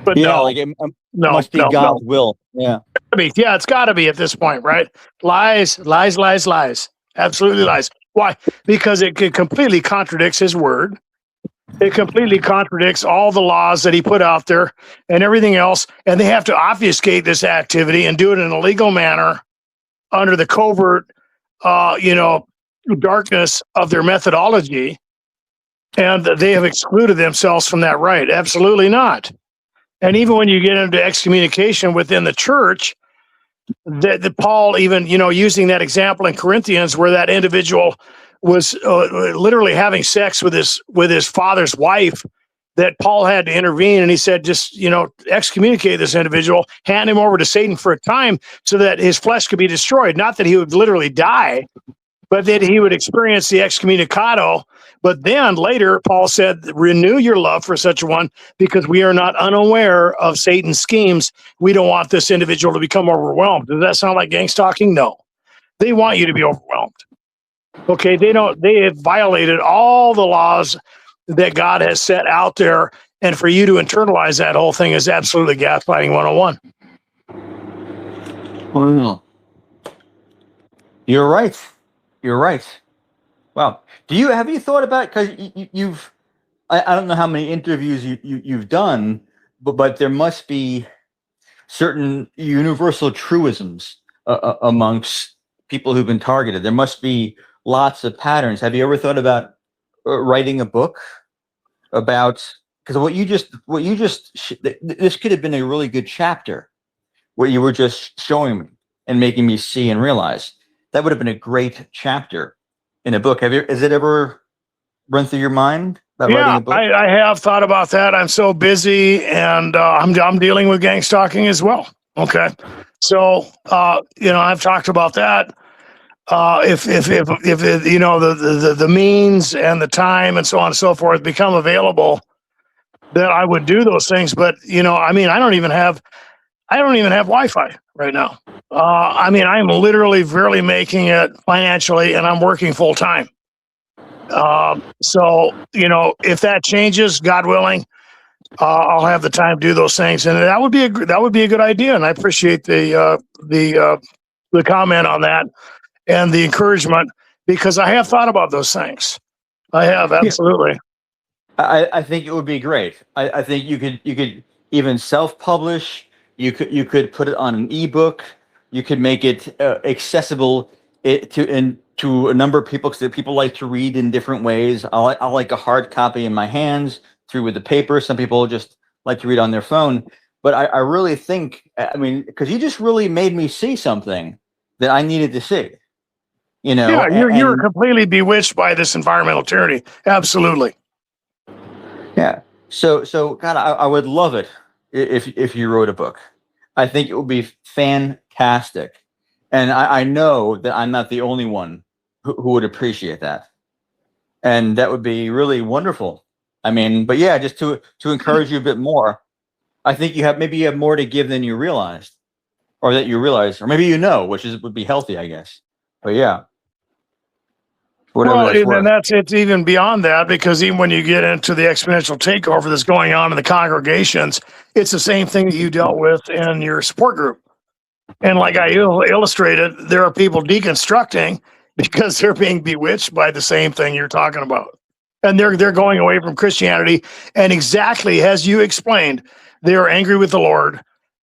But yeah, no, like it no, must be no, God's no. will. Yeah. Yeah, it's got to be at this point, right? Lies, lies, lies, lies. Absolutely lies. Why? Because it completely contradicts his word. It completely contradicts all the laws that he put out there and everything else. And they have to obfuscate this activity and do it in a legal manner under the covert, darkness of their methodology. And they have excluded themselves from that right. Absolutely not. And even when you get into excommunication within the church, that Paul, even using that example in Corinthians, where that individual was literally having sex with his father's wife, that Paul had to intervene, and he said, just excommunicate this individual, hand him over to Satan for a time, so that his flesh could be destroyed. Not that he would literally die, but that he would experience the excommunicado. But then later, Paul said, renew your love for such a one, because we are not unaware of Satan's schemes. We don't want this individual to become overwhelmed. Does that sound like gang stalking? No. They want you to be overwhelmed. Okay, they have violated all the laws that God has set out there. And for you to internalize that whole thing is absolutely gaslighting 101. Well, you're right. You're right. Wow. Have you thought about, because you've I don't know how many interviews you've done, but there must be certain universal truisms amongst people who've been targeted. There must be lots of patterns. Have you ever thought about writing a book about, because this could have been a really good chapter, what you were just showing me and making me see and realize. That would have been a great chapter in a book. Has it ever run through your mind about writing Yeah, a book? I have thought about that. I'm so busy, and I'm dealing with gang stalking as well. Okay, so I've talked about that. If the means and the time and so on and so forth become available, then I would do those things. But I mean, I don't even have Wi-Fi right now. I mean, I'm literally barely making it financially, and I'm working full time. So if that changes, God willing, I'll have the time to do those things, and that would be a good idea. And I appreciate the comment on that and the encouragement, because I have thought about those things. I have, absolutely. I think it would be great. I think you could even self-publish. You could put it on an ebook. You could make it accessible to a number of people, because people like to read in different ways. I like a hard copy in my hands through with the paper. Some people just like to read on their phone. But I really think, I mean, because you just really made me see something that I needed to see. Yeah, you're completely bewitched by this environmental tyranny. Absolutely. Yeah. So God, I would love it if you wrote a book. I think it would be fantastic. And I know that I'm not the only one who would appreciate that. And that would be really wonderful. I mean, but yeah, just to encourage you a bit more, I think you have more to give than you realized, or that you realize, or maybe which would be healthy, I guess. But yeah. Well, and it's even beyond that, because even when you get into the exponential takeover that's going on in the congregations, it's the same thing that you dealt with in your support group. And like I illustrated, there are people deconstructing because they're being bewitched by the same thing you're talking about. And they're going away from Christianity. And exactly as you explained, they are angry with the Lord.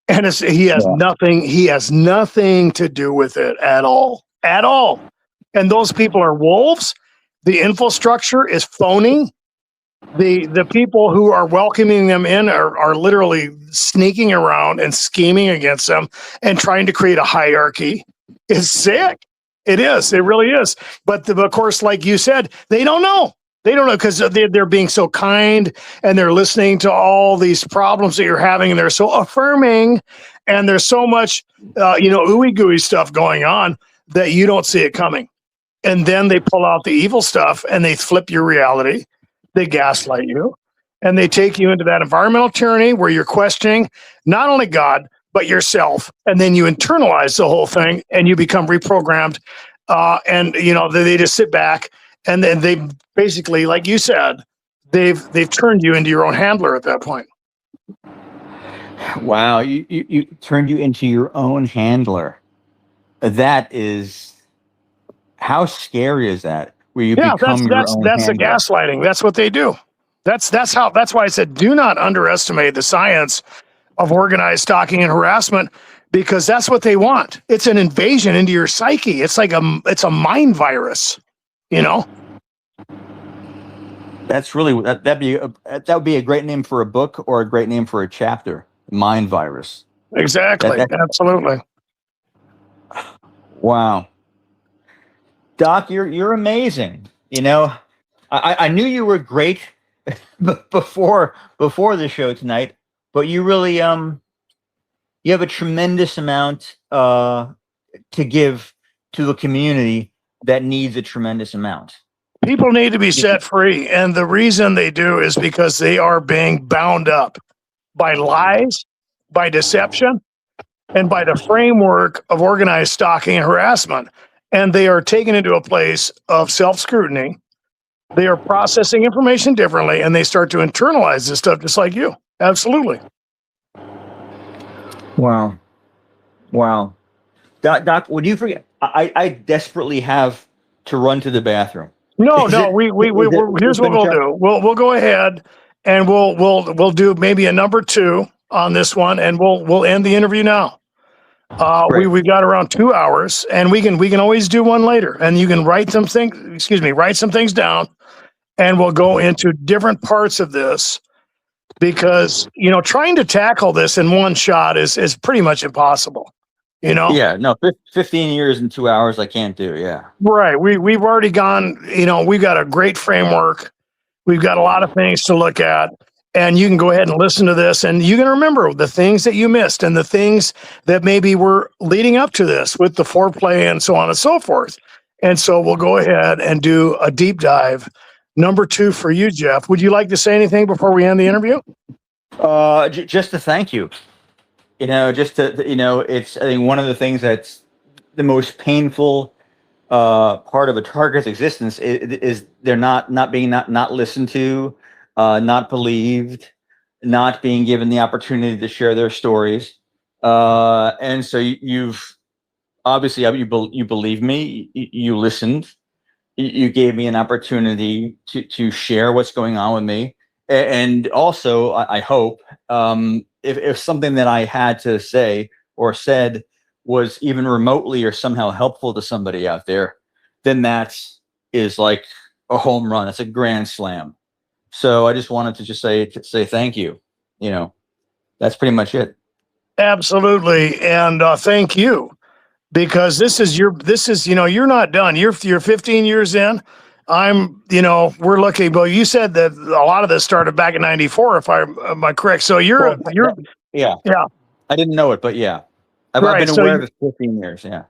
And he has nothing to do with it at all. At all. And those people are wolves. The infrastructure is phony. The people who are welcoming them in are literally sneaking around and scheming against them and trying to create a hierarchy. It's sick. It is. It really is. But of course, like you said, they don't know. They don't know, because they're being so kind, and they're listening to all these problems that you're having, and they're so affirming, and there's so much ooey gooey stuff going on that you don't see it coming. And then they pull out the evil stuff and they flip your reality. They gaslight you, and they take you into that environmental tyranny where you're questioning not only God, but yourself. And then you internalize the whole thing and you become reprogrammed. And they just sit back, and then they basically, like you said, they've turned you into your own handler at that point. Wow. You turned you into your own handler. That is, how scary is that? Where you become your own that's the handler? gaslighting. That's what they do. That's why I said, do not underestimate the science of organized stalking and harassment, because that's what they want. It's an invasion into your psyche. It's like it's a mind virus, That's really that would be a great name for a book, or a great name for a chapter. Mind virus. Exactly. Absolutely. Wow. Doc, you're amazing. I knew you were great before the show tonight, but you really you have a tremendous amount to give to the community that needs a tremendous amount. People need to be set free, and the reason they do is because they are being bound up by lies, by deception, and by the framework of organized stalking and harassment. And they are taken into a place of self-scrutiny. They are processing information differently, and they start to internalize this stuff just like you. Absolutely. Wow. Doc, would you forget? I desperately have to run to the bathroom. No. Here's what we'll do. We'll go ahead and we'll do maybe a number 2. on this one, and we'll end the interview now. Great. We've got around 2 hours, and we can always do one later, and you can write some things down, and we'll go into different parts of this, because trying to tackle this in one shot is pretty much impossible. Yeah, no, 15 years in 2 hours, I can't do. Yeah. Right. We've already gone. We've got a great framework. We've got a lot of things to look at, and you can go ahead and listen to this, and you can remember the things that you missed and the things that maybe were leading up to this with the foreplay and so on and so forth. And so we'll go ahead and do a deep dive. Number 2 for you, Jeff. Would you like to say anything before we end the interview? Just to thank you. Just to, it's, I think, one of the things that's the most painful part of a target's existence is they're not being listened to, not believed, not being given the opportunity to share their stories. And so you've obviously, you believe me, you listened, you gave me an opportunity to share what's going on with me. And also, I hope, if something that I had to say or said was even remotely or somehow helpful to somebody out there, then that is like a home run. It's a grand slam. So I just wanted to just say thank you. That's pretty much it. Absolutely, and thank you, because this is you're not done. You're 15 years in. We're lucky. But you said that a lot of this started back in '94, if am I correct? So you're yeah. I didn't know it, but yeah, I've been aware of it for 15 years. Yeah.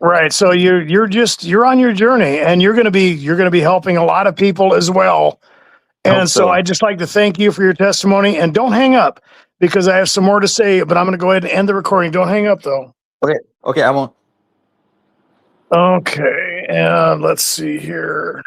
Right. So you're on your journey, and you're going to be helping a lot of people as well. And so I'd just like to thank you for your testimony, and don't hang up, because I have some more to say, but I'm going to go ahead and end the recording. Don't hang up though. Okay, I won't. Okay. And let's see here.